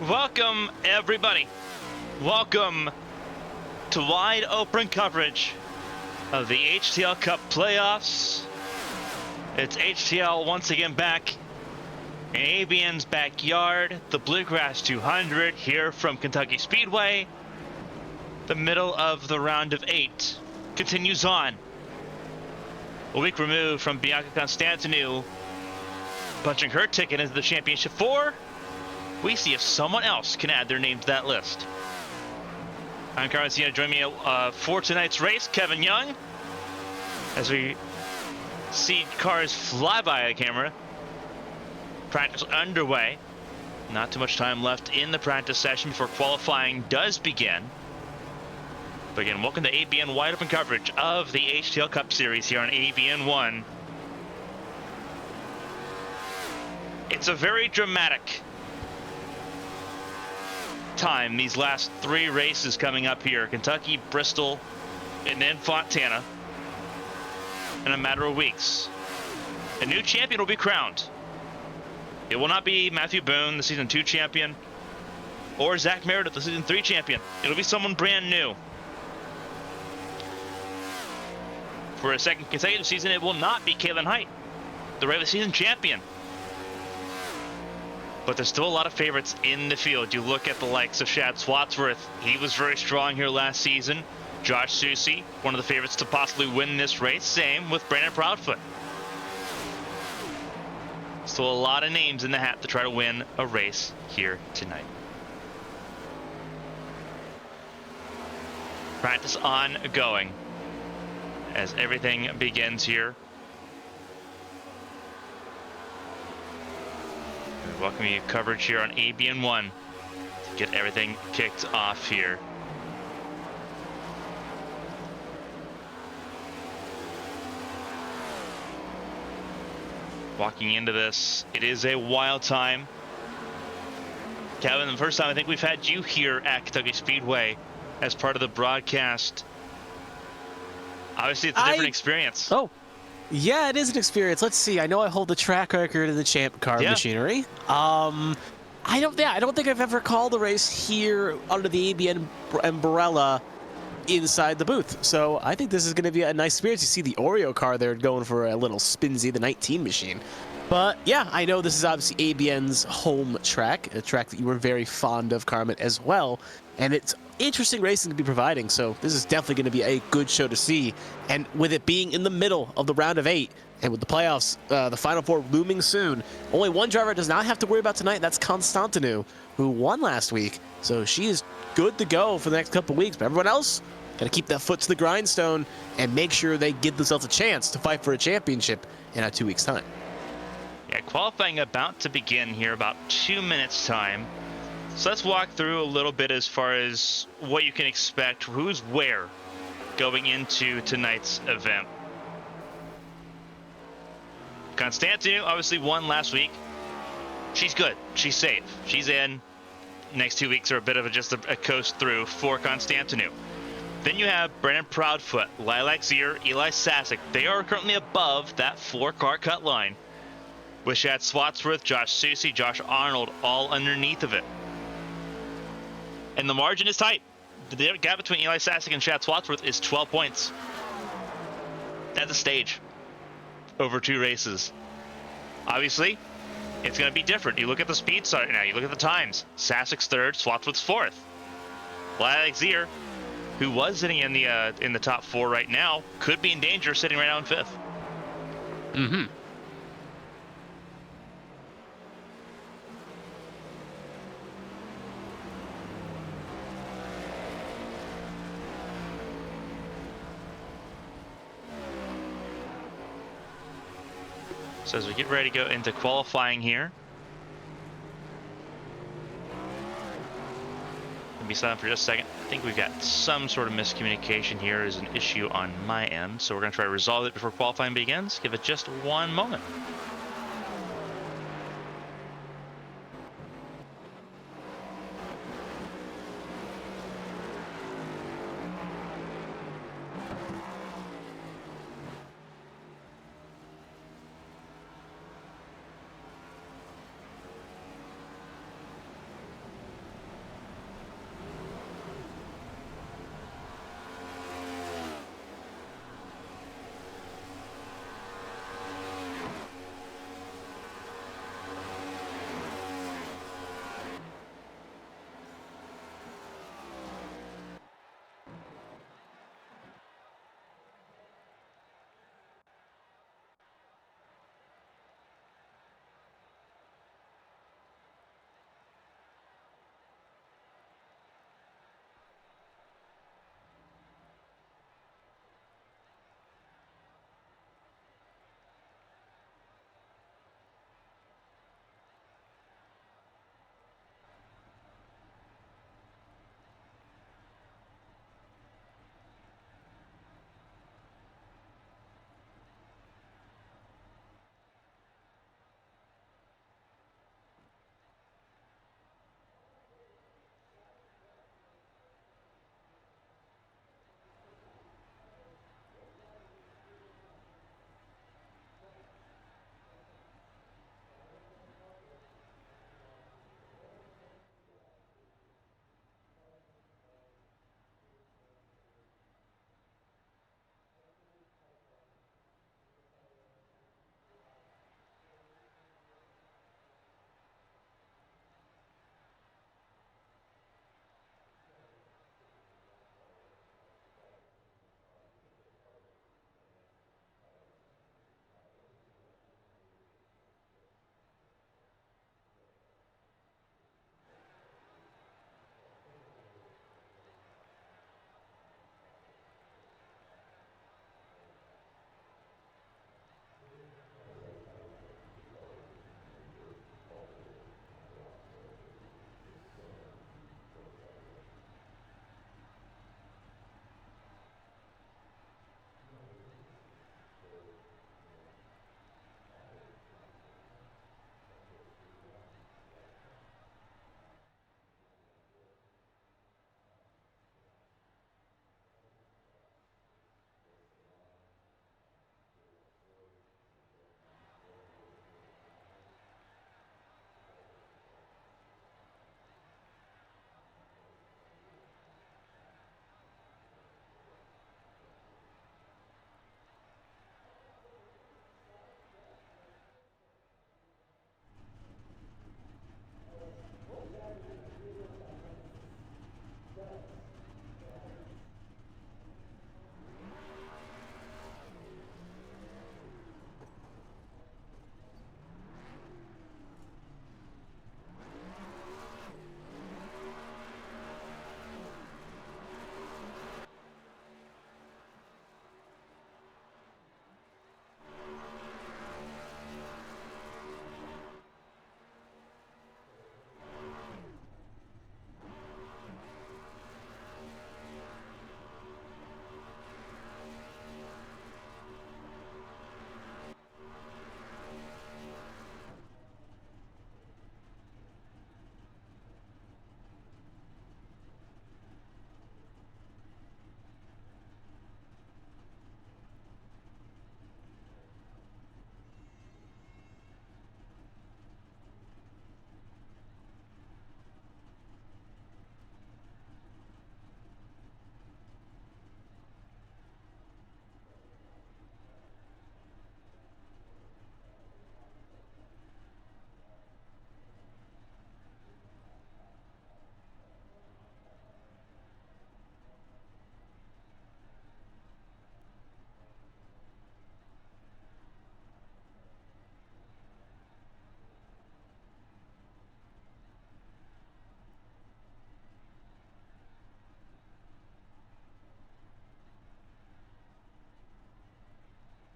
Welcome, everybody. Welcome to wide open coverage of the HTL Cup playoffs. It's HTL once again back in ABN's backyard, the Bluegrass 200 here from Kentucky Speedway. The middle of the round of 8 continues on. A week removed from Bianca Constantinou punching her ticket into the Championship 4. We see if someone else can add their name to that list. I'm Carmen. Sienna. Join me for tonight's race, Kevin Young, as we see cars fly by the camera. Practice underway. Not too much time left in the practice session before qualifying does begin. But again, welcome to ABN wide open coverage of the HTL Cup Series here on ABN 1. It's a very dramatic time, these last 3 races coming up here: Kentucky, Bristol, and then Fontana. In a matter of weeks, a new champion will be crowned. It will not be Matthew Boone, the season 2 champion, or Zach Meredith, the season 3 champion. It'll be someone brand new. For a second consecutive season, it will not be Kalen Height, the regular season champion. But there's still a lot of favorites in the field. You look at the likes of Shad Swatsworth. He was very strong here last season. Josh Susie, one of the favorites to possibly win this race. Same with Brandon Proudfoot. Still a lot of names in the hat to try to win a race here tonight. Practice ongoing as everything begins here. Welcome you coverage here on ABN 1 to get everything kicked off here. Walking into this, it is a wild time. Kevin, the first time I think we've had you here at Kentucky Speedway as part of the broadcast. Obviously, it's a different experience. Oh. Yeah, it is an experience. Let's see. I know I hold the track record in the champ car machinery. I don't think I've ever called a race here under the ABN umbrella inside the booth. So I think this is going to be a nice experience. You see the Oreo car there going for a little Spinzy, the 19 machine. But yeah, I know this is obviously ABN's home track, a track that you were very fond of, Carmen, as well. And it's interesting racing to be providing, so this is definitely going to be a good show to see. And with it being in the middle of the round of 8, and with the playoffs, the Final 4 looming soon, only one driver does not have to worry about tonight, and that's Constantinou, who won last week. So she is good to go for the next couple weeks. But everyone else, got to keep that foot to the grindstone and make sure they give themselves a chance to fight for a championship in 2 weeks' time. Yeah, qualifying about to begin here, about 2 minutes time. So let's walk through a little bit as far as what you can expect, who's where going into tonight's event. Constantinou obviously won last week. She's good. She's safe. She's in. Next 2 weeks are a bit of just a coast through for Constantinou. Then you have Brandon Proudfoot, Lilac Zier, Eli Sasek. They are currently above that 4-car cut line, with Shad Swatsworth, Josh Susie, Josh Arnold all underneath of it. And the margin is tight. The gap between Eli Sasek and Shad Swatsworth is 12 points. That's a stage over 2 races. Obviously, it's going to be different. You look at the speed start now. You look at the times. Sasek's 3rd, Swatsworth's 4th. Lilac Zier, who was sitting in the top 4 right now, could be in danger sitting right now in 5th. Mm-hmm. So as we get ready to go into qualifying here, be silent for just a second. I think we've got some sort of miscommunication here as an issue on my end, so we're going to try to resolve it before qualifying begins. Give it just one moment.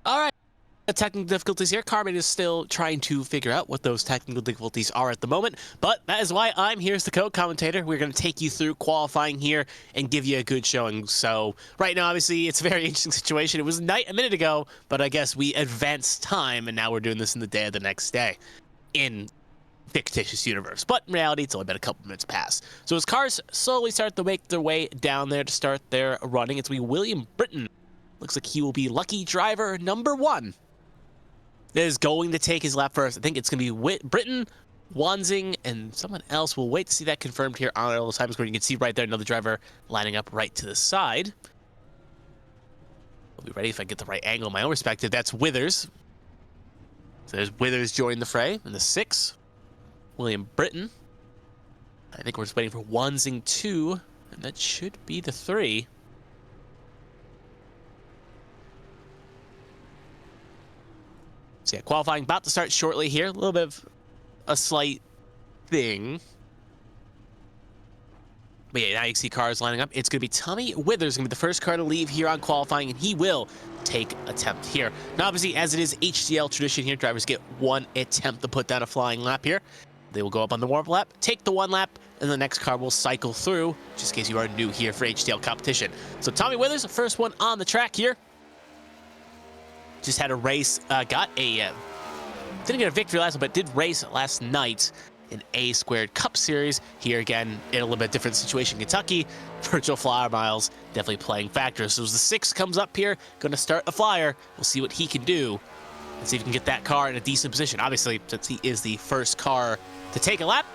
All right. Technical difficulties here. Carmen is still trying to figure out what those technical difficulties are at the moment, but that is why I'm here as the co-commentator. We're going to take you through qualifying here and give you a good showing. So right now, obviously, it's a very interesting situation. It was night a minute ago, but I guess we advanced time, and now we're doing this in the day of the next day in fictitious universe. But in reality, it's only been a couple minutes past. So as cars slowly start to make their way down there to start their running, it's going to be William Britton. Looks like he will be lucky driver number 1. Is going to take his lap first. I think it's going to be Britton, Wanzing, and someone else. We'll wait to see that confirmed here on all the time score. You can see right there another driver lining up right to the side. I'll be ready if I get the right angle. My own perspective, that's Withers. So there's Withers joining the fray in the 6. William Britton. I think we're just waiting for Wanzing 2, and that should be the 3. So yeah, qualifying about to start shortly here. A little bit of a slight thing. But yeah, now you can see cars lining up. It's going to be Tommy Withers, going to be the first car to leave here on qualifying, and he will take attempt here. Now, obviously, as it is HTL tradition here, drivers get 1 attempt to put down a flying lap here. They will go up on the warm-up lap, take the 1 lap, and the next car will cycle through, just in case you are new here for HTL competition. So Tommy Withers, the first one on the track here. Just had a race, didn't get a victory last night, but did race last night in HTL Cup Series. Here again, in a little bit different situation, Kentucky. Virtual flyer miles definitely playing factors. So as the 6 comes up here, going to start a flyer. We'll see what he can do and see if he can get that car in a decent position. Obviously, since he is the first car to take a lap,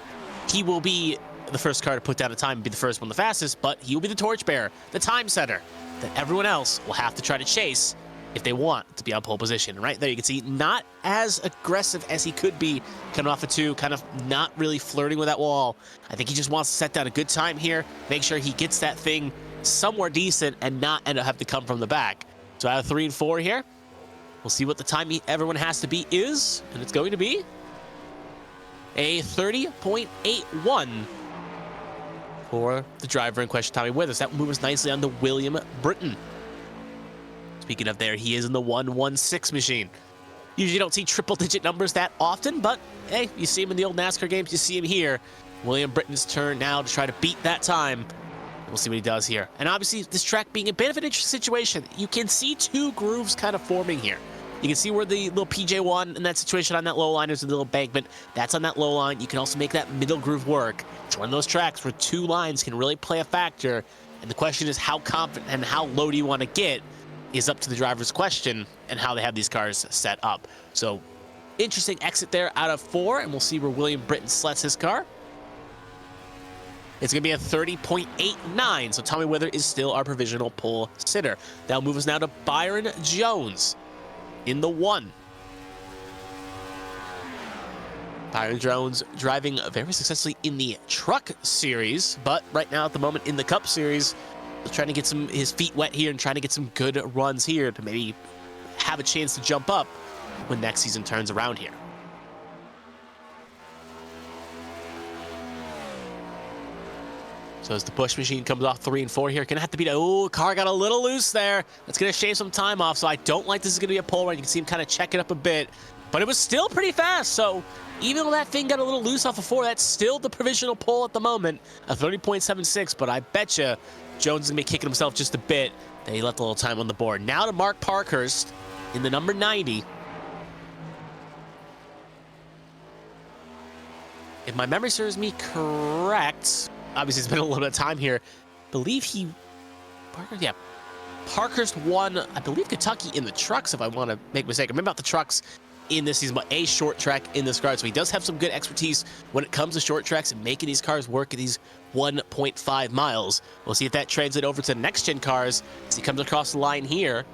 he will be the first car to put down a time and be the first one the fastest, but he will be the torchbearer, the time setter that everyone else will have to try to chase if they want to be on pole position. Right there, you can see not as aggressive as he could be coming off a 2, kind of not really flirting with that wall. I think he just wants to set down a good time here, make sure he gets that thing somewhere decent and not end up having to come from the back. So out of 3 and 4 here, we'll see what the time everyone has to be is, and it's going to be a 30.81 for the driver in question, Tommy Withers. That moves nicely on the William Britton. Speaking of there, he is in the 116 machine. Usually don't see triple-digit numbers that often, but hey, you see him in the old NASCAR games, you see him here. William Britton's turn now to try to beat that time. We'll see what he does here. And obviously, this track being a bit of an interesting situation, you can see 2 grooves kind of forming here. You can see where the little PJ1 in that situation on that low line is a little embankment. That's on that low line. You can also make that middle groove work. It's one of those tracks where 2 lines can really play a factor. And the question is how confident and how low do you want to get is up to the driver's question and how they have these cars set up. So interesting exit there out of 4, and we'll see where William Britton slets his car. It's going to be a 30.89, so Tommy Withers is still our provisional pole sitter. That'll move us now to Byron Jones in the 1. Byron Jones driving very successfully in the Truck Series, but right now at the moment in the Cup Series, trying to get his feet wet here and trying to get some good runs here to maybe have a chance to jump up when next season turns around here. So as the push machine comes off 3 and 4 here, gonna have to beat car got a little loose there. That's gonna shave some time off, so I don't like this is gonna be a pole run. You can see him kind of check it up a bit, but it was still pretty fast. So even though that thing got a little loose off of 4, that's still the provisional pole at the moment, a 30.76, but I betcha Jones is going to be kicking himself just a bit that he left a little time on the board. Now to Mark Parkhurst in the number 90. If my memory serves me correct, obviously it's been a little bit of time here, I believe Parkhurst won, I believe, Kentucky in the trucks, if I want to make a mistake. I remember about the trucks in this season, but a short track in this car. So he does have some good expertise when it comes to short tracks and making these cars work at these 1.5 miles. We'll see if that translates over to the next-gen cars as he comes across the line here.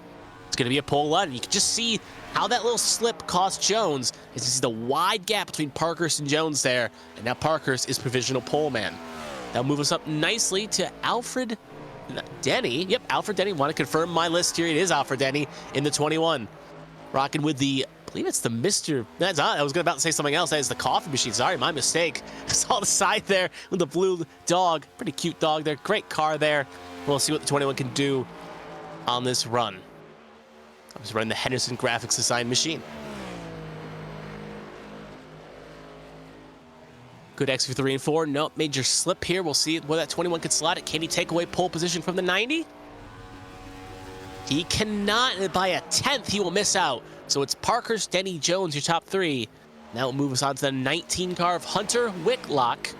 It's going to be a pole run. You can just see how that little slip cost Jones. As you see the wide gap between Parkhurst and Jones there, and now Parkhurst is provisional pole man. That'll move us up nicely to Alfred Denny. Yep, Alfred Denny. Want to confirm my list here. It is Alfred Denny in the 21. Rocking with the, I believe it's the Mr. That's I was about to say something else. That is the coffee machine. Sorry, my mistake. I saw the side there with the blue dog. Pretty cute dog there. Great car there. We'll see what the 21 can do on this run. I was running the Henderson graphics design machine. Good exit for 3 and 4. Nope, major slip here. We'll see where that 21 can slot it. Can he take away pole position from the 90? He cannot. By a 10th, he will miss out. So it's Parker's Denny Jones, your top 3. Now we'll move us on to the 19 car of Hunter Whitlock.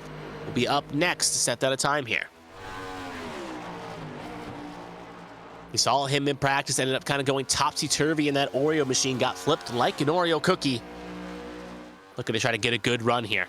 Will be up next to set that a time here. We saw him in practice, ended up kind of going topsy-turvy, and that Oreo machine got flipped like an Oreo cookie. Looking to try to get a good run here.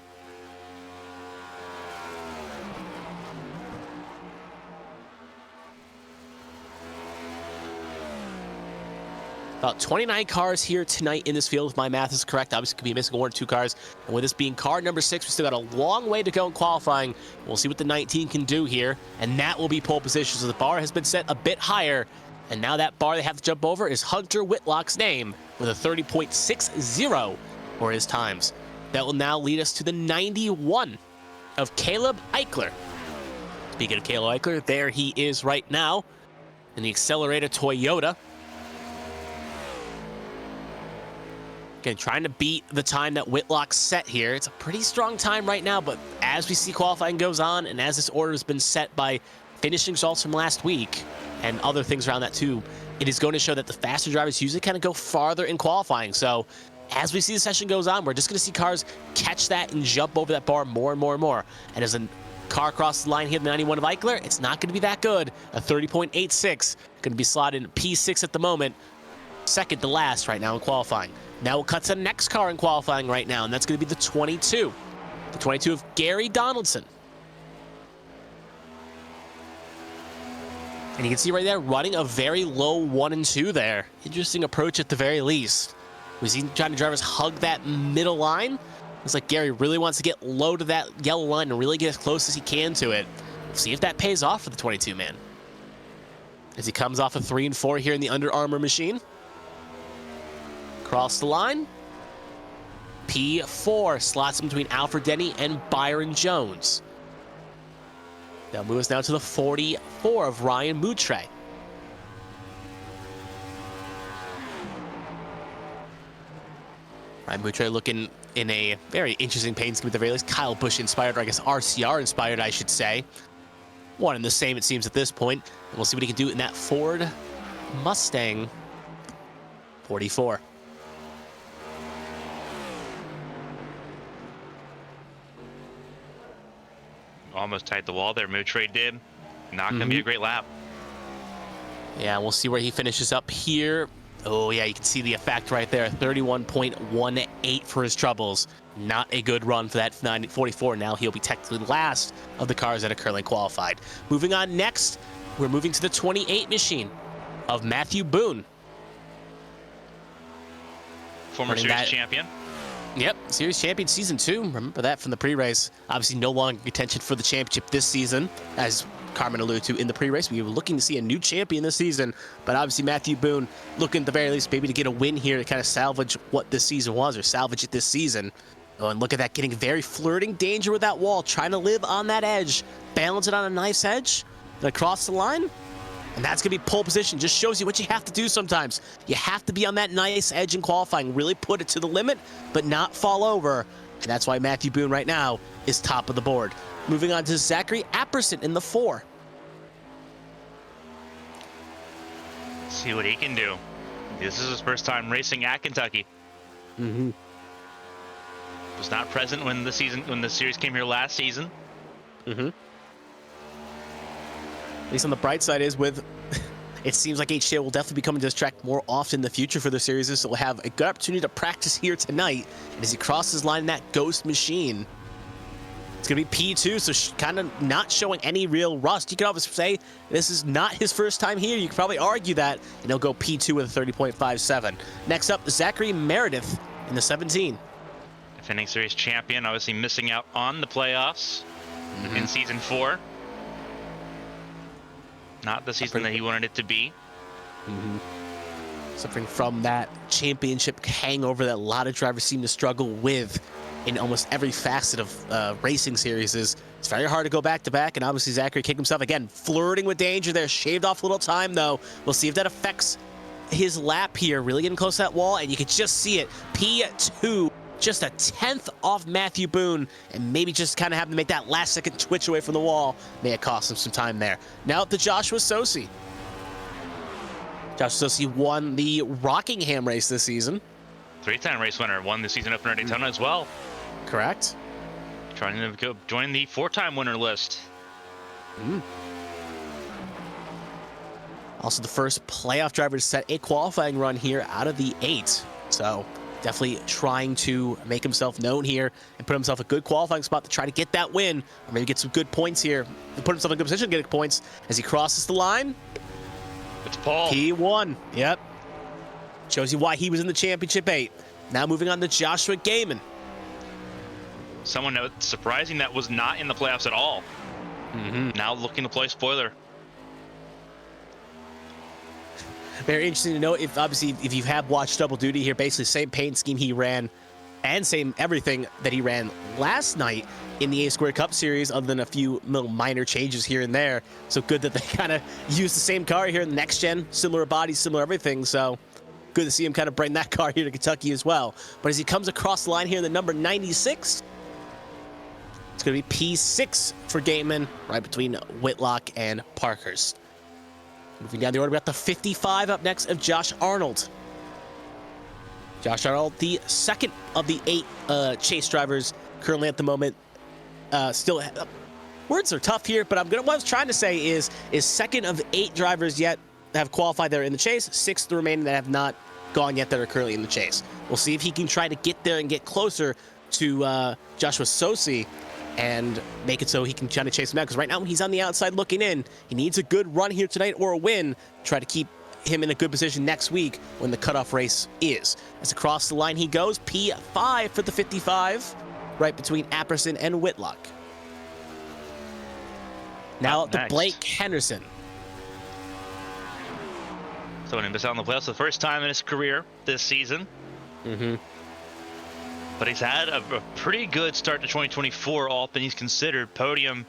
About 29 cars here tonight in this field, if my math is correct. Obviously, could be missing 1 or 2 cars. And with this being car number 6, we still got a long way to go in qualifying. We'll see what the 19 can do here, and that will be pole position. So the bar has been set a bit higher, and now that bar they have to jump over is Hunter Whitlock's name with a 30.60 for his times. That will now lead us to the 91 of Caleb Eichler. Speaking of Caleb Eichler, there he is right now in the Accelerator Toyota. Again, trying to beat the time that Whitlock set here. It's a pretty strong time right now, but as we see qualifying goes on, and as this order has been set by finishing results from last week and other things around that too, it is going to show that the faster drivers usually kind of go farther in qualifying. So as we see the session goes on, we're just going to see cars catch that and jump over that bar more and more and more. And as a car crosses the line here, the 91 of Eichler, it's not going to be that good. A 30.86, going to be slotted in P6 at the moment. Second to last right now in qualifying. Now we'll cut to the next car in qualifying right now, and that's going to be the 22. The 22 of Gary Donaldson. And you can see right there, running a very low 1 and 2 there. Interesting approach at the very least. We see trying to drivers hug that middle line. Looks like Gary really wants to get low to that yellow line and really get as close as he can to it. We'll see if that pays off for the 22 man. As he comes off a 3 and 4 here in the Under Armour machine. Across the line. P4 slots in between Alfred Denny and Byron Jones. They'll move us now to the 44 of Ryan Moutre. Ryan Moutre looking in a very interesting paint scheme at the very least. Kyle Busch inspired, or I guess RCR inspired, I should say. One and the same, it seems, at this point. And we'll see what he can do in that Ford Mustang 44. Almost tied the wall there, Moutre did. Not going to be a great lap. Yeah, we'll see where he finishes up here. Oh, yeah, you can see the effect right there. 31.18 for his troubles. Not a good run for that 44. Now he'll be technically last of the cars that are currently qualified. Moving on next, we're moving to the 28 machine of Matthew Boone. Former series champion. Yep, series champion season 2. Remember that from the pre-race. Obviously no longer in contention for the championship this season, as Carmen alluded to in the pre-race. We were looking to see a new champion this season, but obviously Matthew Boone looking at the very least maybe to get a win here to kind of salvage what this season was, or salvage it this season. Oh, and look at that, getting very flirting danger with that wall, trying to live on that edge, balance it on a nice edge, then across the line. And that's going to be pole position. Just shows you what you have to do sometimes. You have to be on that nice edge in qualifying, really put it to the limit, but not fall over. And that's why Matthew Boone right now is top of the board. Moving on to Zachary Apperson in the 4. See what he can do. This is his first time racing at Kentucky. Was not present when the series came here last season. At least on the bright side is with, it seems like HTL will definitely be coming to this track more often in the future for the series, so we'll have a good opportunity to practice here tonight. And as he crosses line in that Ghost machine, it's going to be P2, so kind of not showing any real rust. You could obviously say this is not his first time here. You could probably argue that, and he'll go P2 with a 30.57. Next up, Zachary Meredith in the 17. Defending series champion, obviously missing out on the playoffs in season 4. Not the season that he wanted it to be. Suffering from that championship hangover that a lot of drivers seem to struggle with in almost every facet of racing series. It's very hard to go back-to-back, and obviously Zachary kicked himself again, flirting with danger there, shaved off a little time though. We'll see if that affects his lap here, really getting close to that wall, and you can just see it. P2, just a 10th off Matthew Boone, and maybe just kind of having to make that last second twitch away from the wall may have cost him some time there. Now up to Joshua Sosi. Joshua Sosi won the Rockingham race this season. Three-time race winner, won the season opener at Daytona as well. Correct. Trying to go join the four-time winner list. Also the first playoff driver to set a qualifying run here out of the 8. So definitely trying to make himself known here and put himself a good qualifying spot to try to get that win, or maybe get some good points here. Put himself in a good position to get points as he crosses the line. It's Paul. P1. Yep. Shows you why he was in the championship 8. Now moving on to Joshua Gaiman. Someone that's surprising that was not in the playoffs at all. Now looking to play spoiler. Very interesting to know if obviously if you have watched Double Duty here, basically same paint scheme he ran and same everything that he ran last night in the A² Cup Series, other than a few little minor changes here and there. So good that they kind of use the same car here in the next gen, similar bodies, similar everything. So good to see him kind of bring that car here to Kentucky as well. But as he comes across the line here in the number 96, it's going to be P6 for Gaiman, right between Whitlock and Parkhurst. Moving down the order, we got the 55 up next of Josh Arnold. Josh Arnold, the second of the 8 chase drivers currently at the moment. Still, words are tough here, but what I was trying to say is second of 8 drivers yet have qualified there in the chase, 6 the remaining that have not gone yet that are currently in the chase. We'll see if he can try to get there and get closer to Joshua Sosi and make it so he can try to chase him out, because right now when he's on the outside looking in, he needs a good run here tonight or a win, try to keep him in a good position next week when the cutoff race is. As across the line he goes, P5 for the 55, right between Apperson and Whitlock. Now up to Blake Henderson. Someone who missed out on the playoffs for the first time in his career this season. But he's had a pretty good start to 2024, all things considered. Podium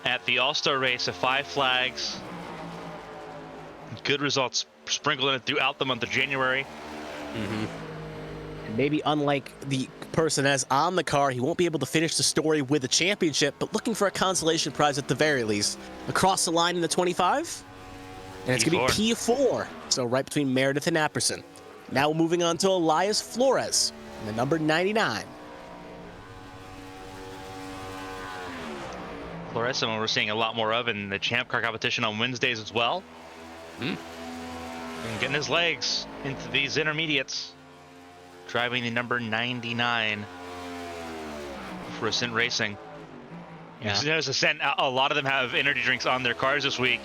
at the All-Star race at 5 Flags. Good results sprinkled in throughout the month of January. And maybe unlike the person that's on the car, he won't be able to finish the story with a championship, but looking for a consolation prize at the very least. Across the line in the 25, and it's going to be P4, so right between Meredith and Apperson. Now moving on to Elias Flores, in the number 99. Flores, someone we're seeing a lot more of in the Champ Car competition on Wednesdays as well. And getting his legs into these intermediates. Driving the number 99 for Ascent Racing. Yeah. You notice Ascent, a lot of them have energy drinks on their cars this week.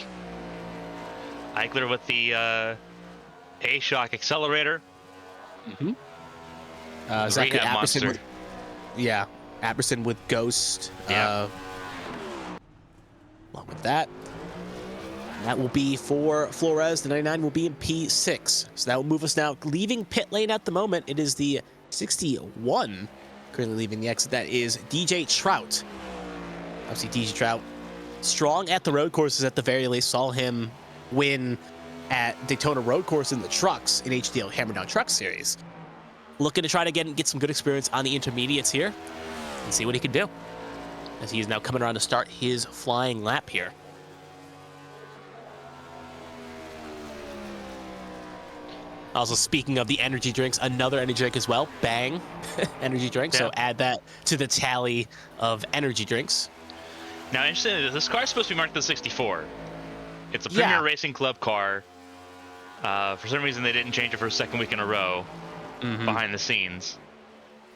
Eichler with the A-Shock accelerator. Zachary Rehab Apperson monster. with, Apperson with Ghost. Yeah. Along with that. That will be for Flores. The 99 will be in P6. So that will move us now, leaving pit lane at the moment. It is the 61 currently leaving the exit. That is DJ Trout. Obviously, DJ Trout, strong at the road courses at the very least. Saw him win at Daytona Road Course in the trucks in HTL Hammer Down Truck Series. Looking to try to get some good experience on the intermediates here and see what he can do, as he is now coming around to start his flying lap here. Also, speaking of the energy drinks, another energy drink as well. Bang. Energy drink. So add that to the tally of energy drinks. Now, interesting, this car is supposed to be marked the 64. It's a Premier Racing Club car. For some reason, they didn't change it for a second week in a row behind the scenes.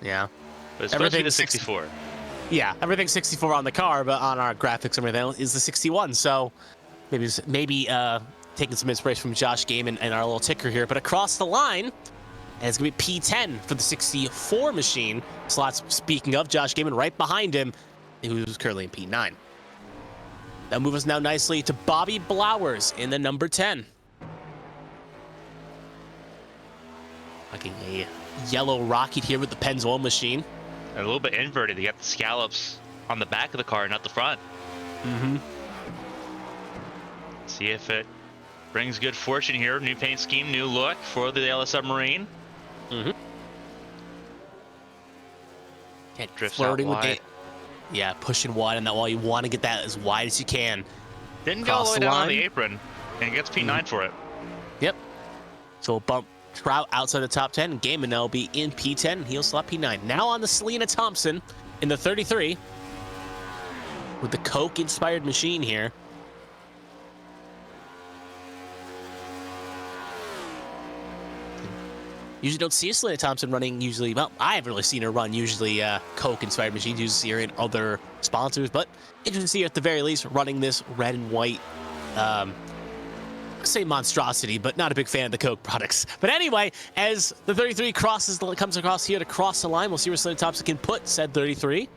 Yeah. But it's supposed to be the 64. Yeah, everything's 64 on the car, but on our graphics and everything else is the 61. So maybe taking some inspiration from Josh Gaiman and our little ticker here. But across the line, and it's going to be P10 for the 64 machine. Slots, speaking of Josh Gaiman, right behind him, who's currently in P9. That moves us now nicely to Bobby Blowers in the number 10. Looking a yellow rocket here with the Pennzoil machine. And a little bit inverted. You got the scallops on the back of the car, not the front. See if it Brings good fortune here. New paint scheme, new look for the LS Submarine. Mm-hmm. Drifts Flirting out with wide. it. Yeah, pushing wide on that wall. You want to get that as wide as you can. Didn't go all the way down on the apron, and gets P9 for it. Yep. So we'll bump Trout outside the top 10. Gaiman now will be in P10, and he'll slot P9. Now on the Selena Thompson in the 33 with the Coke-inspired machine here. Usually don't see a Selena Thompson running usually. Well, I haven't really seen her run usually Coke-inspired machines. Usually see her in other sponsors, but interesting to see her at the very least running this red and white say monstrosity, but not a big fan of the Coke products. But anyway, as the 33 comes across here to cross the line, we'll see where Selena Thompson can put said 33.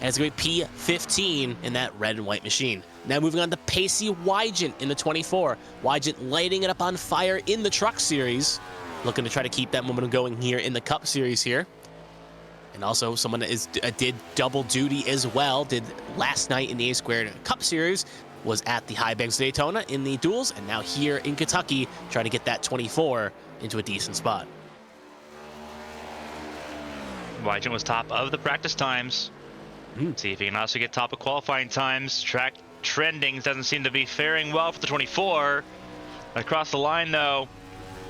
And it's going to be P15 in that red and white machine. Now moving on to Pacey Wygant in the 24. Wygant lighting it up on fire in the Truck Series. Looking to try to keep that momentum going here in the Cup Series here. And also someone that did double duty as well. Did last night in the A² Cup Series. Was at the High Banks Daytona in the duels. And now here in Kentucky trying to get that 24 into a decent spot. Wygant was top of the practice times. See if he can also get top of qualifying times. Track trendings doesn't seem to be faring well for the 24. Across the line, though.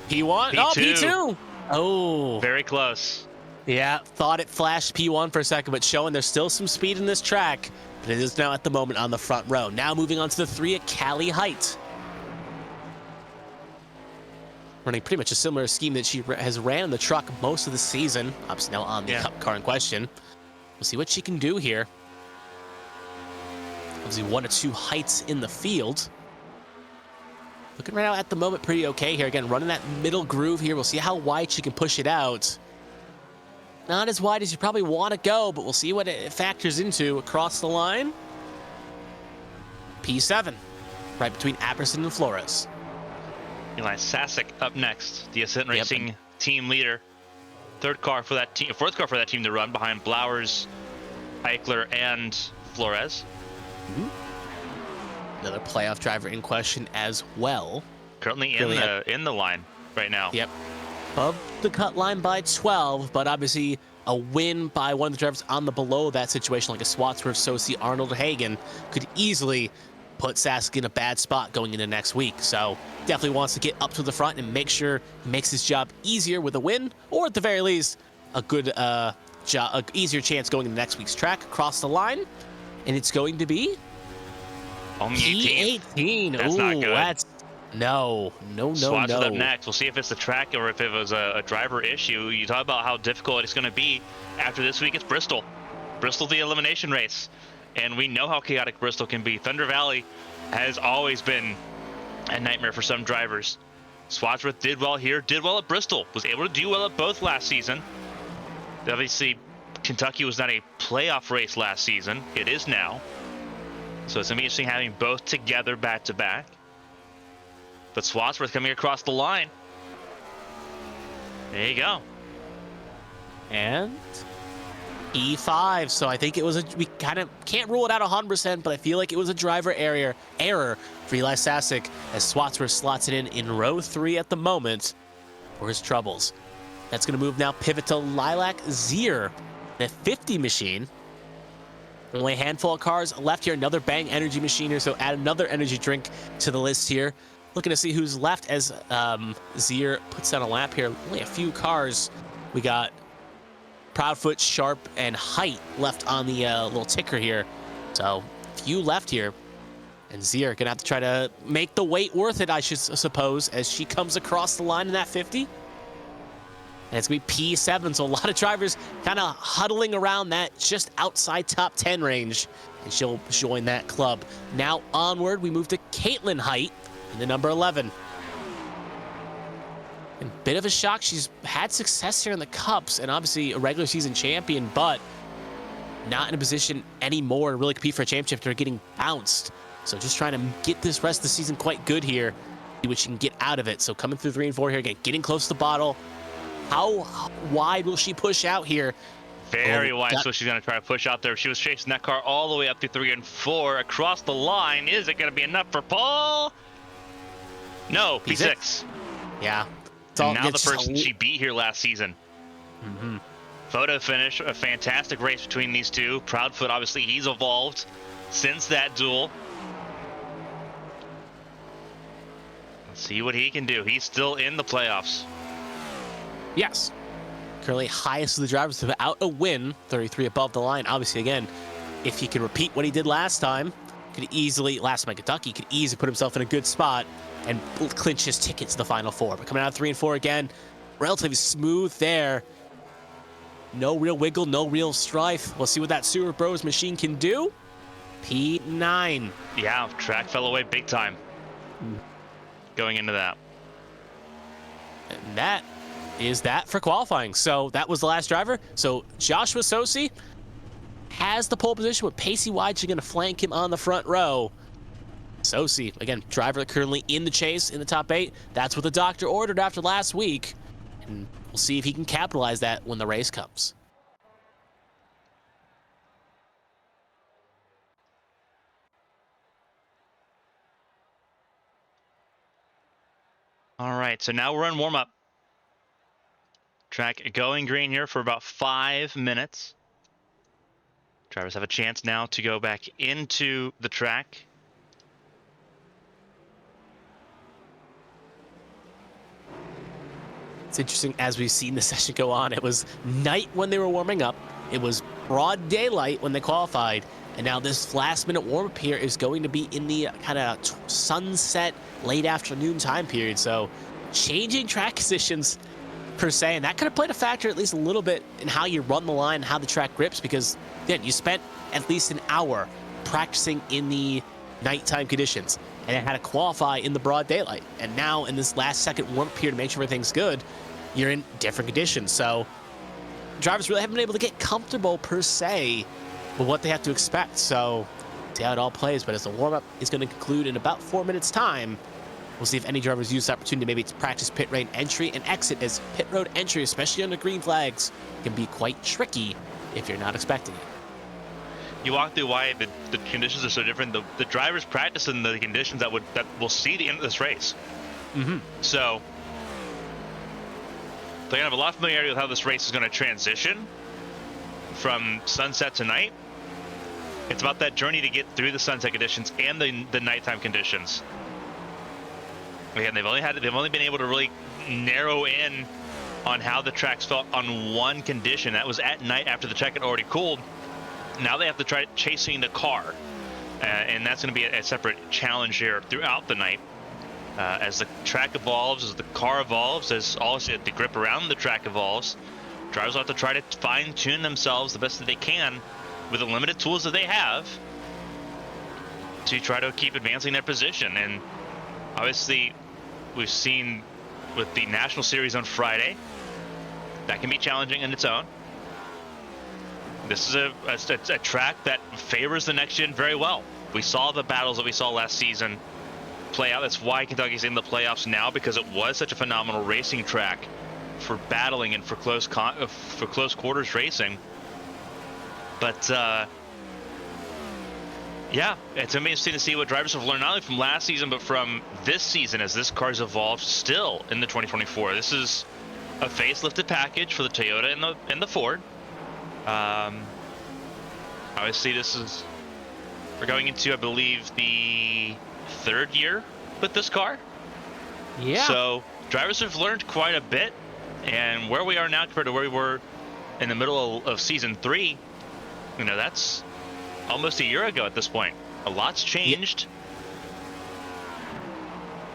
P1? Oh, P2. Oh. Very close. Yeah, thought it flashed P1 for a second, but showing there's still some speed in this track. But it is now at the moment on the front row. Now moving on to the 3 at Cali Height. Running pretty much a similar scheme that she has ran in the truck most of the season. Obviously now on the Cup car in question. We'll see what she can do here. Obviously 1 or 2 heights in the field. Looking right now at the moment pretty okay here. Again, running that middle groove here. We'll see how wide she can push it out. Not as wide as you probably want to go, but we'll see what it factors into across the line. P7, right between Apperson and Flores. Eli Sasek up next, the Ascent Racing team leader. Fourth car for that team to run behind Blowers, Eichler, and Flores. Another playoff driver in question as well. Currently in the line right now. Yep. Above the cut line by 12, but obviously a win by one of the drivers on the below that situation, like a Swatsworth, Sosi, Arnold, Hagen, could easily put Sask in a bad spot going into next week. So definitely wants to get up to the front and make sure he makes his job easier with a win, or at the very least, a good easier chance going into next week's track. Across the line, and it's going to be only P18. That's not good. That's no. Swatch up next. We'll see if it's the track or if it was a driver issue. You talk about how difficult it's going to be. After this week, it's Bristol. Bristol, the elimination race. And we know how chaotic Bristol can be. Thunder Valley has always been a nightmare for some drivers. Swadsworth did well here, did well at Bristol, was able to do well at both last season. Obviously, Kentucky was not a playoff race last season. It is now. So it's going to be interesting having both together back-to-back. But Swadsworth coming across the line. There you go. And E5. So I think it was we kind of can't rule it out 100%, but I feel like it was a driver error for Eli Sasek as Swadsworth slots it in row 3 at the moment for his troubles. That's going to move now, pivot to Lilac Zier, the 50 machine. Only a handful of cars left here. Another Bang Energy machine here, so add another energy drink to the list here. Looking to see who's left as Zier puts down a lap here. Only a few cars. We got Proudfoot, Sharp, and Height left on the little ticker here. So few left here. And Zier gonna have to try to make the wait worth it, I should suppose, as she comes across the line in that 50. And it's going to be P7, so a lot of drivers kind of huddling around that just outside top 10 range. And she'll join that club. Now onward, we move to Caitlin Height in the number 11. And bit of a shock. She's had success here in the Cups and obviously a regular season champion, but not in a position anymore to really compete for a championship. They're getting bounced. So just trying to get this rest of the season quite good here. See what she can get out of it. So coming through 3 and 4 here again, getting close to the bottle. How wide will she push out here? Very wide, so she's going to try to push out there. She was chasing that car all the way up to 3 and 4 across the line. Is it going to be enough for Paul? No, P6. Yeah. And now the person she beat here last season. Mm-hmm. Photo finish, a fantastic race between these two. Proudfoot, obviously, he's evolved since that duel. Let's see what he can do. He's still in the playoffs. Yes. Currently highest of the drivers without a win, 33 above the line. Obviously, again, if he can repeat what he did last time at Kentucky, could easily put himself in a good spot and clinch his ticket to the Final Four. But coming out of 3 and 4 again, relatively smooth there. No real wiggle, no real strife. We'll see what that Super Bros machine can do. P9. Yeah, track fell away big time going into that. And that is that for qualifying. So that was the last driver. So Joshua Sosi has the pole position with Pacey Wide going to flank him on the front row. Sosi, again, driver currently in the chase in the top 8. That's what the doctor ordered after last week. And we'll see if he can capitalize that when the race comes. All right, so now we're in warm-up. Track going green here for about 5 minutes. Drivers have a chance now to go back into the track. It's interesting, as we've seen the session go on, it was night when they were warming up. It was broad daylight when they qualified. And now this last-minute warm-up here is going to be in the kind of sunset, late afternoon time period. So changing track conditions, per se, and that could have played a factor at least a little bit in how you run the line, how the track grips, because, again, you spent at least an hour practicing in the nighttime conditions, and it had to qualify in the broad daylight. And now in this last second warm-up period to make sure everything's good, you're in different conditions. So drivers really haven't been able to get comfortable, per se, with what they have to expect. So see how it all plays. But as the warm-up is going to conclude in about 4 minutes' time, we'll see if any drivers use the opportunity maybe to practice pit lane entry and exit, as pit road entry, especially under green flags, can be quite tricky if you're not expecting it. You walk through why the conditions are so different. The drivers practice in the conditions that will see the end of this race. Mm-hmm. So they're gonna have a lot of familiarity with how this race is gonna transition from sunset to night. It's about that journey to get through the sunset conditions and the nighttime conditions. Again, they've only been able to really narrow in on how the tracks felt on one condition. That was at night after the track had already cooled. Now they have to try chasing the car, and that's going to be a separate challenge here throughout the night. As the track evolves, as the car evolves, as also the grip around the track evolves, drivers will have to try to fine-tune themselves the best that they can with the limited tools that they have to try to keep advancing their position. And obviously, we've seen with the National Series on Friday, that can be challenging in its own. This is a track that favors the next gen very well. We saw the battles that we saw last season play out. That's why Kentucky's in the playoffs now, because it was such a phenomenal racing track for battling and for close quarters racing. But yeah, it's amazing to see what drivers have learned, not only from last season, but from this season as this car's evolved still in the 2024. This is a facelifted package for the Toyota and the Ford. Obviously, we're going into, I believe, the 3rd year with this car. Yeah. So drivers have learned quite a bit, and where we are now compared to where we were in the middle of season 3, you know, that's almost a year ago at this point. A lot's changed.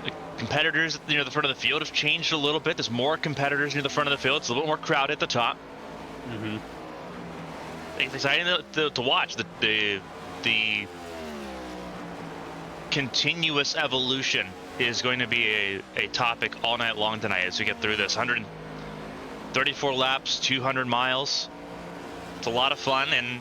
The competitors near the front of the field have changed a little bit. There's more competitors near the front of the field. It's a little more crowded at the top. Mm-hmm. It's exciting to watch the continuous evolution is going to be a topic all night long tonight as we get through this. 134 laps, 200 miles. It's a lot of fun, and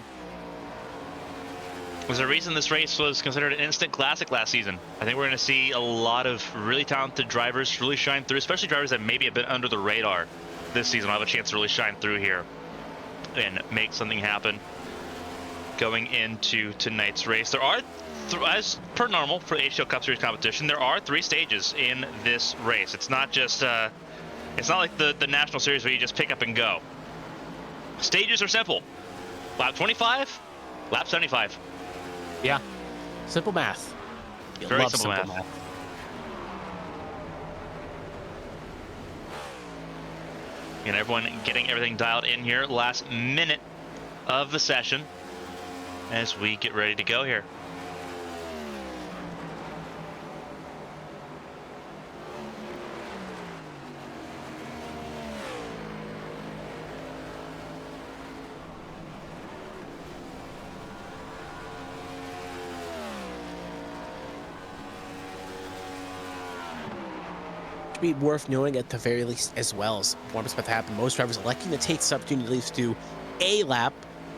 there's a reason this race was considered an instant classic last season. I think we're going to see a lot of really talented drivers really shine through, especially drivers that maybe have been under the radar this season. Will have a chance to really shine through here and make something happen. going into tonight's race. There are, as per normal for the HTL Cup Series competition, there are 3 stages in this race. It's not just, it's not like the National Series where you just pick up and go. Stages are simple. Lap 25, lap 75. Yeah. Simple math. You Very love simple math. And everyone getting everything dialed in here. Last minute of the session as we get ready to go here. Be worth knowing at the very least as well as warm-up's about to happen. Most drivers electing to take this opportunity at least to a lap,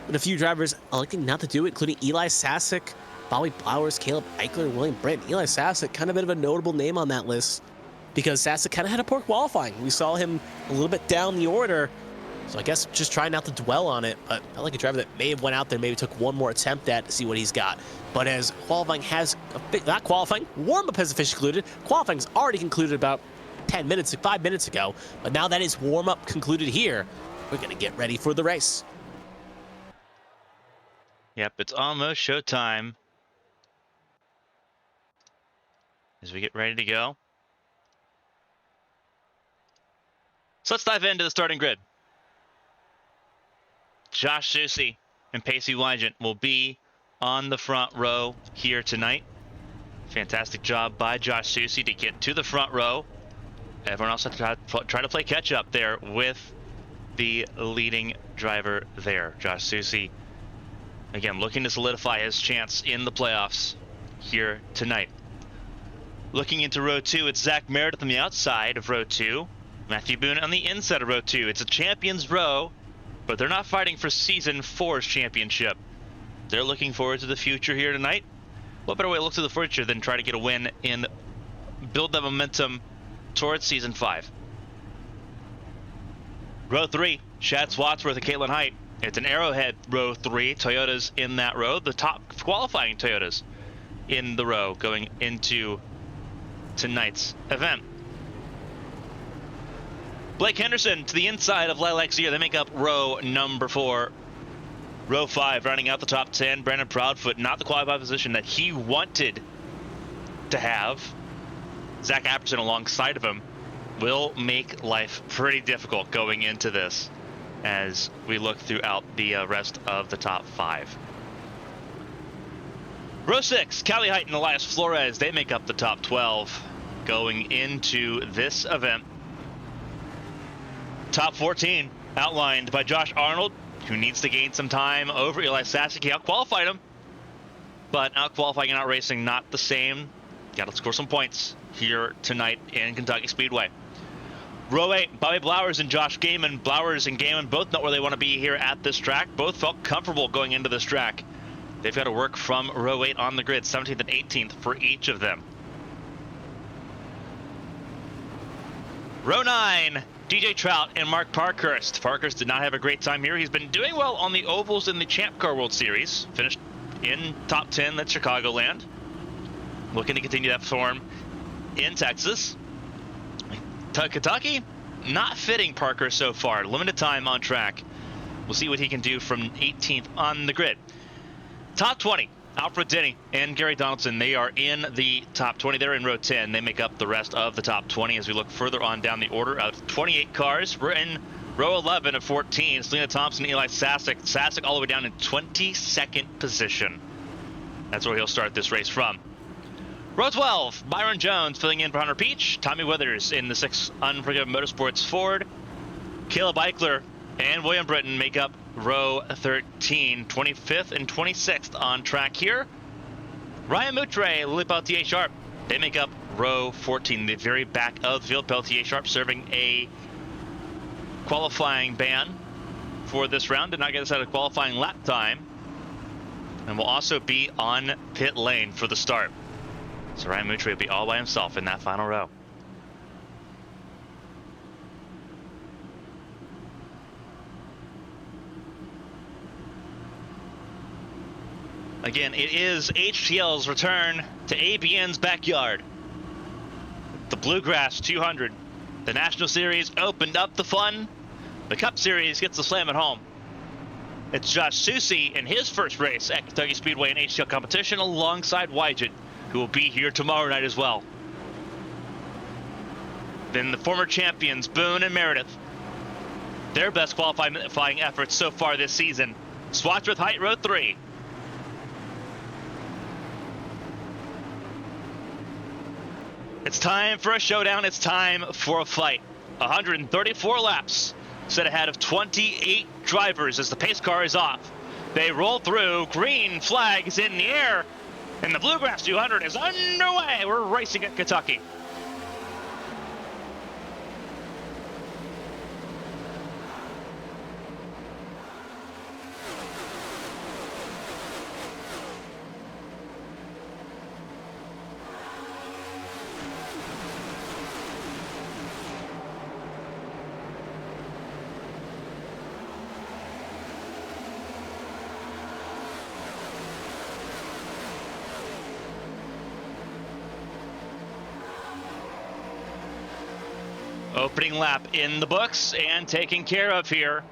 but a few drivers electing not to do it, including Eli Sasek, Bobby Blowers, Caleb Eichler, and William Brent. Eli Sasek, kind of a bit of a notable name on that list because Sasek kind of had a poor qualifying. We saw him a little bit down the order, so I guess just trying not to dwell on it, but felt like a driver that may have went out there, maybe took one more attempt at to see what he's got. But as qualifying has, not qualifying, warm-up has officially concluded. Qualifying's already concluded about 5 minutes ago, but now that is warm-up concluded here, we're gonna get ready for the race. Yep, it's almost showtime as we get ready to go. So let's dive into the starting grid. Josh Susie and Pacey Wygant will be on the front row here tonight. Fantastic job by Josh Susie to get to the front row. Everyone else has to try to play catch up there with the leading driver there. Josh Susie, again, looking to solidify his chance in the playoffs here tonight. Looking into row 2, it's Zach Meredith on the outside of row 2. Matthew Boone on the inside of row 2. It's a champions row, but they're not fighting for season 4's championship. They're looking forward to the future here tonight. What better way to look to the future than try to get a win and build that momentum towards season 5. Row 3, Chad Swatsworth and Caitlin Height. It's an Arrowhead row 3. Toyotas in that row, the top qualifying Toyotas in the row going into tonight's event. Blake Henderson to the inside of Lilac Zia. They make up row number 4. Row 5, rounding out the top 10, Brandon Proudfoot, not the qualified position that he wanted to have. Zach Apperson alongside of him will make life pretty difficult going into this as we look throughout the rest of the top 5. Row 6, Callie Height and Elias Flores, they make up the top 12 going into this event. Top 14 outlined by Josh Arnold, who needs to gain some time over Eli Sasek. He out-qualified him, but out-qualifying and out-racing not the same. Got to score some points here tonight in Kentucky Speedway. Row 8, Bobby Blowers and Josh Gaiman. Blowers and Gaiman both know where they want to be here at this track. Both felt comfortable going into this track. They've got to work from row 8 on the grid, 17th and 18th for each of them. Row 9, DJ Trout and Mark Parkhurst. Parkhurst did not have a great time here. He's been doing well on the ovals in the Champ Car World Series. Finished in top 10 at Chicagoland. Looking to continue that form in Texas. Kentucky, not fitting Parker so far. Limited time on track. We'll see what he can do from 18th on the grid. Top 20, Alfred Denny and Gary Donaldson. They are in the top 20. They're in row 10. They make up the rest of the top 20 as we look further on down the order. Out of 28 cars, we're in row 11 of 14. Selena Thompson, Eli Sasek. Sasek all the way down in 22nd position. That's where he'll start this race from. Row 12, Byron Jones filling in for Hunter Peach. Tommy Withers in the 6 Unforgiven Motorsports Ford. Caleb Eichler and William Britton make up row 13, 25th and 26th on track here. Ryan Moutre, Lily Peltier Sharp, they make up row 14, the very back of the field. Peltier Sharp serving a qualifying ban for this round. Did not get us out of qualifying lap time. And will also be on pit lane for the start. So Ryan Moutre will be all by himself in that final row. Again, it is HTL's return to ABN's backyard. The Bluegrass 200. The National Series opened up the fun. The Cup Series gets the slam at home. It's Josh Susie in his first race at Kentucky Speedway in HTL competition alongside Wygent, who will be here tomorrow night as well. Then the former champions, Boone and Meredith. Their best qualifying efforts so far this season. Swadsworth Height Row 3. It's time for a showdown. It's time for a fight. 134 laps set ahead of 28 drivers as the pace car is off. They roll through. Green flag is in the air, and the Bluegrass 200 is underway. We're racing at Kentucky. Opening lap in the books and taken care of here.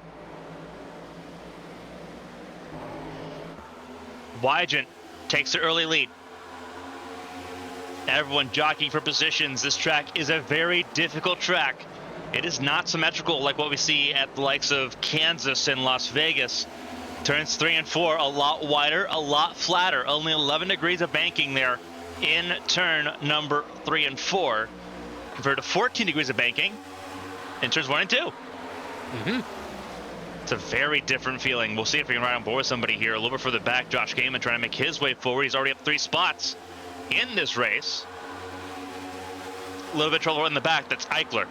Wygent takes the early lead. Everyone jockeying for positions. This track is a very difficult track. It is not symmetrical like what we see at the likes of Kansas and Las Vegas. Turns 3 and 4, a lot wider, a lot flatter. Only 11 degrees of banking there in turn number 3 and 4. Compared to 14 degrees of banking in turns 1 and 2. It's a very different feeling. We'll see if we can ride on board with somebody here. A little bit further back, Josh Gaiman trying to make his way forward. He's already up 3 spots in this race. A little bit of trouble in the back. That's Eichler.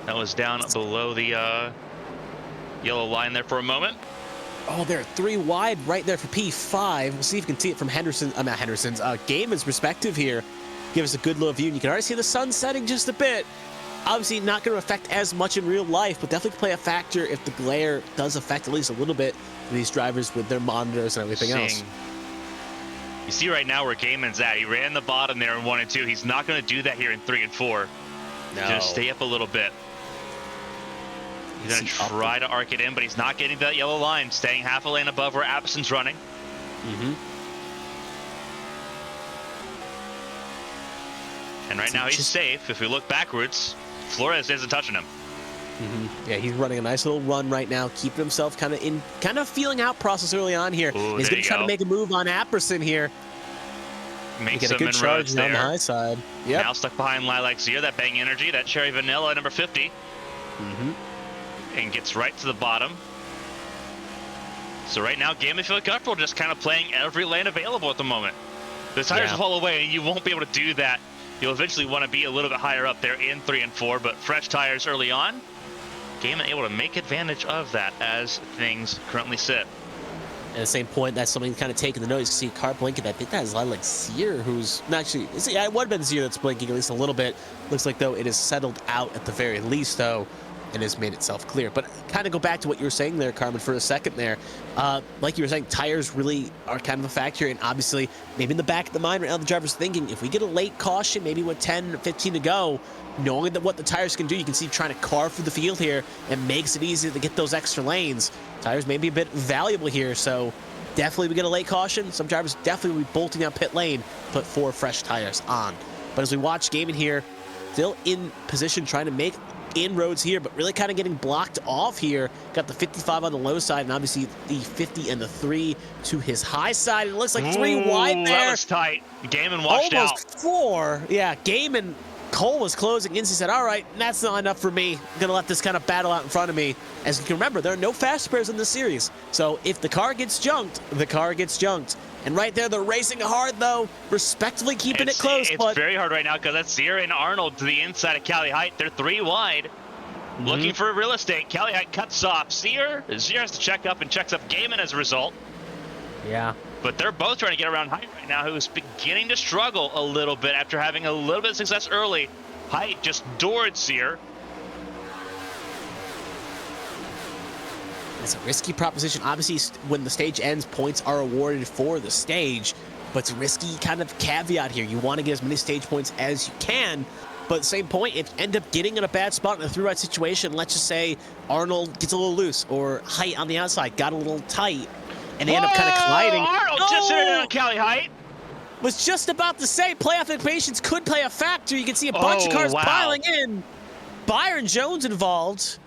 That was down below the yellow line there for a moment. Oh, they're 3 wide right there for P5. We'll see if you can see it from Gaiman's perspective here. Give us a good little view, and you can already see the sun setting just a bit. Obviously not going to affect as much in real life, but definitely play a factor if the glare does affect at least a little bit these drivers with their monitors and everything else. You see right now where Gaiman's at. He ran the bottom there in 1 and 2. He's not going to do that here in 3 and 4. No. He's going to stay up a little bit. He's going to try to arc it in, but he's not getting that yellow line, staying half a lane above where Appson's running. And right now he's safe. If we look backwards, Flores isn't touching him. Yeah, he's running a nice little run right now, keeping himself kind of feeling out process early on here. Ooh, he's going to try to make a move on Apperson here. Make get a good charge on the high side. Yep. Now stuck behind Lilac Zier, that Bang Energy, that Cherry Vanilla, number 50. And gets right to the bottom. So right now, Gaiman feeling comfortable just kind of playing every lane available at the moment. The tires fall away, and you won't be able to do that. You'll eventually want to be a little bit higher up there in 3 and 4, but fresh tires early on. Gaiman able to make advantage of that as things currently sit. At the same point, that's something kind of taking the notice. You see a car blinking. I think that is Lilac Zier, who's not actually. It would have been Zier that's blinking at least a little bit. Looks like, though, it is settled out at the very least, though, and has made itself clear. But kind of go back to what you were saying there, Carmen, for a second there. Like you were saying, tires really are kind of a factor, and obviously, maybe in the back of the mind right now, the driver's thinking, if we get a late caution, maybe with 10, 15 to go, knowing that what the tires can do, you can see trying to carve through the field here, and makes it easy to get those extra lanes. Tires may be a bit valuable here, so definitely we get a late caution. Some drivers definitely will be bolting out pit lane, put 4 fresh tires on. But as we watch Gaiman here, still in position, trying to make inroads here, but really kind of getting blocked off here. Got the 55 on the low side, and obviously the 50 and the 3 to his high side. It looks like 3 wide there. That was tight. Gaiman washed out. Almost 4. Yeah, Gaiman. Cole was closing in. He said, all right, that's not enough for me. I'm going to let this kind of battle out in front of me. As you can remember, there are no fast pairs in this series. So if the car gets junked, the car gets junked. And right there, they're racing hard, though, respectfully keeping it close. It's very hard right now because that's Zier and Arnold to the inside of Cali Height. They're 3 wide, looking for real estate. Cali Height cuts off Zier. Zier has to check up and checks up Gaiman as a result. Yeah. But they're both trying to get around Height right now, who's beginning to struggle a little bit after having a little bit of success early. Height just doored Zier. It's a risky proposition. Obviously, when the stage ends, points are awarded for the stage, but it's a risky kind of caveat here. You want to get as many stage points as you can, but at the same point, if you end up getting in a bad spot in a through-ride situation, let's just say Arnold gets a little loose or Height on the outside got a little tight, and they end up kind of colliding. Arnold just hit it on Callie Height. Was just about to say playoff impatience could play a factor. You can see a bunch of cars piling in. Byron Jones involved.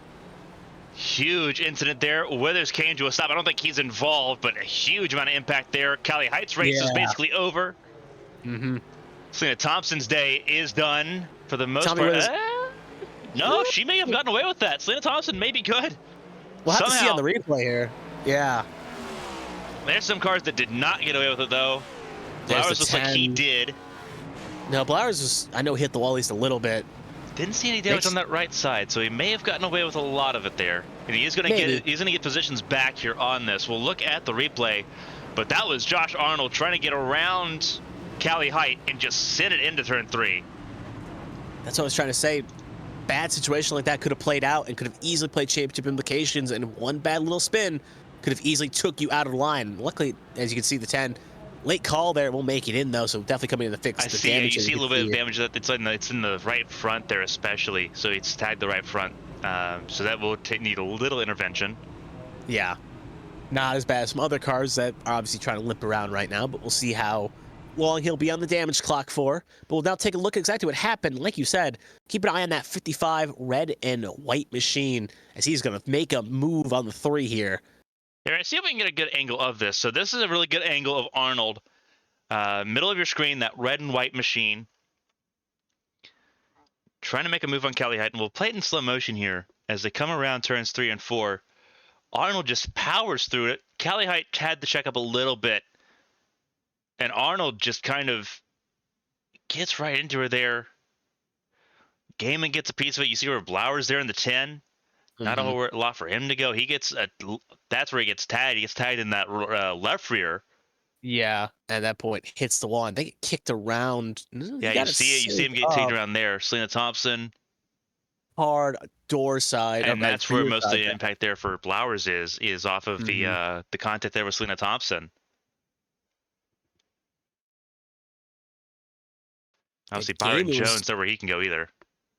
Huge incident there. Withers came to a stop. I don't think he's involved, but a huge amount of impact there. Callie Height's race is basically over. Selena Thompson's day is done for the most part. No, she may have gotten away with that. Selena Thompson may be good. We'll have to see on the replay here. Yeah. There's some cars that did not get away with it, though. Blowers looks like he did. No, Blowers was, I know, hit the wall at least a little bit. Didn't see any damage on that right side, so he may have gotten away with a lot of it there. And he is going to get positions back here on this. We'll look at the replay, but that was Josh Arnold trying to get around Callie Height and just send it into turn 3. That's what I was trying to say. Bad situation like that could have played out and could have easily played championship implications, and one bad little spin could have easily took you out of the line. Luckily, as you can see, the 10. Late call there, won't make it in though, so definitely coming in to fix the damage. You see a little bit of damage that it's in the right front there, especially. So it's tagged the right front, so that will need a little intervention. Yeah, not as bad as some other cars that are obviously trying to limp around right now, but we'll see how long he'll be on the damage clock for. But we'll now take a look at exactly what happened. Like you said, keep an eye on that 55 red and white machine as he's going to make a move on the 3 here. Here, see if we can get a good angle of this. So this is a really good angle of Arnold. Middle of your screen, that red and white machine. Trying to make a move on Callie Height, and we'll play it in slow motion here. As they come around turns 3 and 4, Arnold just powers through it. Callie Height had to check up a little bit. And Arnold just kind of gets right into her there. Gaiman gets a piece of it. You see where Blowers there in the 10. Not a whole lot for him to go. He gets that's where he gets tagged. He gets tagged in that left rear. Yeah, at that point hits the wall and they get kicked around. Yeah, you see it. You see him get taken around there. Selena Thompson. Hard door side, and that's where most of the impact there for Blowers is off of the contact there with Selena Thompson. Obviously, Byron Jones, there where he can go either.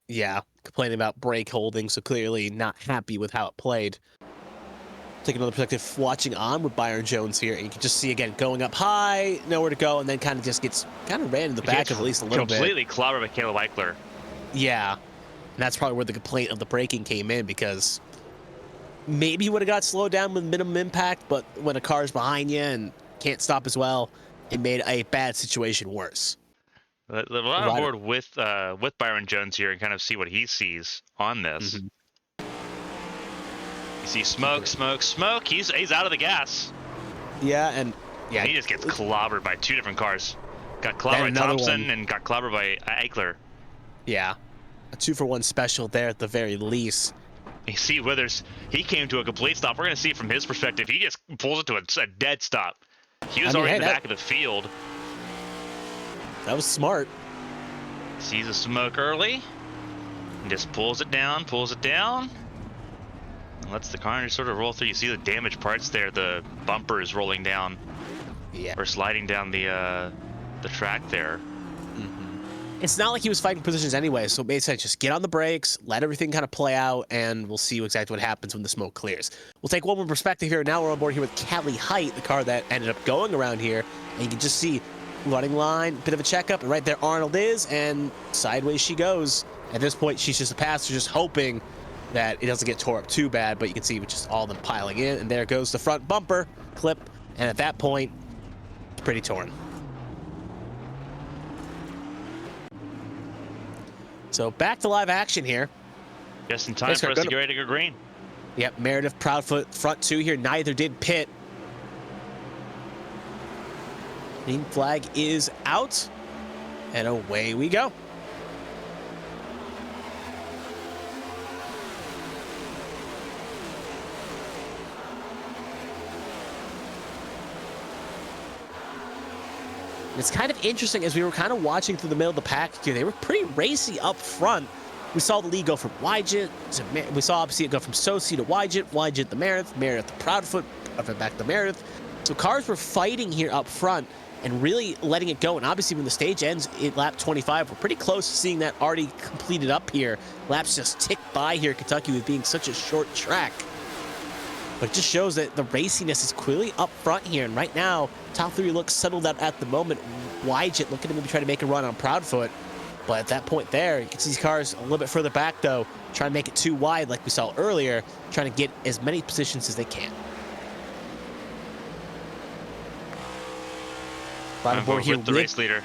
Yeah, complaining about brake holding, so clearly not happy with how it played. Take another perspective, watching on with Byron Jones here, and you can just see again going up high, nowhere to go, and then kind of just gets ran in the back of at least a little bit. Completely clobbered by Caleb Eichler. Yeah, and that's probably where the complaint of the braking came in, because maybe he would have got slowed down with minimum impact, but when a car's behind you and can't stop as well, it made a bad situation worse. We're on board with Byron Jones here and kind of see what he sees on this. You see smoke. He's out of the gas. Yeah, and he just gets clobbered by 2 different cars. Got clobbered by Thompson and got clobbered by Eichler. Yeah, a 2-for-1 special there at the very least. You see Withers, he came to a complete stop. We're going to see it from his perspective. He just pulls it to a dead stop. He was already in the back of the field. That was smart. Sees the smoke early and just pulls it down, and lets the car sort of roll through. You see the damaged parts there. The bumper is rolling down, or sliding down the track there. It's not like he was fighting positions anyway, so basically just get on the brakes, let everything kind of play out, and we'll see exactly what happens when the smoke clears. We'll take one more perspective here. Now we're on board here with Callie Height, the car that ended up going around here, and you can just see running line, bit of a checkup, and right there Arnold is, and sideways she goes. At this point, she's just a passenger, just hoping that it doesn't get tore up too bad, but you can see just all of them piling in, and there goes the front bumper clip, and at that point, it's pretty torn. So back to live action here. Just in time for us to get ready to go green. Yep, Meredith, Proudfoot, front 2 here. Neither did pit. Green flag is out, and away we go. It's kind of interesting as we were kind of watching through the middle of the pack here. They were pretty racy up front, we saw the lead go from Wygent to we saw obviously it go from Sosi to Wygent to Meredith, Meredith to Proudfoot, Proudfoot back to Meredith. So cars were fighting here up front and really letting it go. And obviously when the stage ends at lap 25, we're pretty close to seeing that already completed up here. Laps just tick by here at Kentucky with being such a short track. But it just shows that the raciness is clearly up front here. And right now, top three looks settled out at the moment. Wygent looking to maybe try to make a run on Proudfoot. But at that point there, you can see these cars a little bit further back, though, trying to make it too wide like we saw earlier, trying to get as many positions as they can. I'm board here with the race leader.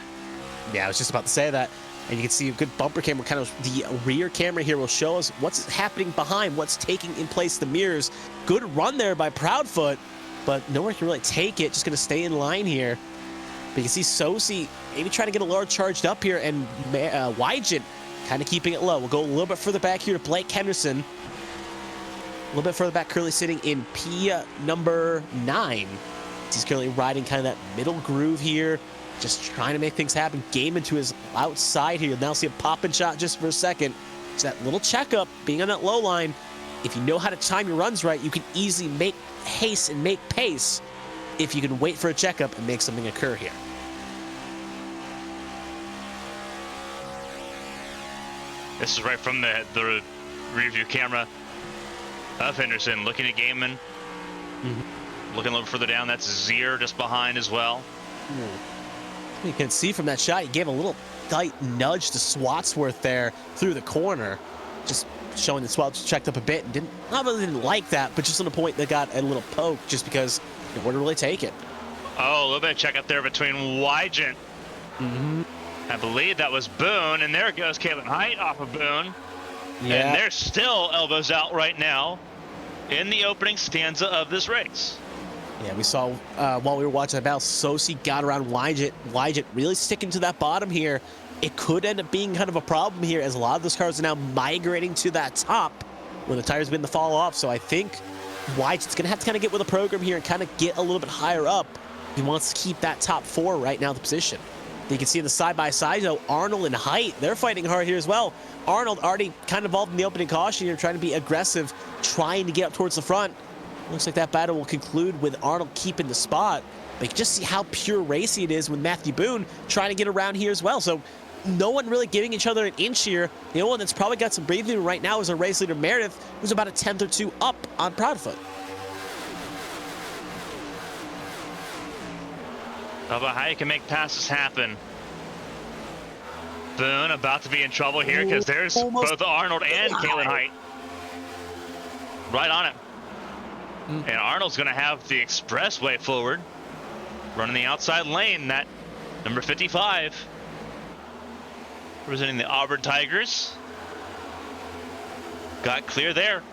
Yeah, I was just about to say that. And you can see a good bumper camera, kind of the rear camera here will show us what's happening behind, what's taking in place the mirrors. Good run there by Proudfoot, but nowhere can really take it. Just going to stay in line here. But you can see Sosi maybe trying to get a large charged up here, and Wygent kind of keeping it low. We'll go a little bit further back here to Blake Henderson. A little bit further back, currently sitting in P number 9. He's currently riding kind of that middle groove here, just trying to make things happen. Gaiman to his outside here. You'll now see a pop-in shot just for a second. It's that little checkup, being on that low line. If you know how to time your runs right, you can easily make haste and make pace if you can wait for a checkup and make something occur here. This is right from the rear view camera of Henderson, looking at Gaiman. Looking a little further down, that's Zier just behind as well. You can see from that shot, he gave a little tight nudge to Swatsworth there through the corner, just showing that Swatsworth checked up a bit and didn't like that, but just on a point that got a little poke just because it wouldn't really take it. Oh, a little bit of check up there between Wygent. I believe that was Boone, and there goes Caitlin Height off of Boone. Yeah. And they're still elbows out right now in the opening stanza of this race. Yeah, we saw while we were watching that battle, Sosi got around Wygent. Wygent really sticking to that bottom here. It could end up being kind of a problem here as a lot of those cars are now migrating to that top when the tires begin to fall off. So I think Wygent's going to have to kind of get with the program here and kind of get a little bit higher up. He wants to keep that top 4 right now in the position. You can see the side-by-side, though, Arnold and Height, they're fighting hard here as well. Arnold already kind of involved in the opening caution here, trying to be aggressive, trying to get up towards the front. Looks like that battle will conclude with Arnold keeping the spot. But you can just see how pure racing it is with Matthew Boone trying to get around here as well. So no one really giving each other an inch here. The only one that's probably got some breathing room right now is our race leader Meredith, who's about a 10th or 2 up on Proudfoot. How about how you can make passes happen? Boone about to be in trouble here because there's both Arnold and Caitlin Height right on it. And Arnold's going to have the expressway forward, running the outside lane. That number 55, representing the Auburn Tigers, got clear there.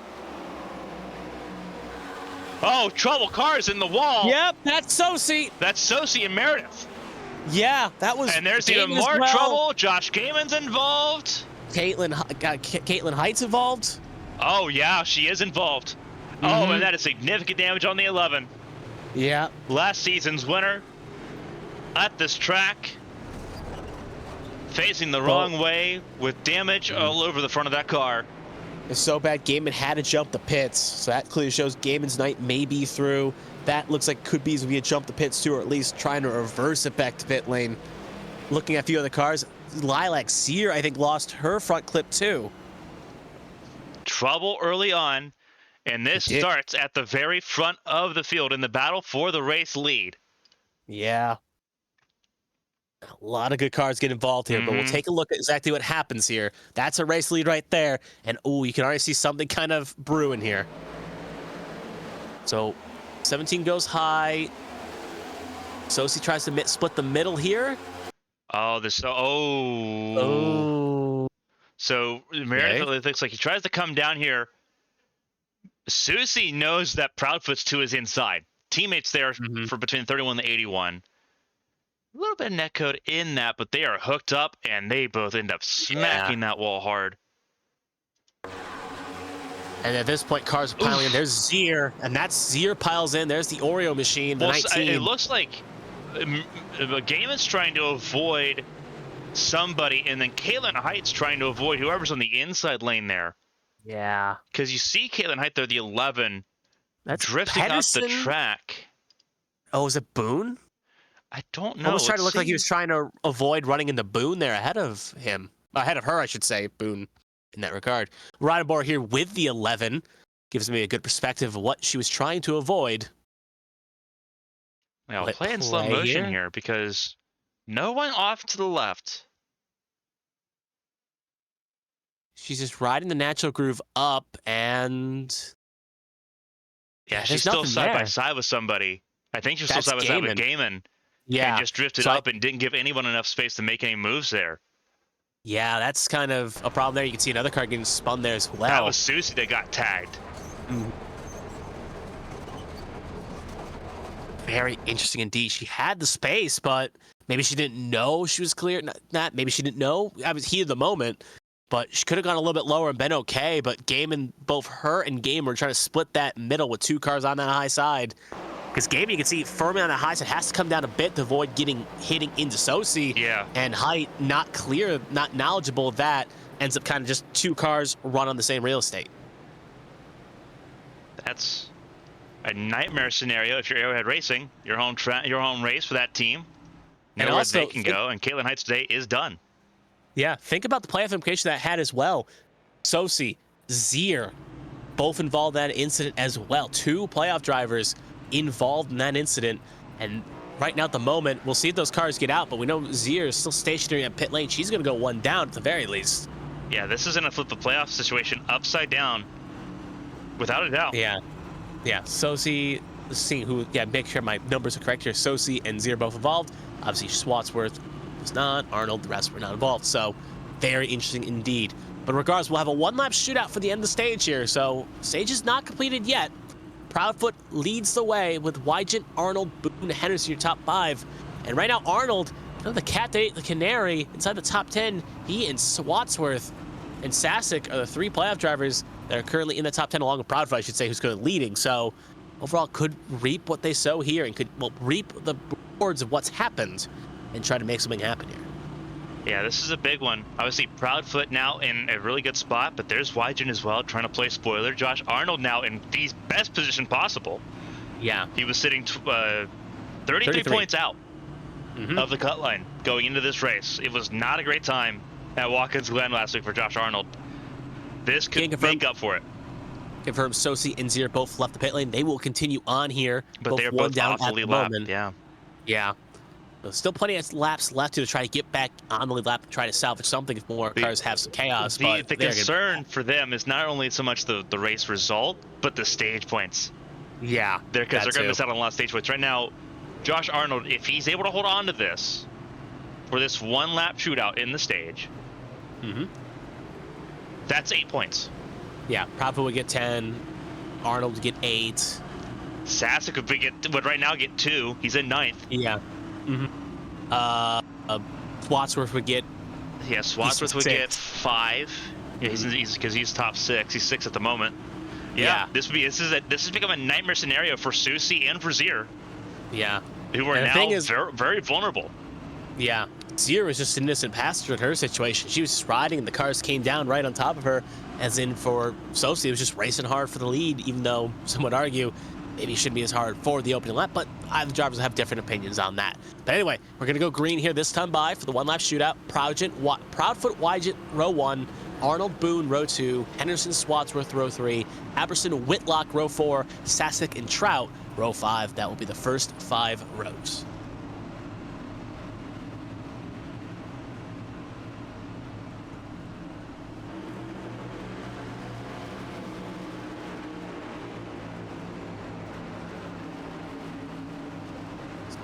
Oh, trouble, cars in the wall. Yep, that's Sosi. That's Sosi and Meredith. Yeah, that was. And there's even more trouble. Josh Gaiman's involved. Caitlin Height's involved. Oh yeah, she is involved. Oh, and that is significant damage on the 11. Yeah. Last season's winner at this track, facing the wrong way with damage all over the front of that car. It's so bad Gaiman had to jump the pits, so that clearly shows Gaiman's night may be through. That looks like could be a jump the pits too, or at least trying to reverse it back to pit lane. Looking at a few other cars, Lilac Sear, I think, lost her front clip too. Trouble early on, and this starts at the very front of the field in the battle for the race lead. Yeah. A lot of good cars get involved here, but we'll take a look at exactly what happens here. That's a race lead right there, and you can already see something kind of brewing here. So 17 goes high. Sosi tries to split the middle here. Oh, So Meredith looks like he tries to come down here. Susie knows that Proudfoot's to his inside. Teammates there for between 31 and 81. A little bit of netcode in that, but they are hooked up, and they both end up smacking that wall hard. And at this point, cars are piling in. There's Zier, and that's Zier piles in. There's the Oreo machine, the 19. It looks like Gaiman's trying to avoid somebody, and then Caitlin Height's trying to avoid whoever's on the inside lane there. Yeah. Because you see Caitlin Height there, the 11, That's drifting up the Pedersen? track. Oh, is it Boone? I don't know. Almost trying to look like he was trying to avoid running into Boone there ahead of him. Ahead of her, I should say, Boone, in that regard. Ridebor here with the 11 gives me a good perspective of what she was trying to avoid. I'll play in slow motion here because no one off to the left. She's just riding the natural groove up, and yeah, she's still side by side with somebody. I think she's still side by side with Gaiman. Yeah, and just drifted up and didn't give anyone enough space to make any moves there. Yeah, that's kind of a problem there. You can see another car getting spun there as well. That was Susie that got tagged. Very interesting indeed. She had the space, but maybe she didn't know she was clear. Maybe she didn't know. I was heat of the moment, but she could have gone a little bit lower and been okay. But Gaiman, both her and Game were trying to split that middle with two cars on that high side. Because Gaiman, you can see firmly on the high side, has to come down a bit to avoid hitting into Sosi. Yeah. And Height, not clear, not knowledgeable of that, ends up kind of just two cars run on the same real estate. That's a nightmare scenario if you're Arrowhead Racing, your home race for that team. Know where they can go, and Caitlin Heights today is done. Yeah, think about the playoff implication that had as well. Sosi, Zier, both involved in that incident as well. Two playoff drivers involved in that incident, and right now at the moment, we'll see if those cars get out, but we know Zier is still stationary at pit lane. She's going to go one down at the very least. Yeah, this is going to flip the playoff situation upside down, without a doubt. Yeah. Sosi, make sure my numbers are correct here. Sosi and Zier both involved. Obviously, Swatsworth was not. Arnold, the rest were not involved. So, very interesting indeed. But regardless, we'll have a one-lap shootout for the end of the stage here. So, stage is not completed yet. Proudfoot leads the way with Wygant, Arnold, Boone, Henderson, your top five. And right now, Arnold, the cat that ate the canary, inside the top 10. He and Swatsworth and Sasic are the three playoff drivers that are currently in the top 10, along with Proudfoot, I should say, who's currently leading. So, overall, could reap what they sow here and could reap the rewards of what's happened and try to make something happen here. Yeah, this is a big one. Obviously, Proudfoot now in a really good spot, but there's Wygant as well, trying to play spoiler. Josh Arnold now in the best position possible. Yeah. He was sitting 33 points out of the cut line going into this race. It was not a great time at Watkins Glen last week for Josh Arnold. This could make up for it. Confirmed Sosi and Zier both left the pit lane. They will continue on here. But they're both awfully lapped. Yeah. So still plenty of laps left to try to get back on the lead lap and try to salvage something if more cars have some chaos. The concern for them is not only so much the race result, but the stage points. Yeah. Because they're going to miss out on a lot of stage points. Right now, Josh Arnold, if he's able to hold on to this for this one lap shootout in the stage, that's 8 points. Yeah, Proudfoot would get 10. Arnold would get 8. Sasic would right now get 2. He's in 9th. Yeah. Swatsworth would get. Yeah, Swatsworth would get 5. Yeah, he's top 6. He's 6 at the moment. Yeah. This has become a nightmare scenario for Susie and for Zier. Yeah. Who are now very, very vulnerable. Yeah. Zier was just an innocent passenger in her situation. She was just riding, and the cars came down right on top of her. As in for Sosi, it was just racing hard for the lead, even though some would argue maybe it shouldn't be as hard for the opening lap, but the drivers have different opinions on that. But anyway, we're going to go green here this time by for the one-lap shootout. Proudfoot, Wygant, row 1. Arnold, Boone, row 2. Henderson, Swatsworth, row 3. Aberson, Whitlock, row 4. Sasic, and Trout, row 5. That will be the first 5 rows.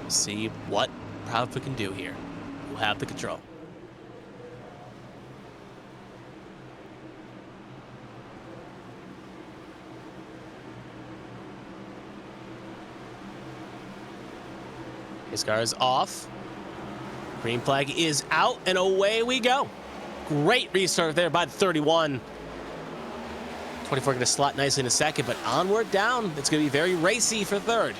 See what Proudfoot can do here. We'll have the control. His car is off. Green flag is out, and away we go. Great restart there by the 31. 24 going to slot nicely in a second, but onward down. It's going to be very racy for third.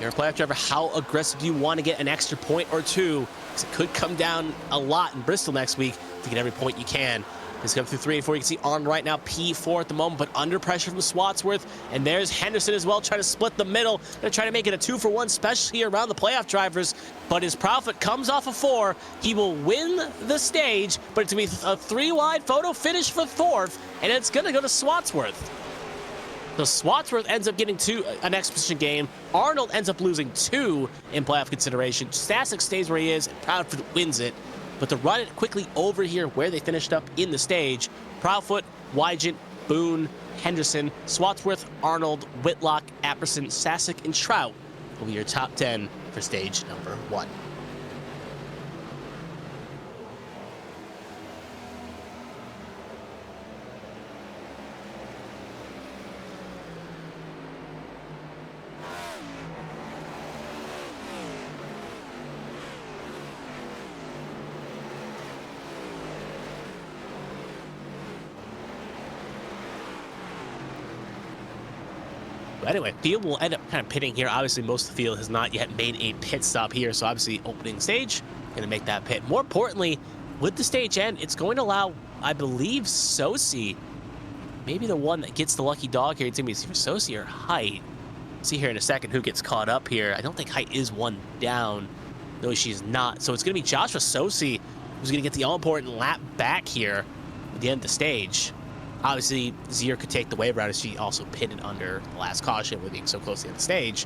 you're a playoff driver, how aggressive do you want to get an extra point or two? Because it could come down a lot in Bristol next week to get every point you can. It's come through 3 and 4. You can see Arnold right now, P4 at the moment, but under pressure from Swatsworth. And there's Henderson as well, trying to split the middle. They're trying to make it a 2-for-1 special here around the playoff drivers. But his Proudfoot comes off a 4. He will win the stage, but it's going to be a 3-wide photo finish for 4th, and it's going to go to Swatsworth. So Swatsworth ends up getting an exposition game. Arnold ends up losing 2 in playoff consideration. Stasek stays where he is, and Proudfoot wins it. But to run it quickly over here where they finished up in the stage, Proudfoot, Wygant, Boone, Henderson, Swatsworth, Arnold, Whitlock, Apperson, Sasek, and Trout will be your top 10 for stage number 1. But anyway, field will end up kind of pitting here. Obviously, most of the field has not yet made a pit stop here. So obviously, opening stage, going to make that pit. More importantly, with the stage end, it's going to allow, I believe, Sosi, maybe the one that gets the lucky dog here. It's going to be for Sosi or Height. See here in a second who gets caught up here. I don't think Height is one down. No, she's not. So it's going to be Joshua Sosi who's going to get the all-important lap back here at the end of the stage. Obviously, Zier could take the wave route as she also pitted under the last caution with being so close to the end of the stage,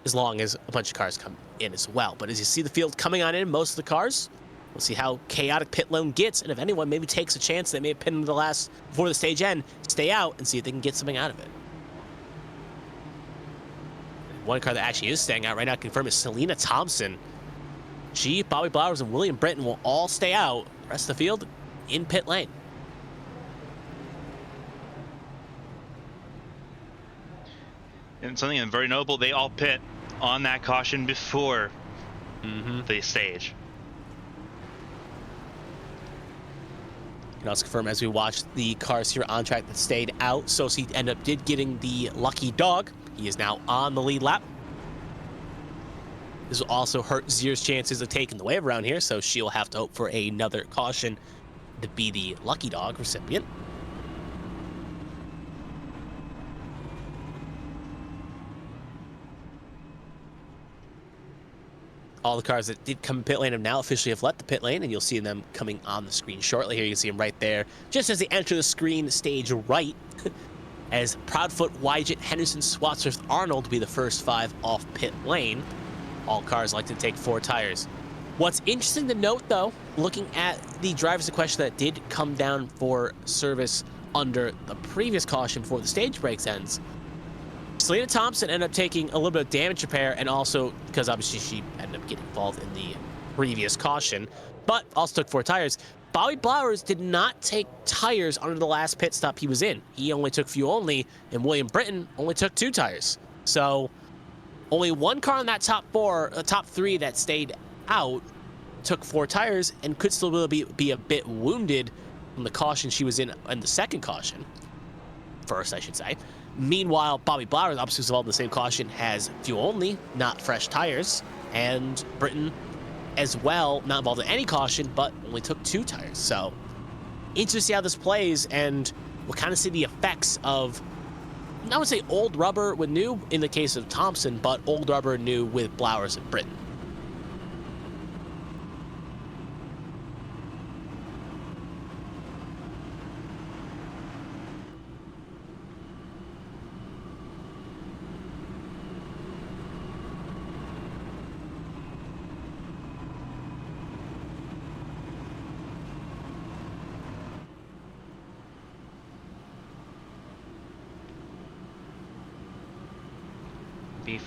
as long as a bunch of cars come in as well. But as you see the field coming on in, most of the cars, we'll see how chaotic pit lane gets, and if anyone maybe takes a chance, they may have pitted before the stage end, stay out and see if they can get something out of it. One car that actually is staying out right now, confirmed, is Selena Thompson. She, Bobby Blowers, and William Britton will all stay out. The rest of the field in pit lane. And something very notable, they all pit on that caution before the stage. You can also confirm as we watch the cars here on track that stayed out, Sosi did getting the lucky dog. He is now on the lead lap. This will also hurt Zier's chances of taking the wave around here, so she'll have to hope for another caution to be the lucky dog recipient. All the cars that did come in pit lane have now officially left the pit lane, and you'll see them coming on the screen shortly. Here you can see them right there, just as they enter the screen, stage right, as Proudfoot, Wygant, Henderson, Swatsworth, Arnold will be the first 5 off pit lane. All cars like to take 4 tires. What's interesting to note, though, looking at the drivers in question that did come down for service under the previous caution before the stage breaks ends, Selena Thompson ended up taking a little bit of damage repair, and also because obviously she ended up getting involved in the previous caution, but also took 4 tires. Bobby Blowers did not take tires under the last pit stop he was in. He only took fuel only, and William Britton only took 2 tires. So only one car in that top 3 that stayed out took 4 tires and could still be a bit wounded from the caution she was in the second caution. First, I should say. Meanwhile, Bobby Blowers, obviously involved in the same caution, has fuel only, not fresh tires. And Britton as well, not involved in any caution, but only took 2 tires. So, interesting to see how this plays, and we'll kind of see the effects of, I would say, old rubber with new in the case of Thompson, but old rubber new with Blowers and Britton.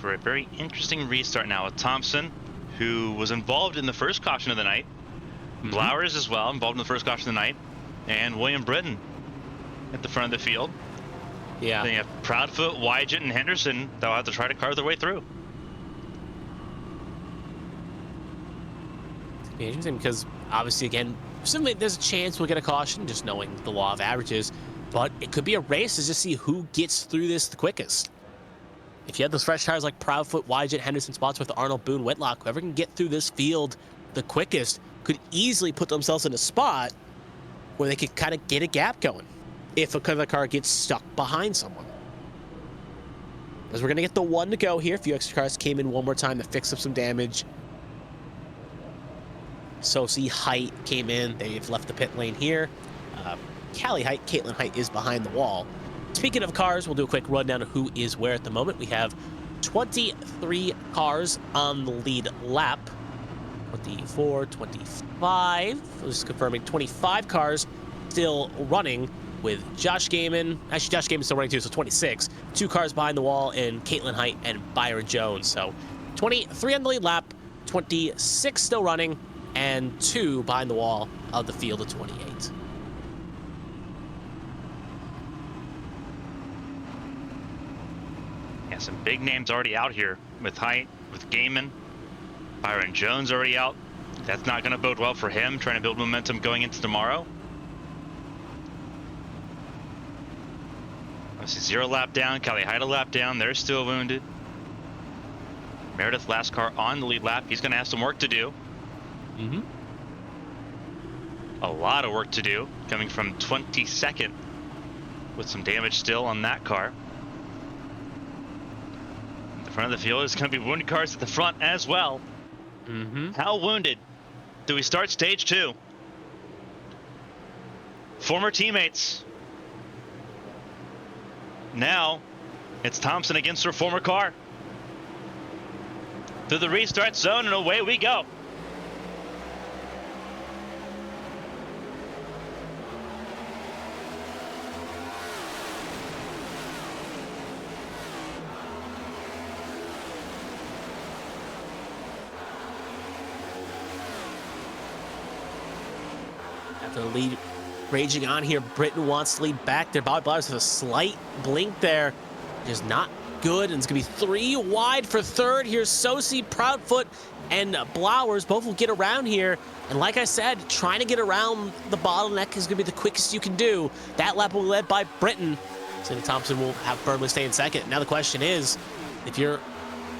For a very interesting restart now with Thompson, who was involved in the first caution of the night, Blowers as well, involved in the first caution of the night, and William Britton at the front of the field. Yeah. Then you have Proudfoot, Wygant, and Henderson that will have to try to carve their way through. It'll be interesting because obviously, again, certainly there's a chance we'll get a caution, just knowing the law of averages, but it could be a race to just see who gets through this the quickest. if you have those fresh tires like Proudfoot, Wygent, Henderson, Spotsworth, Arnold, Boone, Whitlock, whoever can get through this field the quickest could easily put themselves in a spot where they could kind of get a gap going if a car gets stuck behind someone. As we're going to get the 1 to go here. A few extra cars came in one more time to fix up some damage. Sosi Height came in. They've left the pit lane here. Callie Height, Caitlin Height is behind the wall. Speaking of cars, we'll do a quick rundown of who is where at the moment. We have 23 cars on the lead lap. 24, 25. Just confirming 25 cars still running with Josh Gaiman. Actually, Josh Gaiman's still running too, so 26. 2 cars behind the wall and Caitlin Height and Byron Jones. So 23 on the lead lap, 26 still running, and 2 behind the wall of the field of 28. Yeah, some big names already out here with Height, with Gaiman. Byron Jones already out. That's not going to bode well for him, trying to build momentum going into tomorrow. Obviously, 0 lap down. Callie Height a lap down. They're still wounded. Meredith, last car on the lead lap. He's going to have some work to do. A lot of work to do, coming from 22nd with some damage still on that car. The front of the field is going to be wounded cars at the front as well. How wounded do we start stage 2? Former teammates. Now it's Thompson against her former car. Through the restart zone, and away we go. The lead raging on here. Britain wants to lead back there. Bobby Blowers with a slight blink there. Just not good. And it's going to be 3 wide for third. Here's Sosi, Proudfoot, and Blowers. Both will get around here. And like I said, trying to get around the bottleneck is going to be the quickest you can do. That lap will be led by Britain. Sienna Thompson will have Burnley stay in second. Now the question is, if you're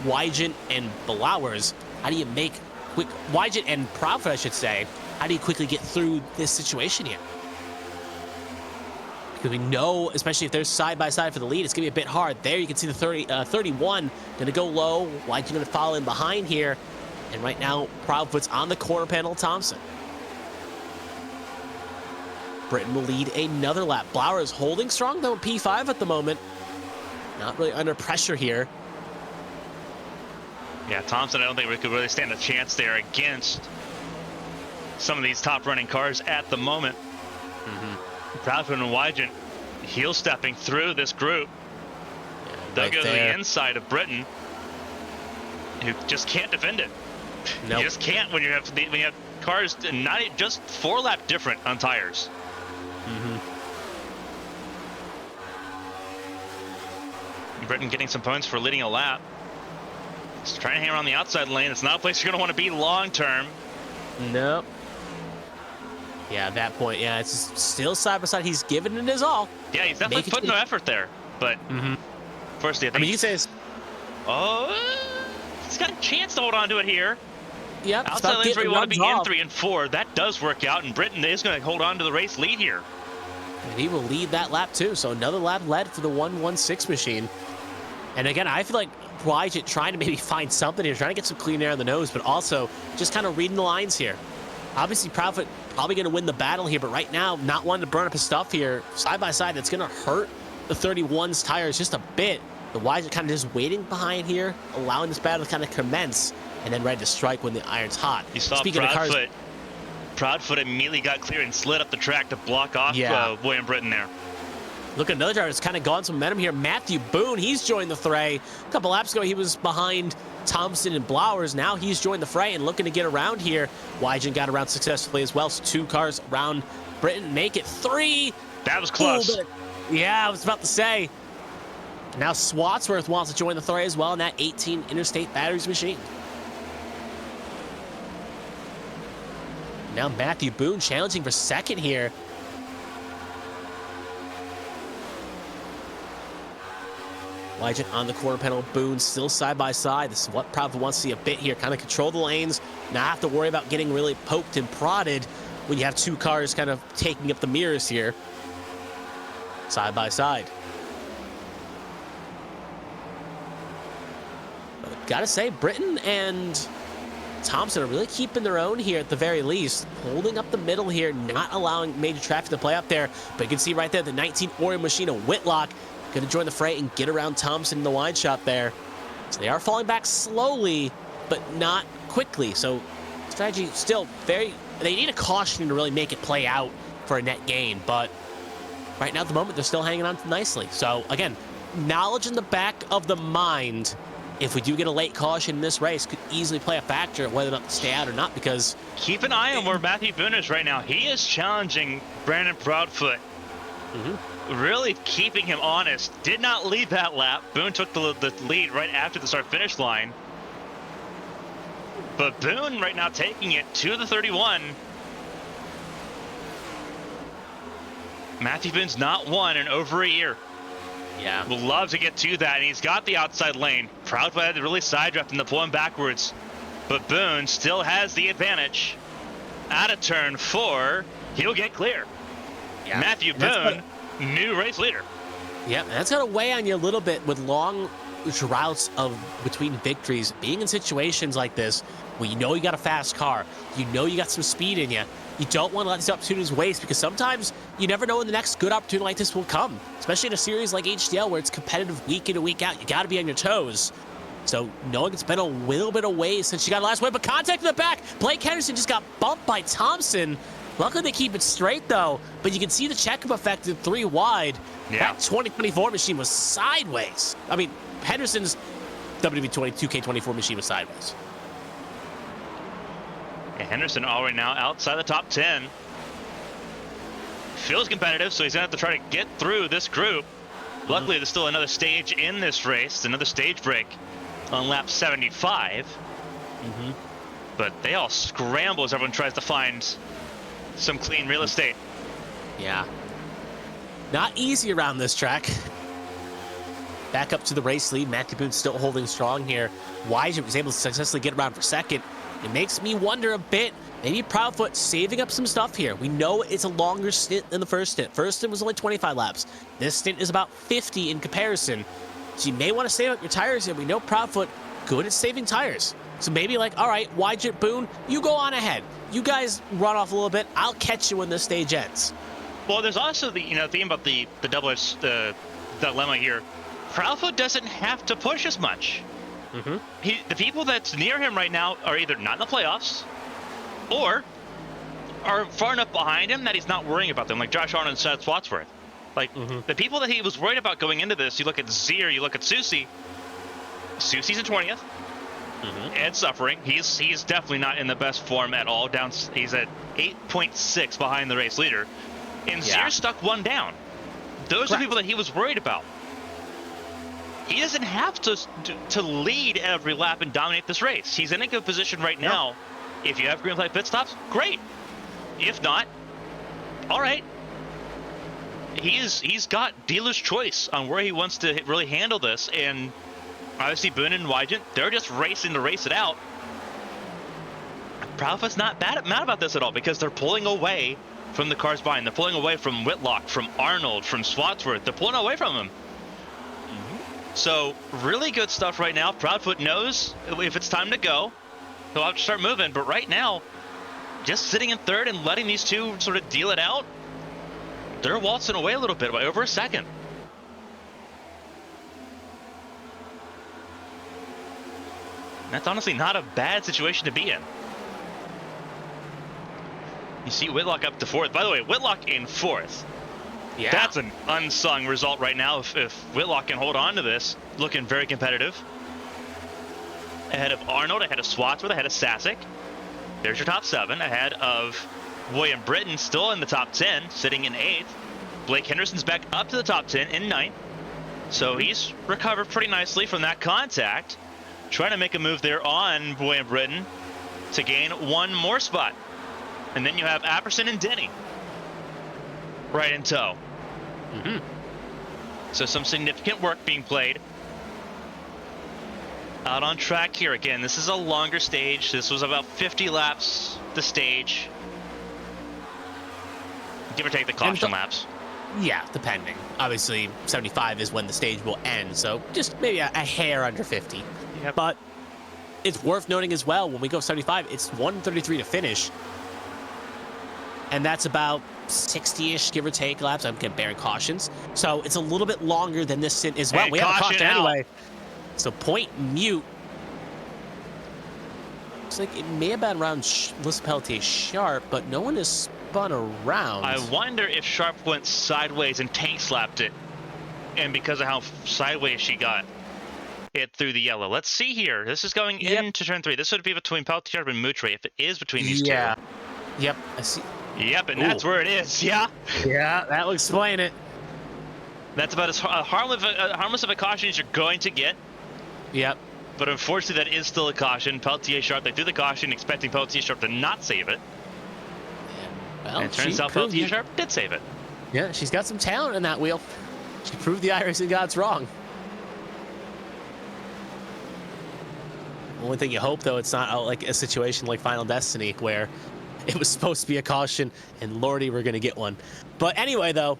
Wygent and Blowers, how do you make quick... Wygent and Proudfoot, I should say. How do you quickly get through this situation here? Because we know, especially if they're side by side for the lead, it's going to be a bit hard. There you can see the 31 going to go low. Wygent's going to fall in behind here. And right now, Proudfoot's on the corner panel of Thompson. Britain will lead another lap. Blower is holding strong, though, in P5 at the moment. Not really under pressure here. Yeah, Thompson, I don't think we could really stand a chance there against some of these top running cars at the moment. Proudfoot and Wygent heel stepping through this group. Yeah, they'll right go to there. the inside of Britain, who just can't defend it. Nope. You just can't when you have cars not just 4 lap different on tires. Britain getting some points for leading a lap. Just trying to hang around the outside lane. It's not a place you're going to want to be long term. Nope. Yeah, at that point, yeah, it's still side by side. He's giving it his all. Yeah, he's definitely putting no effort there. But firstly, I think. I mean, you say it's... Oh, he's got a chance to hold on to it here. Yep. Outside lanes where you want to be in 3 and 4. That does work out, and Britain is going to hold on to the race lead here. And he will lead that lap too. So another lap led for the 116 machine. And again, I feel like Wygent trying to maybe find something here, trying to get some clean air on the nose, but also just kind of reading the lines here. Obviously, Proudfoot probably going to win the battle here, but right now, not wanting to burn up his stuff here. Side by side, that's going to hurt the 31's tires just a bit. The Wygent kind of just waiting behind here, allowing this battle to kind of commence, and then ready to strike when the iron's hot. You saw Proudfoot. Proudfoot immediately got clear and slid up the track to block off William Britain there. Look, another driver that's kind of gone some momentum here. Matthew Boone, he's joined the fray. A couple laps ago, he was behind Thompson and Blowers. Now he's joined the fray and looking to get around here. Wygent got around successfully as well. So 2 cars around Britain make it 3. That was close. Yeah, I was about to say. Now Swatsworth wants to join the fray as well in that 18 Interstate Batteries machine. Now Matthew Boone challenging for second here. Wygent on the quarter panel, Boone still side by side. This is what Proudfoot wants to see a bit here. Kind of control the lanes, not have to worry about getting really poked and prodded when you have two cars kind of taking up the mirrors here. Side by side. But gotta say, Britton and Thompson are really keeping their own here at the very least. Holding up the middle here, not allowing major traffic to play up there. But you can see right there, the 19 Orion machine of Whitlock going to join the fray and get around Thompson in the wide shot there. So they are falling back slowly, but not quickly. So strategy still very... They need a caution to really make it play out for a net gain. But right now at the moment, they're still hanging on nicely. So again, knowledge in the back of the mind, if we do get a late caution in this race, could easily play a factor whether or not to stay out or not, because... Keep an eye on where Matthew Boone is right now. He is challenging Brandon Proudfoot. Really keeping him honest. Did not lead that lap. Boone took the lead right after the start-finish line. But Boone right now taking it to the 31. Matthew Boone's not won in over a year. Yeah. Would love to get to that, and he's got the outside lane. Proudfoot had to really side draft and to pull him backwards. But Boone still has the advantage. Out of turn 4, he'll get clear. Yeah. Matthew Boone, new race leader. Yeah, that's going to weigh on you a little bit with long droughts of between victories. Being in situations like this, where you know you got a fast car, you know you got some speed in you, you don't want to let these opportunities waste, because sometimes you never know when the next good opportunity like this will come, especially in a series like HTL where it's competitive week in and week out. You got to be on your toes. So knowing it's been a little bit of ways since you got last win, but contact in the back. Blake Henderson just got bumped by Thompson. Luckily they keep it straight though, but you can see the checkup effect in 3 wide. Yeah. That 2024 machine was sideways. I mean, Henderson's WWE 2K24 machine was sideways. And Henderson already now outside the top 10. Feels competitive, so he's going to have to try to get through this group. Luckily, there's still another stage in this race, another stage break on lap 75. But they all scramble as everyone tries to find some clean real estate. Yeah. Not easy around this track. Back up to the race lead. Matthew Boone still holding strong here. Wygent was able to successfully get around for second. It makes me wonder a bit. Maybe Proudfoot saving up some stuff here. We know it's a longer stint than the first stint. First stint was only 25 laps. This stint is about 50 in comparison. So you may want to save up your tires here. We know Proudfoot good at saving tires. So maybe like, all right, Wygent, Boone, you go on ahead. You guys run off a little bit. I'll catch you when this stage ends. Well, there's also the thing about the double-edged dilemma here. Proudfoot doesn't have to push as much. The people that's near him right now are either not in the playoffs or are far enough behind him that he's not worrying about them, like Josh Arnold and Seth Wadsworth. Like, the people that he was worried about going into this, you look at Zier, you look at Susie. Susie's in 20th. Ed's suffering. He's definitely not in the best form at all. He's at 8.6 behind the race leader. And Zier's stuck 1 down. Those are people that he was worried about. He doesn't have to lead every lap and dominate this race. He's in a good position right now. If you have green flag pit stops, great. If not, all right. He's got dealer's choice on where he wants to really handle this, and obviously Boone and Wygent, they're just racing to race it out. Proudfoot's not mad about this at all, because they're pulling away from the cars behind. They're pulling away from Whitlock, from Arnold, from Swadsworth. They're pulling away from him. So really good stuff right now. Proudfoot knows if it's time to go, he'll have to start moving. But right now, just sitting in third and letting these two sort of deal it out, they're waltzing away a little bit by over a second. That's honestly not a bad situation to be in. You see Whitlock up to 4th. By the way, Whitlock in 4th. Yeah. That's an unsung result right now. If Whitlock can hold on to this, looking very competitive. Ahead of Arnold, ahead of Swadsworth, ahead of Sasek. There's your top 7. Ahead of William Britton, still in the top 10, sitting in 8th. Blake Henderson's back up to the top 10 in 9th. So he's recovered pretty nicely from that contact. Trying to make a move there on William Britton to gain 1 more spot. And then you have Apperson and Denny right in tow. So some significant work being played out on track here again. This is a longer stage. This was about 50 laps, the stage. Give or take the caution laps. Yeah, depending. Obviously, 75 is when the stage will end, so just maybe a hair under 50. Yep. But it's worth noting as well, when we go 75, it's 133 to finish. And that's about 60-ish, give or take, laps. I'm comparing cautions. So it's a little bit longer than this as well. And we have a caution out. anyway. So point mute. Looks like it may have been around Melissa Pelletier sharp, but no one has spun around. I wonder if Sharp went sideways and tank slapped it. And because of how sideways she got it through the yellow. Let's see here. This is going into turn 3. This would be between Pelletier and Moutre if it is between these two. Yep, I see. Yep, and that's where it is. Yeah. Yeah, that will explain it. That's about as harmless of a caution as you're going to get. Yep. But unfortunately, that is still a caution. Pelletier Sharp, they threw the caution expecting Pelletier Sharp to not save it. Well, and it turns out Pelletier Sharp did save it. Yeah, she's got some talent in that wheel. She proved the iRacing gods wrong. Only thing you hope, though, it's not like a situation like Final Destiny where it was supposed to be a caution and lordy, we're going to get one. But anyway, though,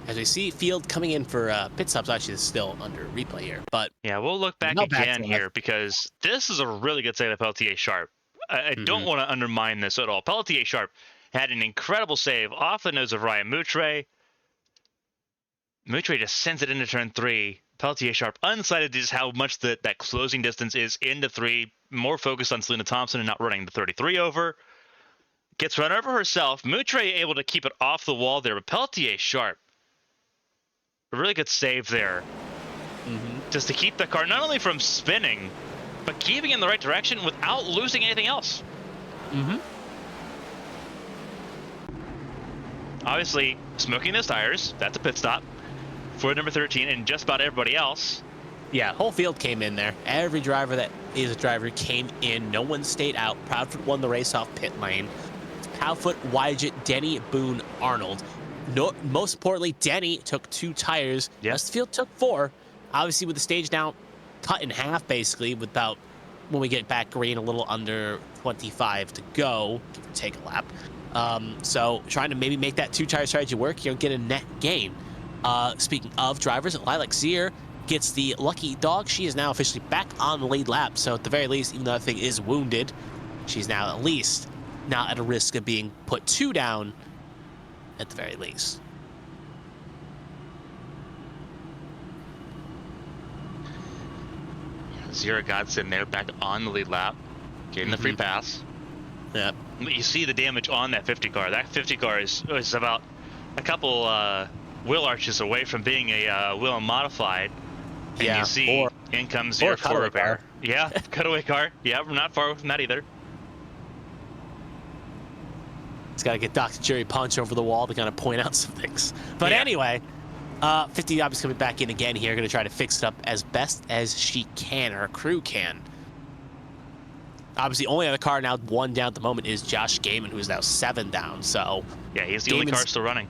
as we see Field coming in for pit stops, actually is still under replay here. But yeah, we'll look back again here because this is a really good save of Pelletier Sharp. I don't want to undermine this at all. Pelletier Sharp had an incredible save off the nose of Ryan Moutre. Moutre just sends it into turn 3. Pelletier Sharp undecided just how much that closing distance is into 3. More focused on Selena Thompson and not running the 33 over. Gets run over herself. Moutre able to keep it off the wall there, but Pelletier Sharp, a really good save there. Just to keep the car not only from spinning, but keeping in the right direction without losing anything else. Obviously, smoking those tires, that's a pit stop for number 13 and just about everybody else. Yeah, whole field came in there. Every driver that is a driver came in. No one stayed out. Proudfoot won the race off pit lane. Proudfoot, Wyatt, Denny, Boone, Arnold. No, most importantly, Denny took 2 tires. Yep. Westfield took 4. Obviously, with the stage now cut in half, basically, with about, when we get back green, a little under 25 to go, give or take a lap. So trying to maybe make that 2-tire strategy work, you don't get a net gain. Speaking of drivers, Lilac Zier gets the lucky dog. She is now officially back on the lead lap. So at the very least, even though that thing is wounded, she's now at least not at a risk of being put 2 down at the very least. Zier got sitting there back on the lead lap, getting the free pass. Yeah. You see the damage on that 50 car. That 50 car is about a couple wheel arches away from being a wheel modified. And you see in comes Zier for repair. Yeah, cutaway car. Yeah, we're not far from that either. It's got to get Dr. Jerry Punch over the wall to kind of point out some things. But anyway, 50 obviously coming back in again here, going to try to fix it up as best as she can, or her crew can. Obviously, only other car now 1 down at the moment is Josh Gaiman, who is now 7 down. So yeah, he's the only car still running.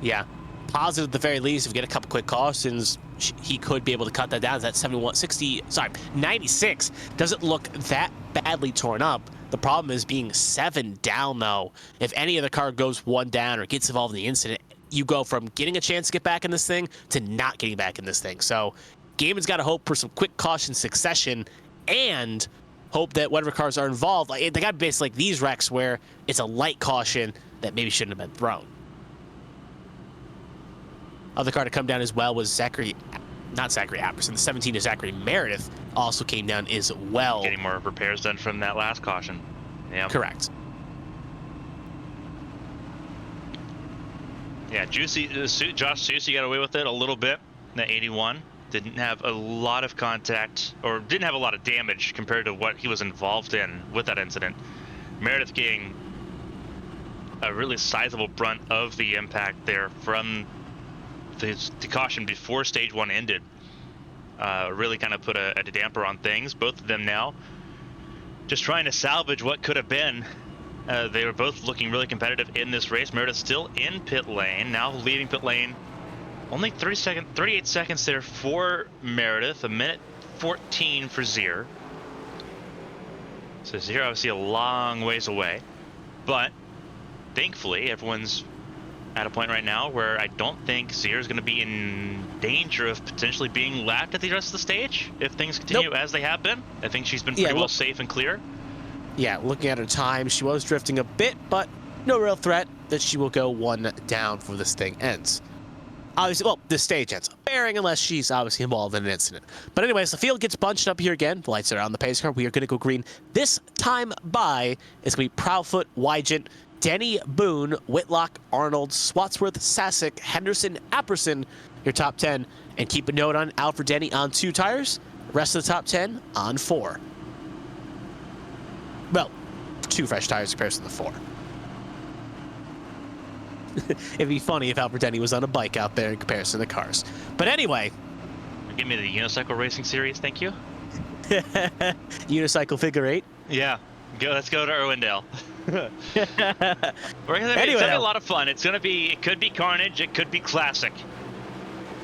Yeah, positive at the very least. If we get a couple quick cautions, he could be able to cut that down. That 96 doesn't look that badly torn up. The problem is being 7 down, though. If any other car goes 1 down or gets involved in the incident, you go from getting a chance to get back in this thing to not getting back in this thing. So Gaiman's got to hope for some quick caution succession and hope that whatever cars are involved, like, they got to be basically like these wrecks where it's a light caution that maybe shouldn't have been thrown. Other car to come down as well was not Zachary Apperson. The 17 is Zachary Meredith, also came down as well. Getting more repairs done from that last caution. Yeah. Correct. Yeah, Josh Juicy got away with it a little bit. That 81 didn't have a lot of contact, or didn't have a lot of damage compared to what he was involved in with that incident. Meredith getting a really sizable brunt of the impact there from the caution before stage 1 ended. Really kind of put a damper on things. Both of them now just trying to salvage what could have been. They were both looking really competitive in this race. Meredith still in pit lane, now leaving pit lane Only 38 seconds there for Meredith. A minute 14 for Zier. So Zier obviously a long ways away. But thankfully, everyone's at a point right now where I don't think Zier is going to be in danger of potentially being lapped at the rest of the stage if things continue as they have been. I think she's been pretty well safe and clear. Yeah, looking at her time, she was drifting a bit, but no real threat that she will go one down before this thing ends. Obviously, well, this stage ends, bearing unless she's obviously involved in an incident. But anyways, the field gets bunched up here again. The lights are on the pace car. We are going to go green. This time by, it's going to be Proudfoot, Wygant, Denny, Boone, Whitlock, Arnold, Swatsworth, Sasek, Henderson, Apperson, your top 10. And keep a note on Alfred Denny on 2 tires. Rest of the top 10 on 4. Well, 2 fresh tires in comparison to the 4. It'd be funny if Alfred Denny was on a bike out there in comparison to cars. But anyway. Give me the unicycle racing series, thank you. Unicycle figure 8? Yeah. Let's go to Irwindale. It's gonna be a lot of fun. It could be carnage, it could be classic.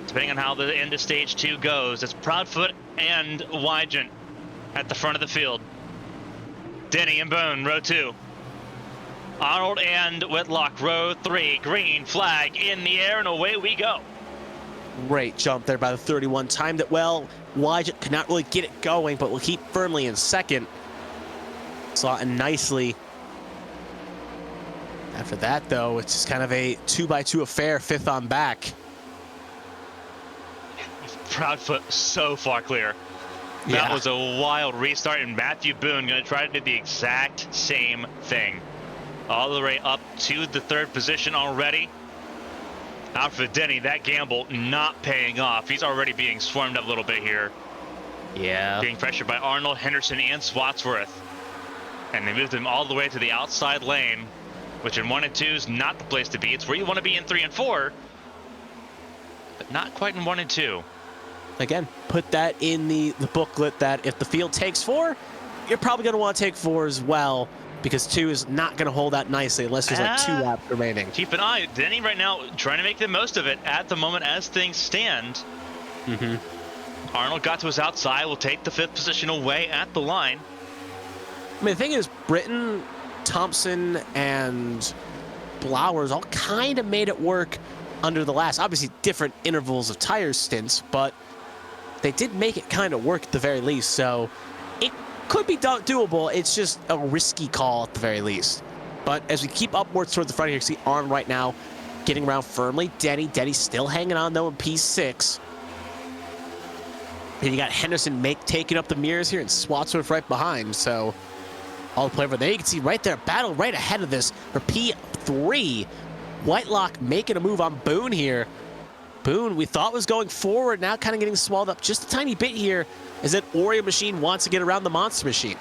Depending on how the end of stage 2 goes. It's Proudfoot and Wygant at the front of the field. Denny and Boone, row 2. Arnold and Whitlock, row 3. Green flag in the air, and away we go. Great jump there by the 31. Timed it well. Wygant could not really get it going, but will keep firmly in second. Saw it nicely. After that, though, it's just kind of a 2x2 affair, 5th on back. Proudfoot so far clear. That was a wild restart, and Matthew Boone going to try to do the exact same thing. All the way up to the 3rd position already. Alfred Denny, that gamble not paying off. He's already being swarmed up a little bit here. Yeah. Being pressured by Arnold, Henderson, and Swatsworth. And they moved him all the way to the outside lane, which in 1 and 2 is not the place to be. It's where you want to be in 3 and 4, but not quite in 1 and 2. Again, put that in the booklet that if the field takes 4, you're probably going to want to take 4 as well, because 2 is not going to hold out nicely unless there's like 2 laps remaining. Keep an eye. Denny right now trying to make the most of it at the moment as things stand. Arnold got to his outside, will take the 5th position away at the line. I mean, the thing is, Britton, Thompson, and Blowers all kind of made it work under the last, obviously different intervals of tire stints, but they did make it kind of work at the very least, so it could be doable. It's just a risky call at the very least. But as we keep upwards towards the front here, you see Arn right now getting around firmly. Denny still hanging on, though, in P6. And you got Henderson taking up the mirrors here, and Swatsworth right behind, so all the play over there. You can see right there, battle right ahead of this for P3. Whitelock making a move on Boone here. Boone, we thought was going forward, now kind of getting swallowed up just a tiny bit here as that Oreo machine wants to get around the Monster machine.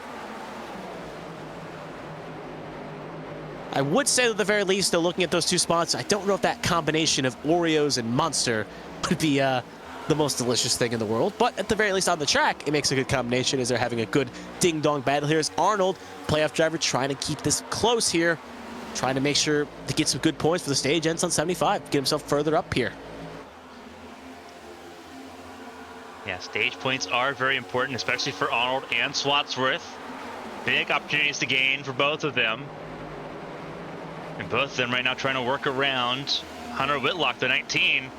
I would say at the very least, though, looking at those 2 spots, I don't know if that combination of Oreos and Monster would be the most delicious thing in the world, but at the very least on the track, it makes a good combination as they're having a good ding-dong battle here. As Arnold, playoff driver, trying to keep this close here, trying to make sure to get some good points for the stage, ends on 75, get himself further up here. Yeah, stage points are very important, especially for Arnold and Swatsworth. Big opportunities to gain for both of them. And both of them right now trying to work around Hunter Whitlock, the 19.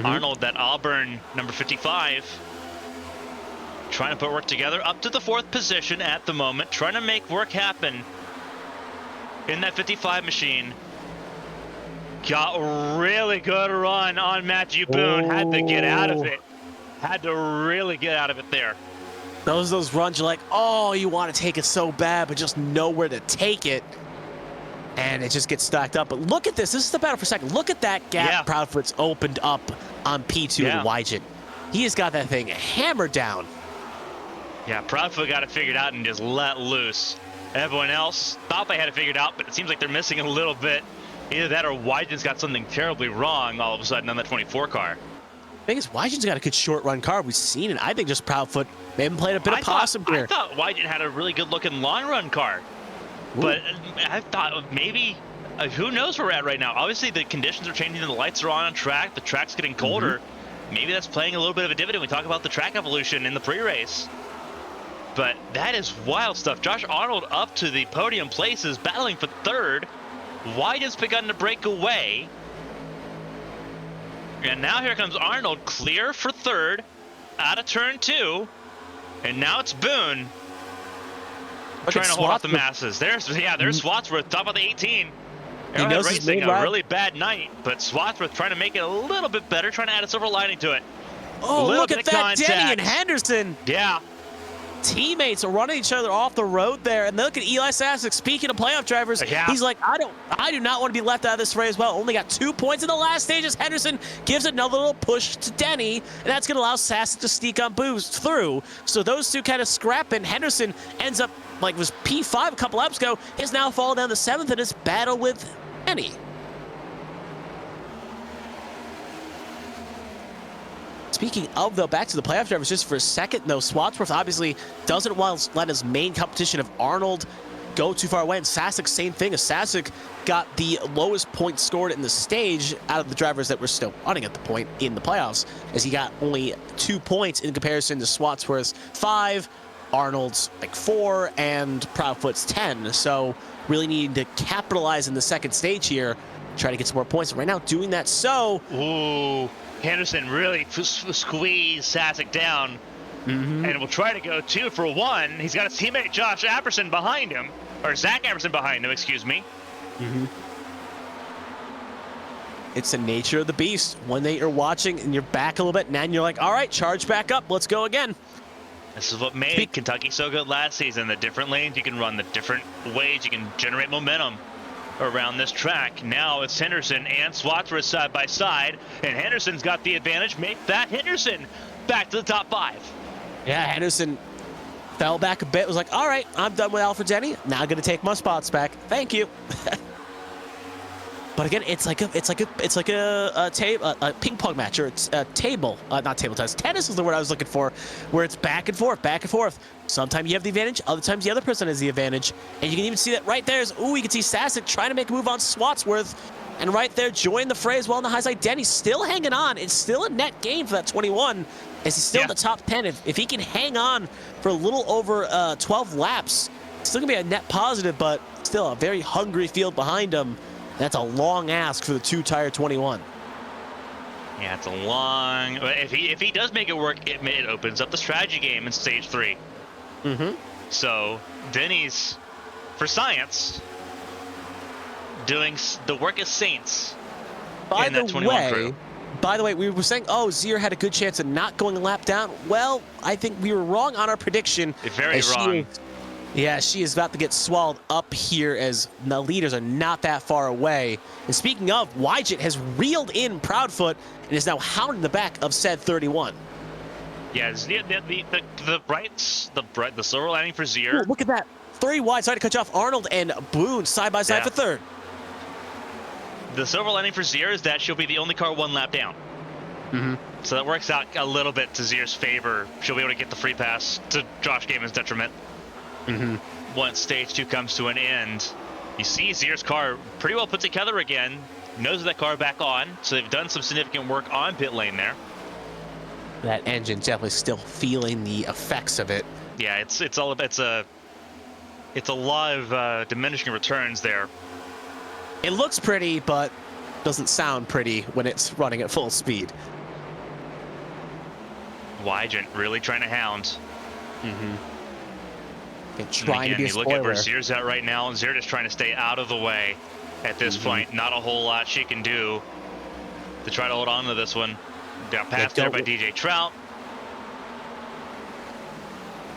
Arnold, that Auburn number 55. Trying to put work together up to the 4th position at the moment. Trying to make work happen in that 55 machine. Got a really good run on Matthew Boone. Had to get out of it. Had to really get out of it there. Those runs, you're like, oh, you want to take it so bad, but just know where to take it. And it just gets stacked up. But look at this. This is the battle for second. Look at that gap Proudfoot's opened up on P2 and Wygant. He has got that thing hammered down. Yeah, Proudfoot got it figured out and just let loose. Everyone else thought they had it figured out, but it seems like they're missing a little bit. Either that or Wygant's got something terribly wrong all of a sudden on that 24 car. The thing is, Wygant's got a good short run car. We've seen it. I think just Proudfoot may have played a bit of possum here. I thought Wygant had a really good looking long run car. But I thought maybe who knows where we're at right now? Obviously, the conditions are changing. The lights are on track. The track's getting colder. Maybe that's playing a little bit of a dividend. We talk about the track evolution in the pre-race. But that is wild stuff. Josh Arnold up to the podium places, battling for third. White has begun to break away. And now here comes Arnold, clear for third, out of turn 2. And now it's Boone trying to hold off the masses. There's Swatsworth, top of the 18. Arrowhead Racing, a really bad night, but Swatsworth trying to make it a little bit better, trying to add a silver lining to it. Oh, look at that, Denny and Henderson. Yeah. Teammates are running each other off the road there, and look at Eli Sasek. Speaking of playoff drivers, he's like, I do not want to be left out of this race. Well, only got 2 points in the last stages. Henderson gives another little push to Denny, and that's going to allow Sasek to sneak on boost through. So those two kind of scrap, and Henderson ends up, like, was P5 a couple laps ago, is now falling down to 7th in his battle with Denny. Speaking of, though, back to the playoff drivers just for a second, though, Swatsworth obviously doesn't want to let his main competition of Arnold go too far away, and Sasek, same thing. As Sasek got the lowest point scored in the stage out of the drivers that were still running at the point in the playoffs, as he got only 2 points in comparison to Swatsworth's 5, Arnold's like 4, and Proudfoot's 10. So really needing to capitalize in the second stage here, try to get some more points. Right now, doing that. So, ooh. Henderson really squeezed Sasek down, and will try to go 2 for 1. He's got his teammate Josh Apperson behind him, or Zach Apperson behind him, excuse me. It's the nature of the beast. One day you're watching and you're back a little bit, and then you're like, all right, charge back up, let's go again. This is what made Kentucky so good last season. The different lanes you can run, the different ways you can generate momentum around this track. Now it's Henderson and Swatsworth side by side, and Henderson's got the advantage. Make that Henderson back to the top 5. Yeah, Henderson fell back a bit, was like, all right, I'm done with Alfred Denny. Now I'm gonna take my spots back. Thank you. But again, it's like a ping pong match, or it's a table, not table tennis. Tennis is the word I was looking for, where it's back and forth, back and forth. Sometimes you have the advantage, other times the other person has the advantage. And you can even see that right there. Ooh, you can see Sasek trying to make a move on Swatsworth. And right there, join the fray as well on the high side. Denny's still hanging on. It's still a net gain for that 21, as he's still in the top 10. If he can hang on for a little over 12 laps, it's still going to be a net positive, but still a very hungry field behind him. That's a long ask for the 2-tire 21. Yeah, it's a long. If he does make it work, it opens up the strategy game in stage 3. So Denny's, for science, doing the work of saints in that 21 crew. By the way, we were saying, oh, Zier had a good chance of not going a lap down. Well, I think we were wrong on our prediction. Very wrong. Yeah, she is about to get swallowed up here, as the leaders are not that far away. And speaking of, Wygett has reeled in Proudfoot and is now hounding the back of said 31. Yeah, the silver lining for Zier. Ooh, look at that. 3 wide, trying to cut you off. Arnold and Boone side by side for third. The silver lining for Zier is that she'll be the only car 1 lap down. So that works out a little bit to Zier's favor. She'll be able to get the free pass to Josh Gaiman's detriment. Once stage 2 comes to an end, you see Zier's car pretty well put together again. Nose of that car back on, so they've done some significant work on pit lane there. That engine definitely still feeling the effects of it. Yeah, it's a lot of diminishing returns there. It looks pretty, but doesn't sound pretty when it's running at full speed. Wygett really trying to hound. Trying to be a spoiler. You look at where Zier's at right now, and Zier just trying to stay out of the way at this point. Not a whole lot she can do to try to hold on to this one. Got passed there by DJ Trout.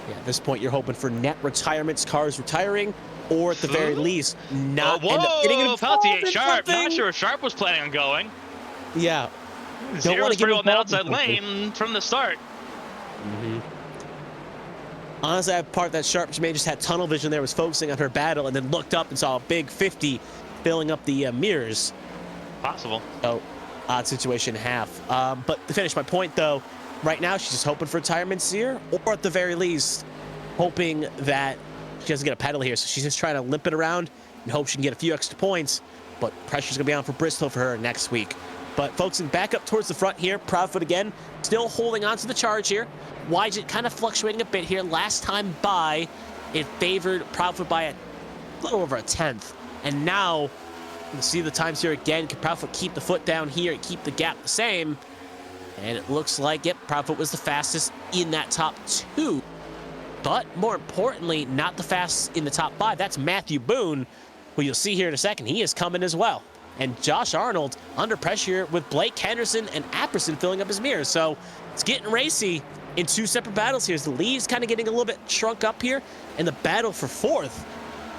Yeah, at this point, you're hoping for net retirements, cars retiring, or at the very least, not end up getting involved in Sharp. something. Not sure if Sharp was planning on going. Yeah. Zier was pretty well in the outside lane from the start. Honestly, that part that Sharp may just had tunnel vision there, was focusing on her battle, and then looked up and saw a big 50 filling up the mirrors. Possible. Oh, odd situation half. But to finish my point, though, right now she's just hoping for retirement here, or at the very least, hoping that she doesn't get a pedal here. So she's just trying to limp it around and hope she can get a few extra points. but pressure's going to be on for Bristol for her next week. But focusing back up towards the front here, Proudfoot again, still holding on to the charge here. Wygent kind of fluctuating a bit here. Last time by, it favored Proudfoot by a little over a tenth. And now, you see the times here again. Can Proudfoot keep the foot down here and keep the gap the same? And it looks like, yep, Proudfoot was the fastest in that top 2. But more importantly, not the fastest in the top 5. That's Matthew Boone, who you'll see here in a second. He is coming as well. And Josh Arnold under pressure with Blake Henderson and Apperson filling up his mirrors. So it's getting racy in 2 separate battles here. As the lead's kind of getting a little bit shrunk up here. And the battle for 4th,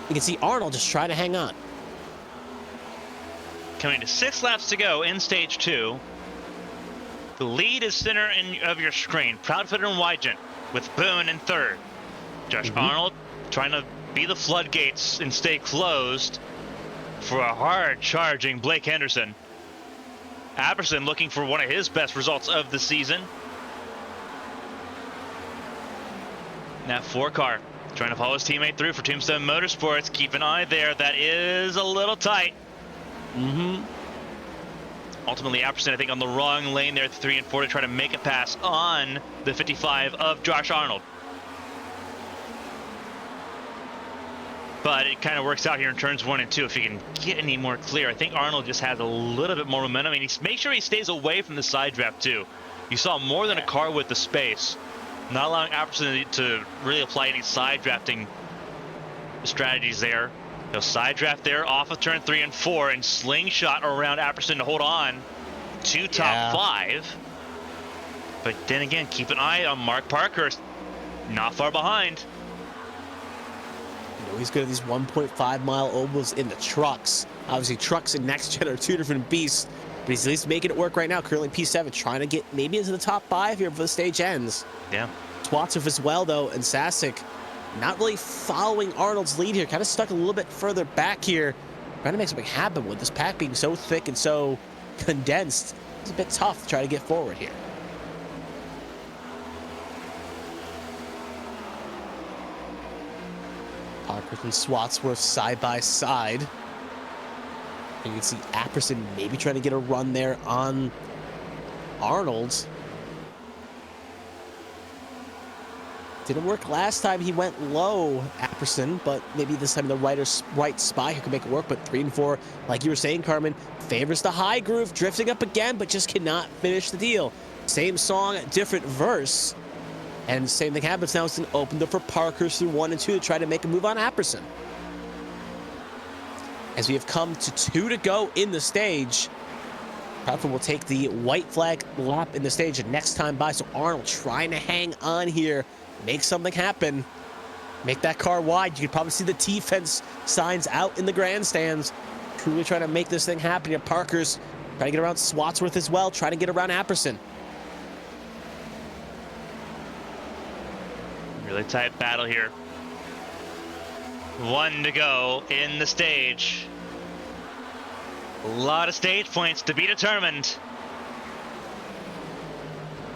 you can see Arnold just trying to hang on. Coming to 6 laps to go in stage 2. The lead is center of your screen. Proudfoot and Wygent with Boone in 3rd. Josh Arnold trying to be the floodgates and stay closed for a hard-charging Blake Henderson. Apperson looking for one of his best results of the season. That 4 car trying to follow his teammate through for Tombstone Motorsports. Keep an eye there. That is a little tight. Ultimately, Apperson, I think, on the wrong lane there at the 3 and 4 to try to make a pass on the 55 of Josh Arnold. But it kind of works out here in turns 1 and 2 if he can get any more clear. I think Arnold just has a little bit more momentum. And make sure he stays away from the side draft too. You saw more than a car with the space. Not allowing Apperson to really apply any side drafting strategies there. He'll side draft there off of turn 3 and 4 and slingshot around Apperson to hold on to top 5. But then again, keep an eye on Mark Parkhurst. Not far behind. He's good at these 1.5-mile ovals in the trucks. Obviously, trucks and next gen are 2 different beasts, but he's at least making it work right now. Currently P7, trying to get maybe into the top 5 here before the stage ends. Yeah. Swatsov as well, though, and Sasek not really following Arnold's lead here. Kind of stuck a little bit further back here. Trying to make something happen with this pack being so thick and so condensed. It's a bit tough to try to get forward here. Parkhurst and Swatsworth side by side. And you can see Apperson maybe trying to get a run there on Arnold. Didn't work last time. He went low, Apperson, but maybe this time the right spot here can make it work. But 3 and 4, like you were saying, Carmen, favors the high groove, drifting up again, but just cannot finish the deal. Same song, different verse. And same thing happens now. It's an open up for Parkhurst through 1 and 2 to try to make a move on Apperson. As we have come to 2 to go in the stage, Proudfoot will take the white flag lap in the stage the next time by. So Arnold trying to hang on here, make something happen, make that car wide. You can probably see the T-fence signs out in the grandstands. Truly trying to make this thing happen here. Parkhurst trying to get around Swatsworth as well, trying to get around Apperson. Really tight battle here. 1 to go in the stage. A lot of stage points to be determined.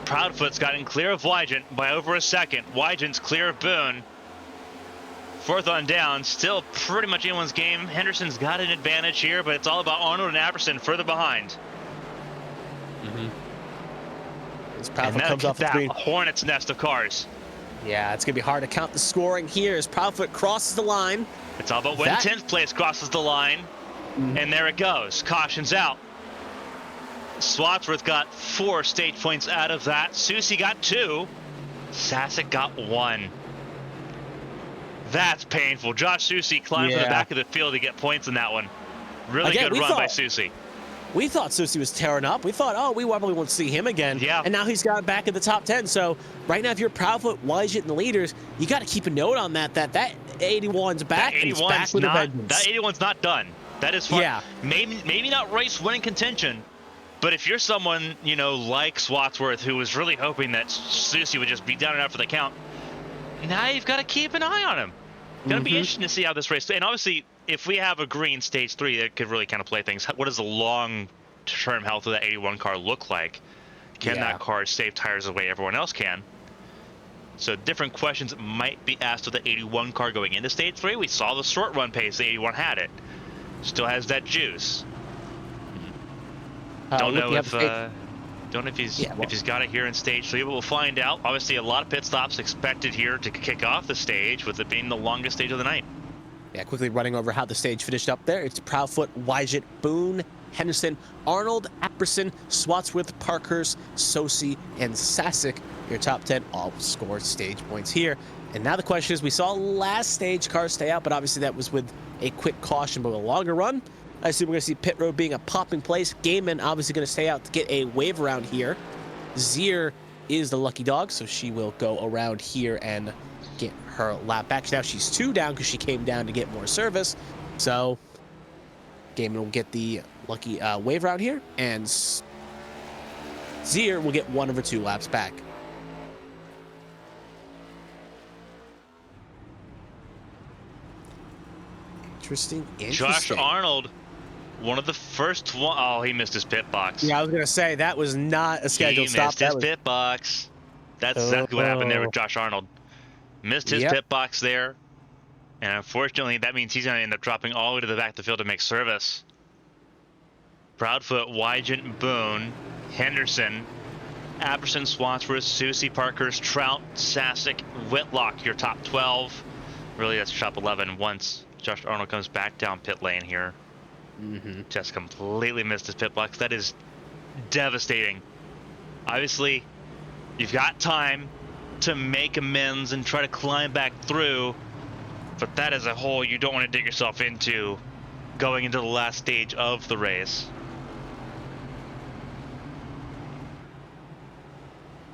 Proudfoot's gotten clear of Wygent by over a second. Wygent's clear of Boone. 4th on down, still pretty much anyone's game. Henderson's got an advantage here, but it's all about Arnold and Apperson further behind. As Proudfoot comes off the screen. Hornet's nest of cars. Yeah, it's going to be hard to count the scoring here as Proudfoot crosses the line. It's all about when 10th place crosses the line. And there it goes. Caution's out. Swatsworth got 4 stage points out of that. Susie got 2. Sasek got 1. That's painful. Josh Susie climbed to the back of the field to get points in that one. Really good run by Susie. We thought Susie was tearing up. We thought, oh, we probably won't see him again. Yeah. And now he's got back in the top 10. So right now, if you're Proudfoot, Wygent, and the leaders, you got to keep a note on that 81's back. That 81's not done. That is fun. Yeah. Maybe not race winning contention, but if you're someone, you know, like Swatsworth, who was really hoping that Susie would just be down and out for the count, now you've got to keep an eye on him. Going to be interesting to see how this race, and obviously, if we have a green stage 3, that could really kind of play things. What does the long-term health of that 81 car look like? Can that car save tires the way everyone else can? So different questions might be asked of the 81 car going into stage 3. We saw the short run pace, the 81 had it. Still has that juice. Don't know if he's got it here in stage 3, but we'll find out. Obviously, a lot of pit stops expected here to kick off the stage, with it being the longest stage of the night. Yeah, quickly running over how the stage finished up there. It's Proudfoot, Wygant, Boone, Henderson, Arnold, Apperson, Swatsworth, Parkhurst, Sosi, and Sasic. Your top 10 all scored stage points here. And now the question is, we saw last stage cars stay out, but obviously that was with a quick caution, but a longer run. I assume we're going to see pit road being a popping place. Gaiman obviously going to stay out to get a wave around here. Zier is the lucky dog, so she will go around here and get her lap back. Now she's 2 down because she came down to get more service. So Gaiman will get the lucky wave around here, and Zier will get 1 of her 2 laps back. Interesting. Josh Arnold, one of the first one. Oh, he missed his pit box. Yeah, I was gonna say that was not a scheduled stop. He missed his pit box. That's exactly what happened there with Josh Arnold. Missed his pit box there, and unfortunately, that means he's gonna end up dropping all the way to the back of the field to make service. Proudfoot, Wygant, Boone, Henderson, Apperson, Swansworth, Susie, Parkhurst, Trout, Sasic, Whitlock, your top 12. Really, that's top 11 once Josh Arnold comes back down pit lane here. Just completely missed his pit box. That is devastating. Obviously, you've got time to make amends and try to climb back through, but that as a whole, you don't want to dig yourself into going into the last stage of the race.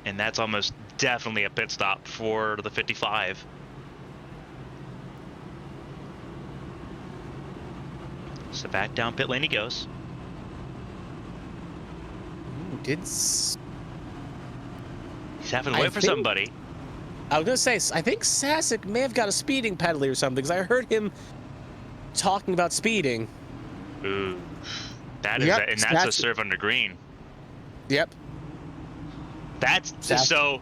And that's almost definitely a pit stop for the 55. So back down pit lane he goes. He's having to wait for somebody. I was gonna say, I think Sasic may have got a speeding penalty or something, because I heard him talking about speeding. Ooh, and that's a serve under green. Yep. That's so.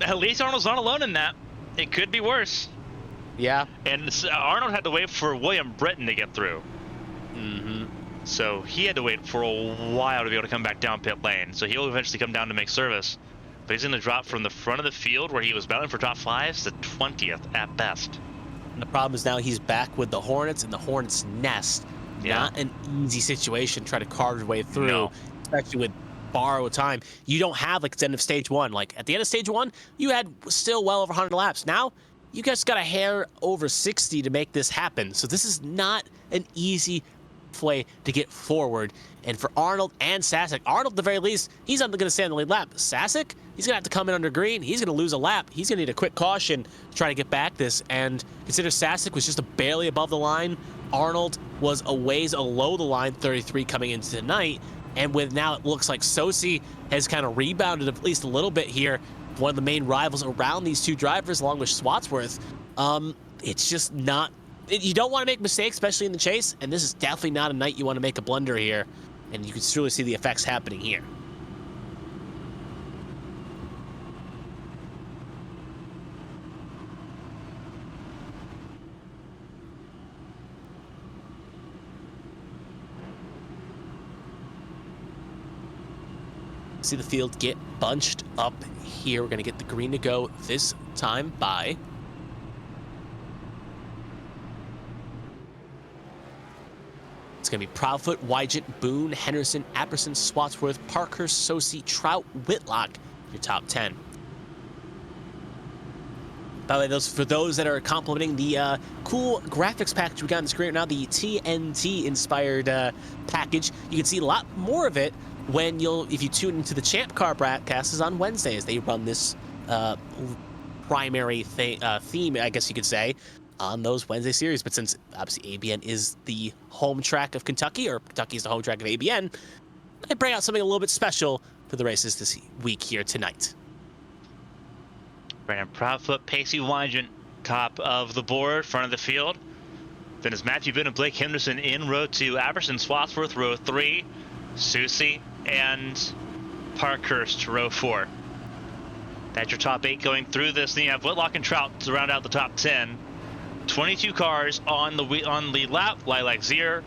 At least Arnold's not alone in that. It could be worse. Yeah. And Arnold had to wait for William Britton to get through. So he had to wait for a while to be able to come back down pit lane. So he'll eventually come down to make service. But he's going to drop from the front of the field where he was battling for top 5s to 20th at best. And the problem is now he's back with the Hornets and the Hornets' nest. Yeah. Not an easy situation to try to carve your way through, especially with borrowed time. You don't have like the end of stage 1. Like at the end of stage 1, you had still well over 100 laps. Now you guys got a hair over 60 to make this happen. So this is not an easy way to get forward. And for Arnold and Sasic, Arnold at the very least, he's not going to stay on the lead lap. Sasic, he's going to have to come in under green. He's going to lose a lap. He's going to need a quick caution to try to get back this. And consider Sasic was just barely above the line. Arnold was a ways below the line, 33 coming into tonight. And with now it looks like Sosi has kind of rebounded at least a little bit here. One of the main rivals around these two drivers, along with Swatsworth. It's just not. You don't want to make mistakes, especially in the chase, and this is definitely not a night you want to make a blunder here, and you can truly see the effects happening here. See the field get bunched up here. We're going to get the green to go this time by it's going to be Proudfoot, Wygant, Boone, Henderson, Apperson, Swatsworth, Parkhurst, Sosi, Trout, Whitlock, your top 10. By the way, for those that are complimenting the cool graphics package we got on the screen right now, the TNT-inspired package, you can see a lot more of it if you tune into the Champ Car broadcasts on Wednesdays. They run this primary theme, I guess you could say, on those Wednesday series. But since obviously ABN is the home track of Kentucky, or Kentucky is the home track of ABN, I bring out something a little bit special for the races this week here tonight. Brandon Proudfoot, Pacey Wygant, top of the board, front of the field. Then is Matthew Boone and Blake Henderson in row 2, Apperson, Swatsworth, row 3, Susie and Parkhurst, row 4. That's your top 8 going through this. Then you have Whitlock and Trout to round out the top 10. 22 cars on the lap. Lilac Zier,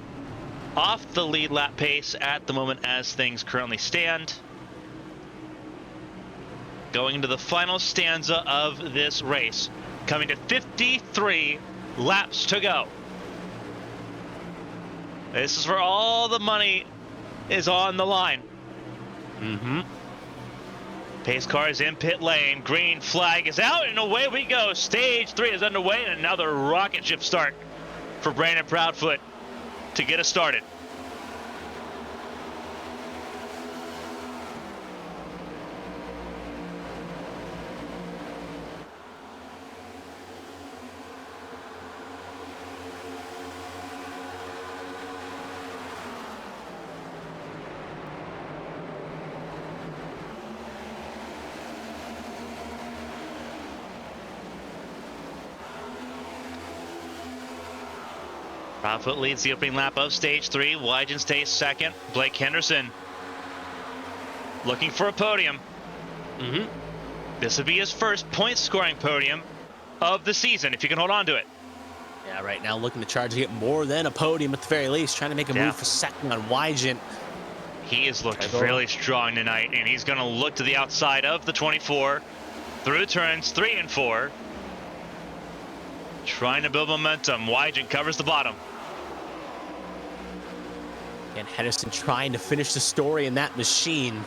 off the lead lap pace at the moment as things currently stand. Going into the final stanza of this race, coming to 53 laps to go. This is where all the money is on the line. Pace car is in pit lane. Green flag is out, and away we go. Stage 3 is underway, and another rocket ship start for Brandon Proudfoot to get us started. Proudfoot leads the opening lap of stage 3. Wygen stays second. Blake Henderson looking for a podium. This would be his first point scoring podium of the season if you can hold on to it. Yeah, right now looking to charge to get more than a podium at the very least, trying to make a move for second on Wygen. He has looked really strong tonight, and he's going to look to the outside of the 24 through turns 3 and 4. Trying to build momentum. Wygen covers the bottom. And Henderson trying to finish the story in that machine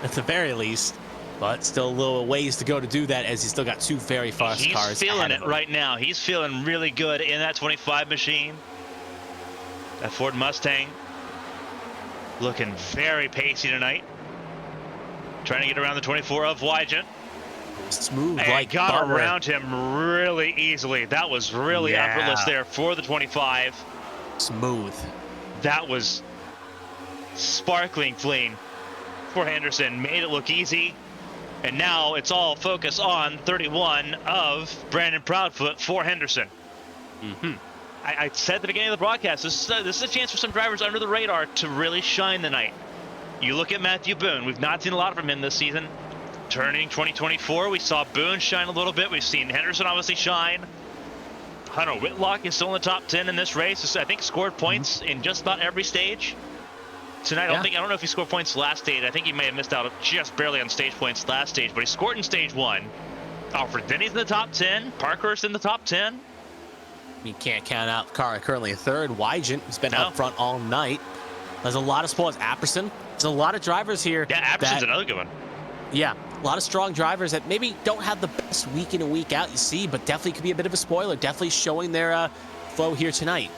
at the very least, but still a little ways to go to do that as he's still got two very fast cars. He's feeling it right now. He's feeling really good in that 25 machine. That Ford Mustang looking very pacey tonight. Trying to get around the 24 of Wygen. Smooth and like got butter. Around him really easily. That was really effortless there for the 25. Smooth. That was sparkling clean for Henderson. Made it look easy. And now it's all focus on 31 of Brandon Proudfoot for Henderson. I said at the beginning of the broadcast, this is a chance for some drivers under the radar to really shine tonight. You look at Matthew Boone. We've not seen a lot from him this season. Turning 2024, we saw Boone shine a little bit. We've seen Henderson obviously shine. Hunter Whitlock is still in the top 10 in this race. I think scored points in just about every stage. Tonight, I don't know if he scored points last stage. I think he may have missed out just barely on stage points last stage, but he scored in stage 1. Alfred Denny's in the top 10. Parkhurst in the top 10. You can't count out the car currently in third. Wygen has been up front all night. There's a lot of spoilers. Apperson. There's a lot of drivers here. Yeah, Apperson's another good one. Yeah, a lot of strong drivers that maybe don't have the best week in and week out you see, but definitely could be a bit of a spoiler. Definitely showing their flow here tonight.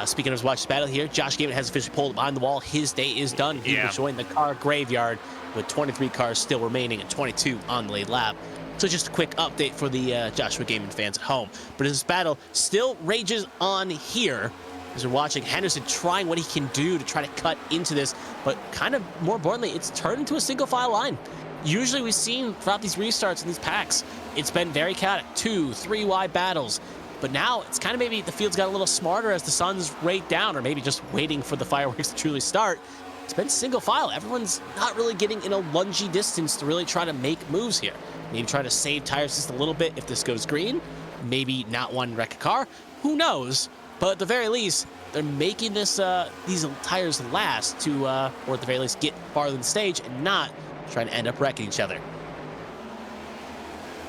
Speaking of his watch battle here, Josh Gavin has officially pulled behind the wall. His day is done. He will join the car graveyard with 23 cars still remaining and 22 on the lead lap. So just a quick update for the Joshua Gavin fans at home. But this battle still rages on here. As we're watching Henderson trying what he can do to try to cut into this, but kind of more importantly, it's turned into a single file line. Usually we've seen throughout these restarts and these packs, it's been very chaotic, 2-3 wide battles. But now it's kind of maybe the field's got a little smarter as the sun's right down, or maybe just waiting for the fireworks to truly start. It's been single file. Everyone's not really getting in a lungy distance to really try to make moves here. Maybe try to save tires just a little bit if this goes green. Maybe not one wreck a car. Who knows? But at the very least, they're making this these tires last to, or at the very least, get farther than the stage and not trying to end up wrecking each other.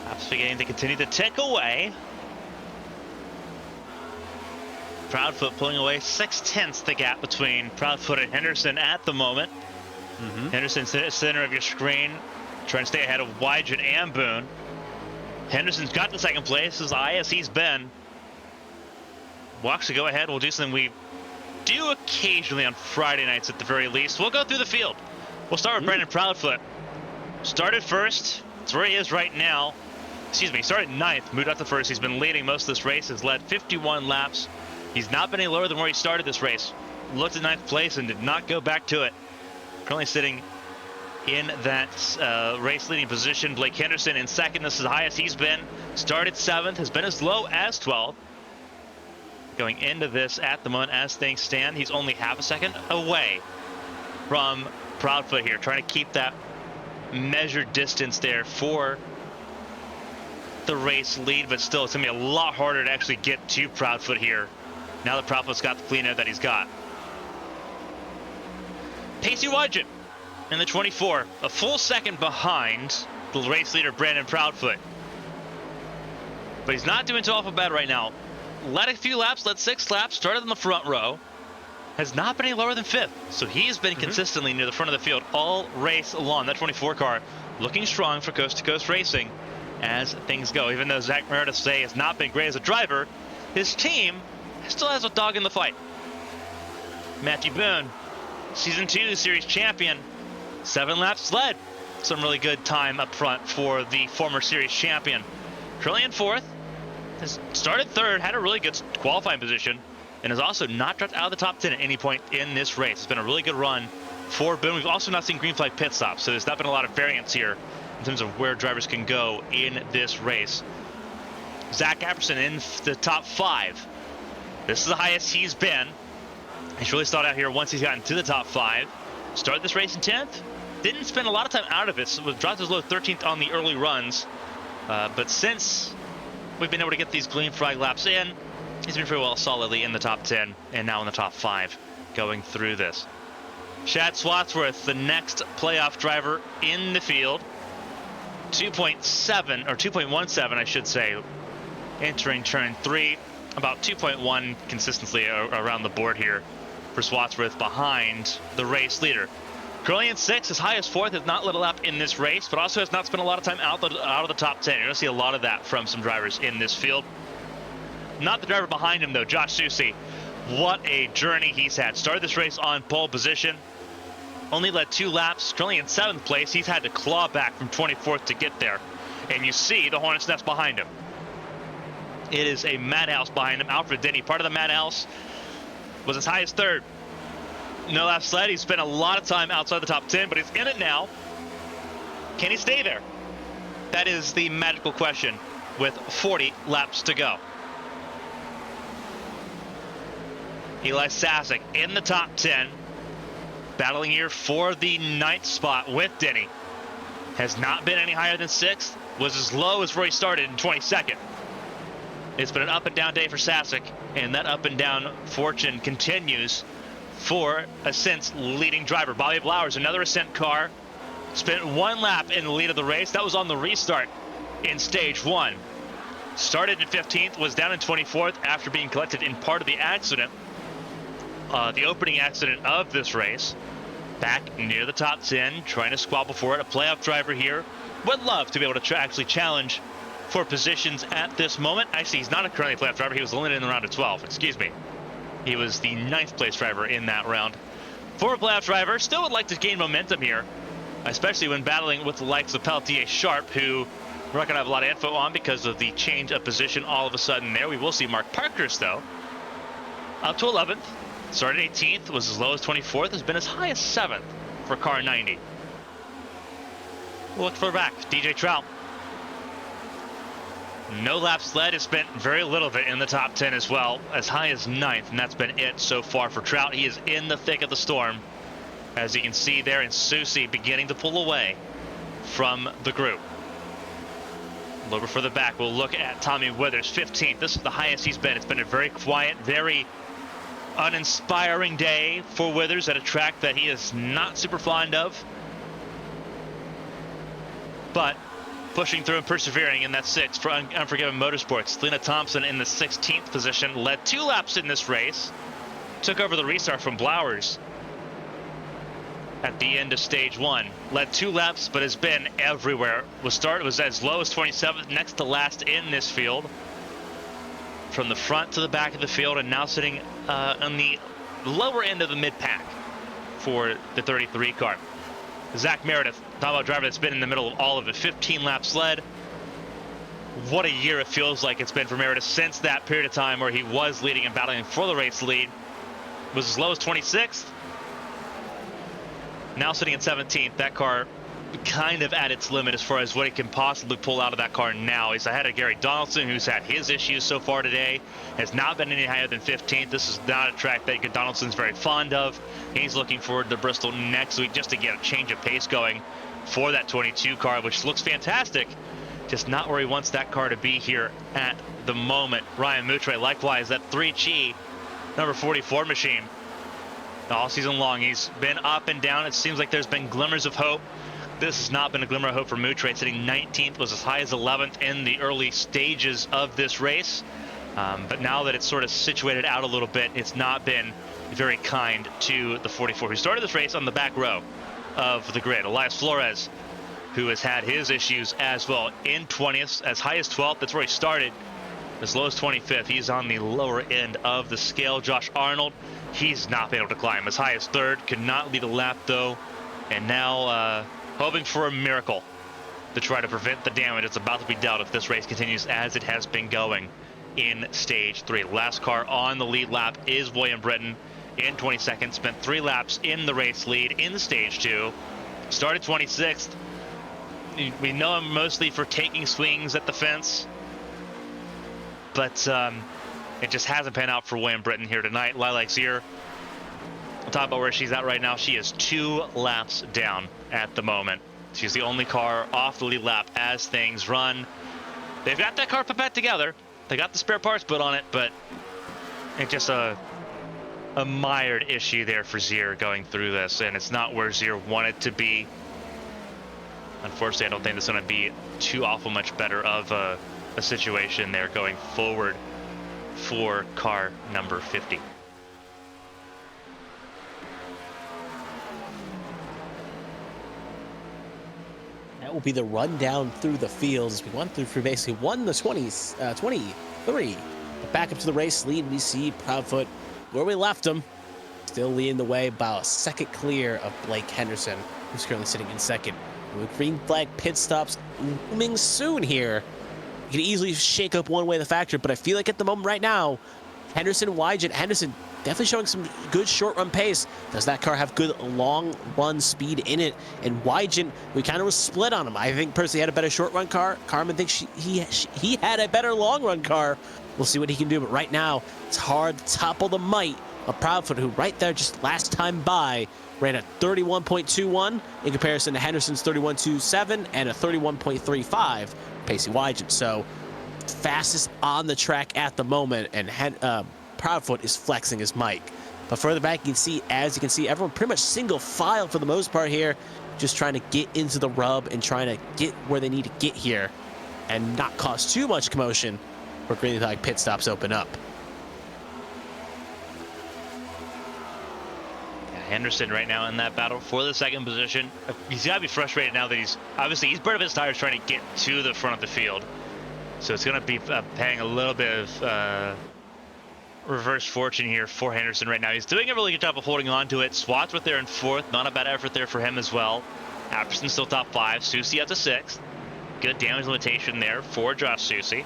Laps beginning to continue to tick away. Proudfoot pulling away 6/10 the gap between Proudfoot and Henderson at the moment. Henderson's in the center of your screen, trying to stay ahead of Wygen and Boone. Henderson's got the second place as high as he's been. Walks to go ahead. We'll do something we do occasionally on Friday nights at the very least. We'll go through the field. We'll start with Brandon Proudfoot. Started first. That's where he is right now. Excuse me, started ninth, moved up to first. He's been leading most of this race, has led 51 laps. He's not been any lower than where he started this race. Looked at ninth place and did not go back to it. Currently sitting in that race leading position. Blake Henderson in second. This is the highest he's been. Started 7th, has been as low as 12th. Going into this at the moment as things stand, he's only half a second away from Proudfoot here, trying to keep that measured distance there for the race lead, but still it's gonna be a lot harder to actually get to Proudfoot here now that Proudfoot's got the clean air that he's got. Pacey Wydget in the 24, a full second behind the race leader Brandon Proudfoot. But he's not doing too awful bad right now. Led a few laps, led 6 laps, started in the front row. Has not been any lower than 5th. So he's been consistently near the front of the field all race long. That 24 car looking strong for Coast to Coast Racing as things go. Even though Zach Meredith say has not been great as a driver, his team still has a dog in the fight. Matthew Boone, Season 2 Series champion, 7 laps led. Some really good time up front for the former Series champion. Currently in 4th, has started 3rd, had a really good qualifying position, and has also not dropped out of the top 10 at any point in this race. It's been a really good run for Boone. We've also not seen green flag pit stops, so there's not been a lot of variance here in terms of where drivers can go in this race. Zach Apperson in the top 5. This is the highest he's been. He's really started out here once he's gotten to the top 5. Started this race in 10th. Didn't spend a lot of time out of it, so dropped as low as 13th on the early runs. But since we've been able to get these green flag laps in, he's been pretty well solidly in the top 10 and now in the top 5 going through this. Chad Swatsworth, the next playoff driver in the field. 2.7, or 2.17, I should say, entering turn 3. About 2.1 consistently around the board here for Swatsworth behind the race leader. Currently in 6th, his highest 4th, has not lit a lap in this race, but also has not spent a lot of time out of the top 10. You're going to see a lot of that from some drivers in this field. Not the driver behind him, though, Josh Susie. What a journey he's had. Started this race on pole position. Only led 2 laps. Currently in 7th place. He's had to claw back from 24th to get there. And you see the Hornet's Nest behind him. It is a madhouse behind him. Alfred Denny, part of the madhouse, was as high as 3rd. No laps led. He spent a lot of time outside the top 10, but he's in it now. Can he stay there? That is the magical question with 40 laps to go. Eli Sasek in the top 10, battling here for the 9th spot with Denny. Has not been any higher than 6th, was as low as where he started in 22nd. It's been an up and down day for Sasek, and that up and down fortune continues for Ascent's leading driver. Bobby Blowers, another Ascent car, spent 1 lap in the lead of the race. That was on the restart in stage 1. Started in 15th, was down in 24th after being collected in part of the accident. The opening accident of this race. Back near the top 10, trying to squabble for it. A playoff driver here. Would love to be able to actually challenge for positions at this moment. Actually, he's not a currently playoff driver. He was eliminated in the round of 12. Excuse me. He was the 9th place driver in that round. Former playoff driver, still would like to gain momentum here, especially when battling with the likes of Peltier Sharp, who we're not going to have a lot of info on because of the change of position all of a sudden there. We will see Mark Parkhurst, though, up to 11th. Started 18th, was as low as 24th, has been as high as 7th for car 90. We'll look further back. DJ Trout. No laps led, has spent very little of it in the top 10 as well, as high as 9th, and that's been it so far for Trout. He is in the thick of the storm, as you can see there, and Susie beginning to pull away from the group. A little bit further back, we'll look at Tommy Withers, 15th. This is the highest he's been. It's been a very quiet, very uninspiring day for Withers at a track that he is not super fond of. But pushing through and persevering in that 6th for Unforgiven Motorsports. Lena Thompson in the 16th position, led 2 laps in this race. Took over the restart from Blowers at the end of stage 1. Led 2 laps, but has been everywhere. Was as low as 27th, next to last in this field. From the front to the back of the field, and now sitting on the lower end of the mid-pack for the 33 car. Zach Meredith, talking about a driver that's been in the middle of all of it. 15 laps led. What a year it feels like it's been for Meredith since that period of time where he was leading and battling for the race lead. Was as low as 26th. Now sitting at 17th. That car kind of at its limit as far as what he can possibly pull out of that car now. He's ahead of Gary Donaldson, who's had his issues so far today. Has not been any higher than 15th. This is not a track that Donaldson's very fond of. He's looking forward to Bristol next week just to get a change of pace going for that 22 car, which looks fantastic. Just not where he wants that car to be here at the moment. Ryan Moutre, likewise, that 3G number 44 machine. All season long, he's been up and down. It seems like there's been glimmers of hope. This has not been a glimmer of hope for Mootrate. Sitting 19th, was as high as 11th in the early stages of this race. But now that it's sort of situated out a little bit, it's not been very kind to the 44 who started this race on the back row of the grid. Elias Flores, who has had his issues as well, in 20th, as high as 12th. That's where he started. As low as 25th. He's on the lower end of the scale. Josh Arnold, he's not been able to climb. As high as 3rd, could not lead a lap though. And now hoping for a miracle to try to prevent the damage that's about to be dealt if this race continues as it has been going in stage 3. Last car on the lead lap is William Britton in 22nd. Spent 3 laps in the race lead in stage 2. Started 26th. We know him mostly for taking swings at the fence, but it just hasn't panned out for William Britton here tonight. Lilac Zier, we'll talk about where she's at right now. She is 2 laps down at the moment. She's the only car off the lead lap as things run. They've got that car put back together. They got the spare parts put on it, but it's just a mired issue there for Zier going through this, and it's not where Zier wanted to be. Unfortunately, I don't think it's going to be too awful much better of a situation there going forward for car number 50. That will be the rundown through the fields. We went through basically won the 23. But back up to the race lead, we see Proudfoot where we left him, still leading the way, about a second clear of Blake Henderson, who's currently sitting in second. With green flag pit stops looming soon here, you can easily shake up one way the factor, but I feel like at the moment right now, Henderson, Wygent, Henderson definitely showing some good short run pace. Does that car have good long run speed in it? And Wygent, we kind of was split on him. I think personally had a better short run car. Carmen thinks he had a better long run car. We'll see what he can do, but right now it's hard to topple the might of Proudfoot, who right there just last time by ran a 31.21 in comparison to Henderson's 31.27 and a 31.35 Pacey Wygent. So fastest on the track at the moment, and Proudfoot is flexing his mic. But further back, you can see everyone pretty much single file for the most part here, just trying to get into the rub and trying to get where they need to get here and not cause too much commotion where green flag pit stops open up. Henderson right now in that battle for the second position. He's got to be frustrated now that he's burned up his tires trying to get to the front of the field. So it's going to be paying a little bit of reverse fortune here for Henderson right now. He's doing a really good job of holding on to it. Swatsworth there in 4th. Not a bad effort there for him as well. Apperson still top 5. Susie at the 6th. Good damage limitation there for Josh Susie.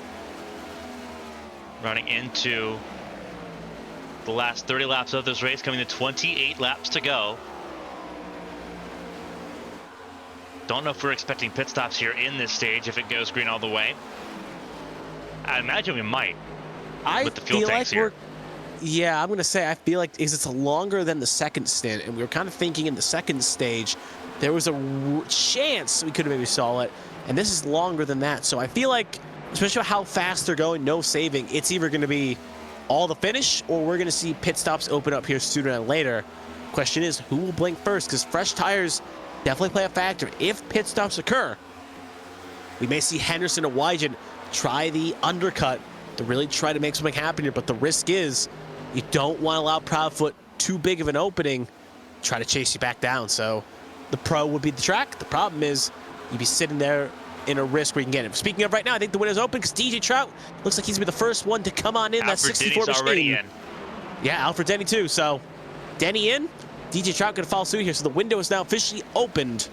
Running into the last 30 laps of this race, coming to 28 laps to go. Don't know if we're expecting pit stops here in this stage if it goes green all the way. I imagine we might. With the fuel tanks here. Yeah, I'm going to say I feel like it's longer than the second stint, and we were kind of thinking in the second stage there was a chance we could have maybe saw it, and this is longer than that. So I feel like, especially how fast they're going, no saving, it's either going to be all the finish, or we're going to see pit stops open up here sooner than later. Question is, who will blink first? Because fresh tires definitely play a factor. If pit stops occur, we may see Henderson or Wygent try the undercut to really try to make something happen here. But the risk is you don't want to allow Proudfoot too big of an opening, try to chase you back down. So the pro would be the track. The problem is you'd be sitting there in a risk where you can get him. Speaking of right now, I think the window's open because DJ Trout looks like he's going to be the first one to come on in. That 64 machine. Already in. Yeah, Alfred Denny too. So Denny in, DJ Trout going to follow suit here. So the window is now officially opened.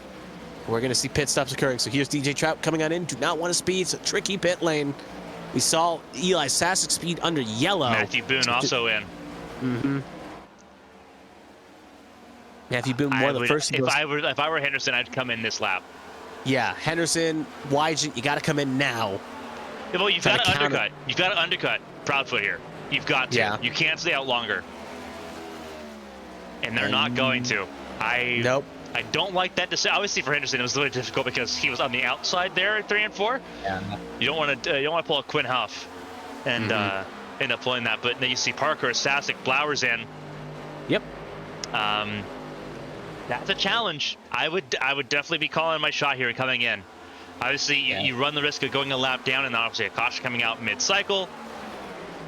We're going to see pit stops occurring. So here's DJ Trout coming on in. Do not want to speed. It's a tricky pit lane. We saw Eli Sasek speed under yellow. Matthew Boone also in. Mm-hmm. Matthew Boone, one of the first. If I were Henderson, I'd come in this lap. Yeah, Henderson, Wygent, you got to come in now. Yeah, well, you've got to undercut. You've got to undercut Proudfoot here. You've got to. Yeah. You can't stay out longer. And they're not going to. Nope. I don't like that decision. Obviously, for Henderson, it was really difficult because he was on the outside there at 3 and 4. Yeah. You don't want to pull a Quinn Huff and end up pulling that. But then you see Parker, Sasek, Blowers in. Yep. That's a challenge. I would definitely be calling my shot here and coming in. Obviously, you run the risk of going a lap down, and obviously a caution coming out mid-cycle.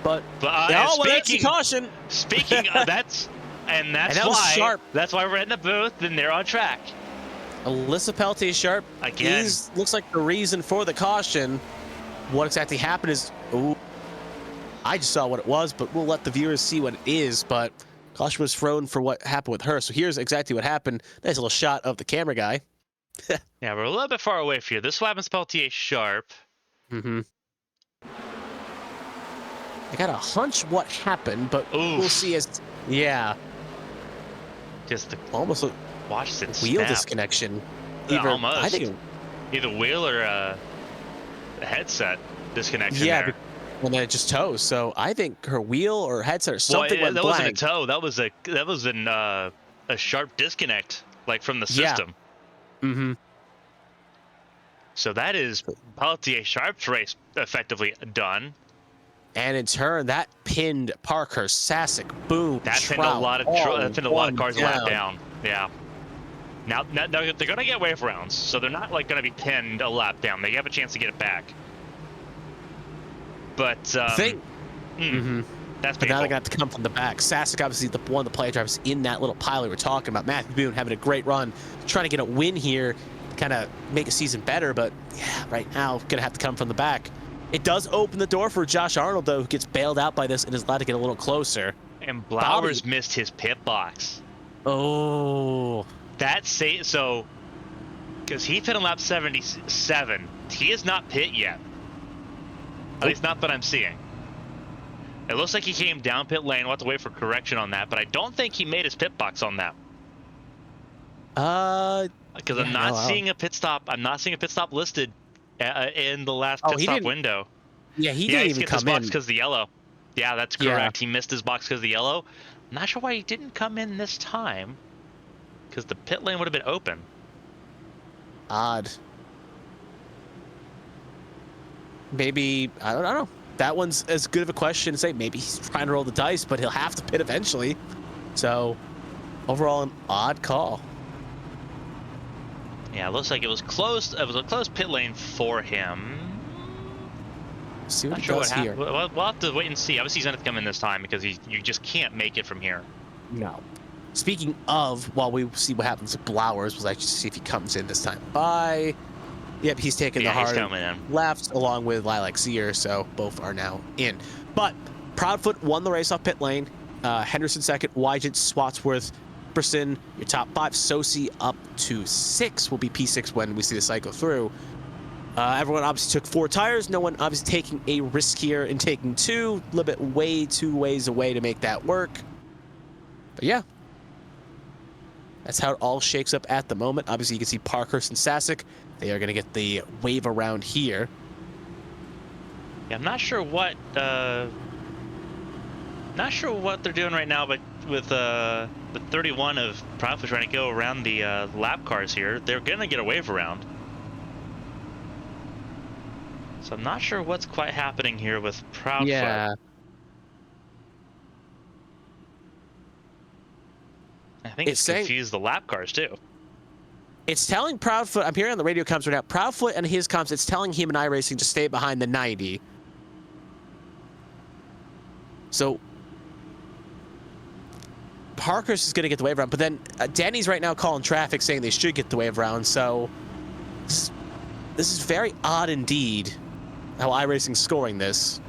But that's a caution. Speaking, that's that why sharp. That's why we're in the booth and they're on track. Alyssa Peltier sharp. Again. Looks like the reason for the caution. What exactly happened is, I just saw what it was, but we'll let the viewers see what it is. But caution was thrown for what happened with her. So here's exactly what happened. Nice little shot of the camera guy. Yeah, we're a little bit far away from you. This is what happens to Peltier sharp. Mm-hmm. I got a hunch what happened, but we'll see as... Yeah. Just almost a watch it wheel snap. Disconnection. Almost. I think either wheel or a headset disconnection. Yeah, and then it just tows. So I think her wheel or headset or something went that blank. wasn't a tow. That was a sharp disconnect, like from the system. Yeah. Mm-hmm. So that is Peltier Sharp's race effectively done. And in turn, that pinned Parkhurst, Sasek, boom. That pinned a lot of cars lap down. Yeah. Now they're gonna get wave rounds, so they're not like gonna be pinned a lap down. They have a chance to get it back. But that's but painful. now they're gonna have to come from the back. Sasek, obviously one of the player drivers in that little pile we were talking about. Matthew Boone having a great run, trying to get a win here, kind of make a season better. But yeah, right now gonna have to come from the back. It does open the door for Josh Arnold, though, who gets bailed out by this and is allowed to get a little closer. And Blowers missed his pit box. Oh. Because he pit on lap 77. He is not pit yet. At least not that I'm seeing. It looks like he came down pit lane. We'll have to wait for correction on that, but I don't think he made his pit box on that. Because I'm not seeing a pit stop. I'm not seeing a pit stop listed in the last pit stop window. Yeah, he didn't even come in. Box because of the yellow. Yeah, that's correct. He missed his box because of the yellow. I'm not sure why he didn't come in this time. Because the pit lane would have been open. Odd. Maybe, I don't know. That one's as good of a question to say. Maybe he's trying to roll the dice, but he'll have to pit eventually. So, overall, an odd call. Yeah, it looks like it was close. It was a close pit lane for him. See what he does here. We'll have to wait and see. Obviously, he's going to come in this time because you just can't make it from here. No. Speaking of, while we see what happens with Blowers, we'll actually see if he comes in this time. Bye. Yep, he's taking the hard left along with Lilac Sear, so both are now in. But Proudfoot won the race off pit lane. Henderson second, Wygant, Swatsworth, Epperson, your top five. Sosi up to 6 will be P6 when we see the cycle through. Everyone obviously took 4 tires. No one obviously taking a risk here in taking 2. A little bit way too ways away to make that work. But yeah. That's how it all shakes up at the moment. Obviously, you can see Parkhurst and Sasek. They are going to get the wave around here. Yeah, I'm not sure what they're doing right now, but with the 31 of Proudfoot trying to go around the lap cars here, they're going to get a wave around. So I'm not sure what's quite happening here with Proudfoot. Yeah. I think it's confused the lap cars too. It's telling Proudfoot, I'm hearing on the radio comms right now, Proudfoot and his comms, it's telling him and iRacing to stay behind the 90. So Parkhurst is going to get the wave around, but then Danny's right now calling traffic saying they should get the wave around. So this is very odd indeed how iRacing's scoring this.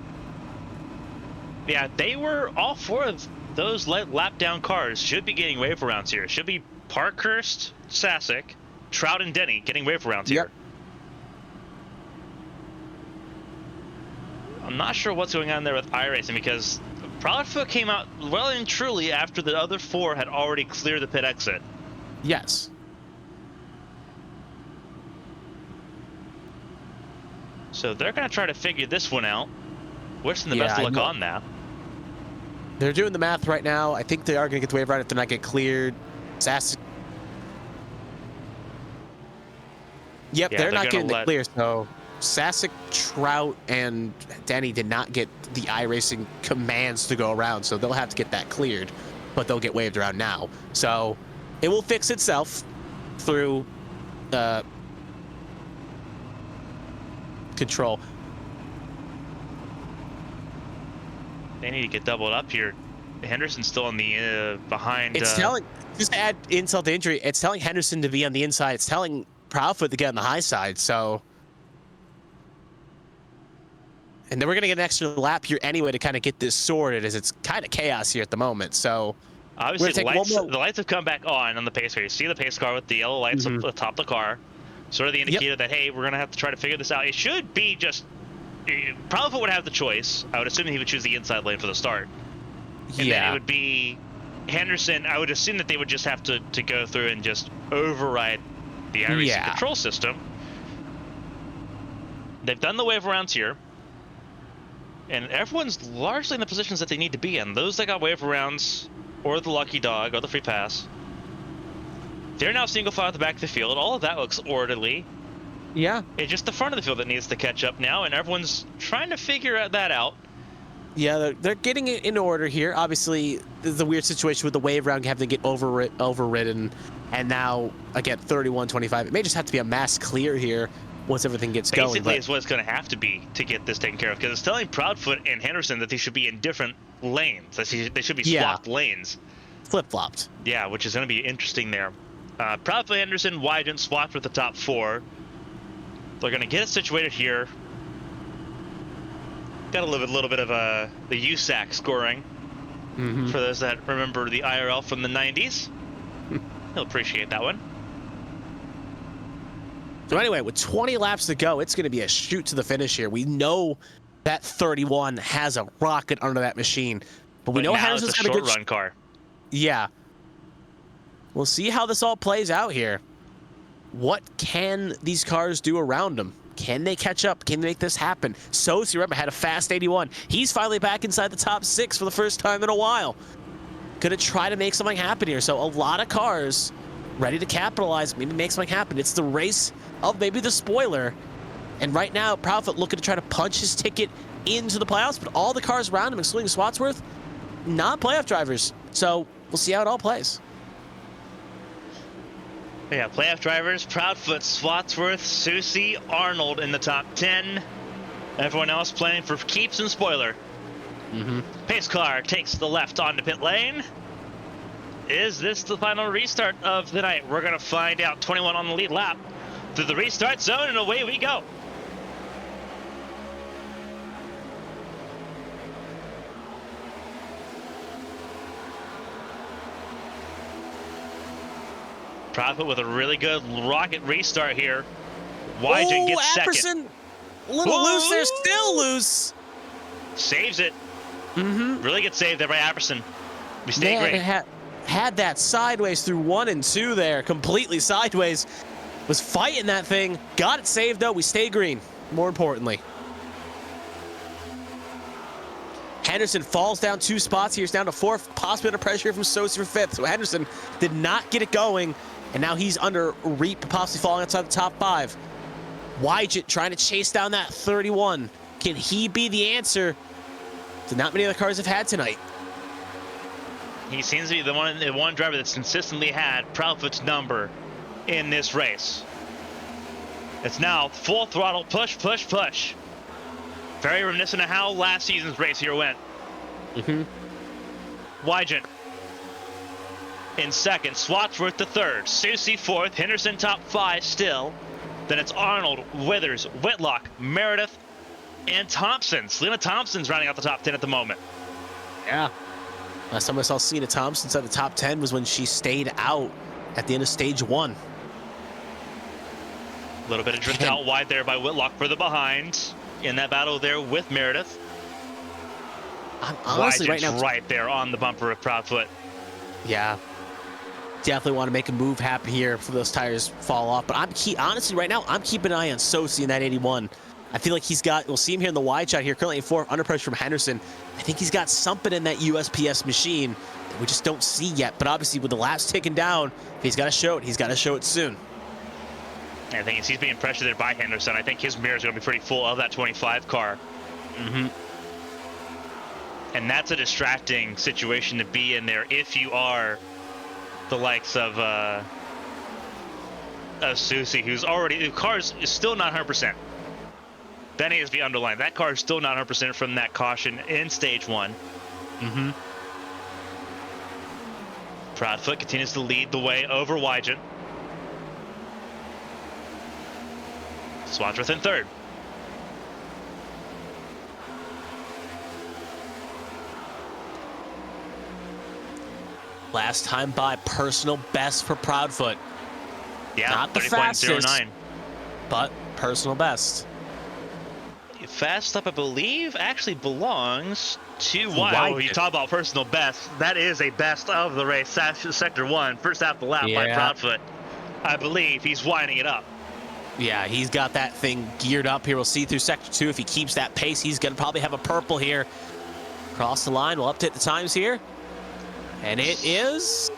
Yeah, they were all 4 of those lap down cars should be getting wave arounds here. It should be Parkhurst, Sasek, Trout, and Denny getting wave arounds here. I'm not sure what's going on there with iRacing because Proudfoot came out well and truly after the other 4 had already cleared the pit exit. Yes. So they're going to try to figure this one out. Wishing the best of luck on that. They're doing the math right now. I think they are going to get the wave around if they're not get cleared. Sasek. Yep, they're not getting the clear. So Sasek, Trout, and Denny did not get the iRacing commands to go around, so they'll have to get that cleared. but they'll get waved around now. So it will fix itself through control. They need to get doubled up here. Henderson's still on the behind. It's telling, just to add insult to injury, it's telling Henderson to be on the inside. It's telling Proudfoot to get on the high side. So, and then we're gonna get an extra lap here anyway to kind of get this sorted, as it's kind of chaos here at the moment. So, obviously, the lights have come back on the pace car. You see the pace car with the yellow lights up the top of the car, sort of the indicator that, hey, we're gonna have to try to figure this out. It should be just Proudfoot would have the choice. I would assume he would choose the inside lane for the start. And then it would be Henderson. I would assume that they would just have to go through and just override the iRacing control system. They've done the wave arounds here, and everyone's largely in the positions that they need to be in. Those that got wave arounds, or the lucky dog, or the free pass, they're now single file at the back of the field. All of that looks orderly. Yeah. It's just the front of the field that needs to catch up now, and everyone's trying to figure that out. Yeah, they're getting it in order here. Obviously, there's a weird situation with the wave round having to get overridden, and now, again, 31-25. It may just have to be a mass clear here once everything gets going. Basically, is what it's going to have to be to get this taken care of, because it's telling Proudfoot and Henderson that they should be in different lanes. They should be swapped lanes. Flip-flopped. Yeah, which is going to be interesting there. Proudfoot, Henderson, Wygant swapped with the top 4. They're going to get it situated here. Got a little bit of the USAC scoring for those that remember the IRL from the 90s. He'll appreciate that one. So anyway, with 20 laps to go, it's going to be a shoot to the finish here. We know that 31 has a rocket under that machine, but we know Henderson's got a good run car. Yeah. We'll see how this all plays out here. What can these cars do around them? Can they catch up? Can they make this happen? Sosi, remember, had a fast 81. He's finally back inside the top 6 for the first time in a while. Gonna try to make something happen here. So a lot of cars ready to capitalize, maybe make something happen. It's the race of maybe the spoiler. And right now, Proudfoot looking to try to punch his ticket into the playoffs, but all the cars around him, excluding Swatsworth, not playoff drivers. So we'll see how it all plays. Yeah, playoff drivers, Proudfoot, Swatsworth, Susie, Arnold in the top 10. Everyone else playing for keeps and spoiler. Pace car takes the left onto pit lane. Is this the final restart of the night? We're going to find out. 21 on the lead lap through the restart zone, and away we go. Proudfoot with a really good rocket restart here. Wygant gets second. A little loose there, still loose. Saves it. Really good save there by Apperson. We stay great. Had that sideways through 1 and 2 there, completely sideways. Was fighting that thing. Got it saved though. We stay green, more importantly. Henderson falls down 2 spots. He's down to 4th, possibly under pressure from Sosi for 5th. So Henderson did not get it going, and now he's under Reap, possibly falling outside the top 5. Wygant trying to chase down that 31. Can he be the answer that not many other cars have had tonight? He seems to be the one driver that's consistently had Proudfoot's number in this race. It's now full throttle, push, push, push. Very reminiscent of how last season's race here went. Wygant in second, Swatsworth to 3rd, Susie 4th, Henderson top 5 still. Then it's Arnold, Withers, Whitlock, Meredith, and Thompson. Selena Thompson's rounding out the top 10 at the moment. Yeah. Last time I saw Selena Thompson inside the top 10 was when she stayed out at the end of stage 1. A little bit of drift out wide there by Whitlock for the behind in that battle there with Meredith. Honestly, right now, right there on the bumper of Proudfoot. Yeah. Definitely want to make a move happen here before those tires fall off. But honestly, right now, I'm keeping an eye on Sosi in that 81. I feel like we'll see him here in the wide shot here, currently in 4th, under pressure from Henderson. I think he's got something in that USPS machine that we just don't see yet. But obviously, with the laps ticking down, if he's got to show it, he's got to show it soon. I think he's being pressured there by Henderson. I think his mirror is going to be pretty full of that 25 car. And that's a distracting situation to be in there if you are the likes of Susie, whose car is still not 100%. That needs to be underlined. That car is still not 100% from that caution in stage 1. Mm-hmm. Proudfoot continues to lead the way over Wygant. Swadsworth in third. Last time by, personal best for Proudfoot. Yeah, not the fastest, 30.09. but personal best. Fast up, I believe, actually belongs to Wygant. Oh, you talk about personal best. That is a best of the race. Sector 1, first half of the lap by Proudfoot. I believe he's winding it up. Yeah, he's got that thing geared up here. We'll see through Sector 2. If he keeps that pace, he's going to probably have a purple here. Cross the line. We'll update the times here. And it is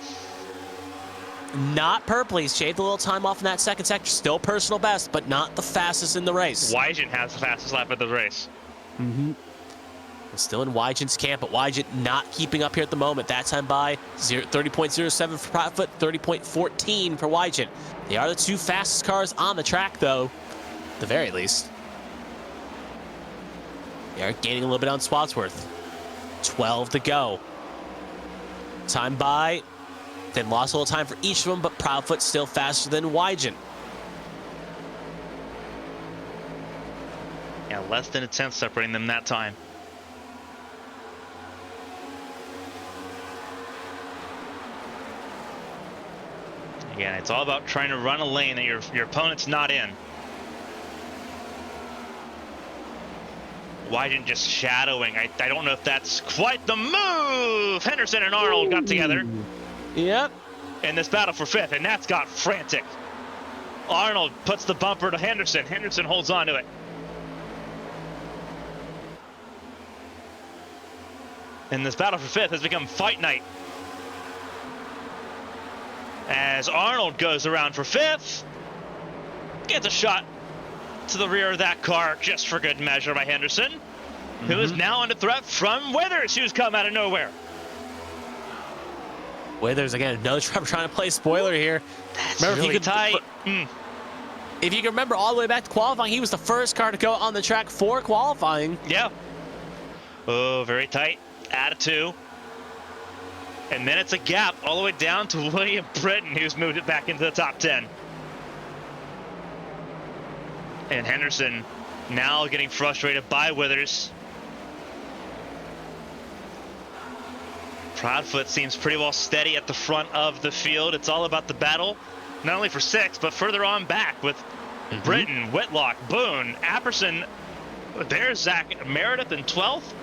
not purple. He's shaved a little time off in that second sector. Still personal best, but not the fastest in the race. Wygant has the fastest lap of the race. Mm-hmm. Still in Wygant's camp, but Wygant not keeping up here at the moment. That time by 30.07 for Proudfoot, 30.14 for Wygant. They are the two fastest cars on the track, though, at the very least. They are gaining a little bit on Swadsworth. 12 to go. Time by, then lost a little time for each of them, but Proudfoot still faster than Wygant. Yeah, less than a tenth separating them that time. Again, it's all about trying to run a lane that your opponent's not in. Wygant just shadowing. I don't know if that's quite the move. Henderson and Arnold got together. Yep. In this battle for fifth, and that's got frantic. Arnold puts the bumper to Henderson. Henderson holds on to it. And this battle for fifth has become fight night. As Arnold goes around for fifth, gets a shot to the rear of that car just for good measure by Henderson, who is now under threat from Withers, who's come out of nowhere. Withers again, another driver trying to play spoiler here. That's remember, really tight. If you can remember all the way back to qualifying, he was the first car to go on the track for qualifying. Yeah. Oh, very tight. Out of 2. And then it's a gap all the way down to William Britton, who's moved it back into the top 10. And Henderson now getting frustrated by Withers. Proudfoot seems pretty well steady at the front of the field. It's all about the battle, not only for 6th, but further on back with Britton, Whitlock, Boone, Apperson. There's Zach Meredith in 12th.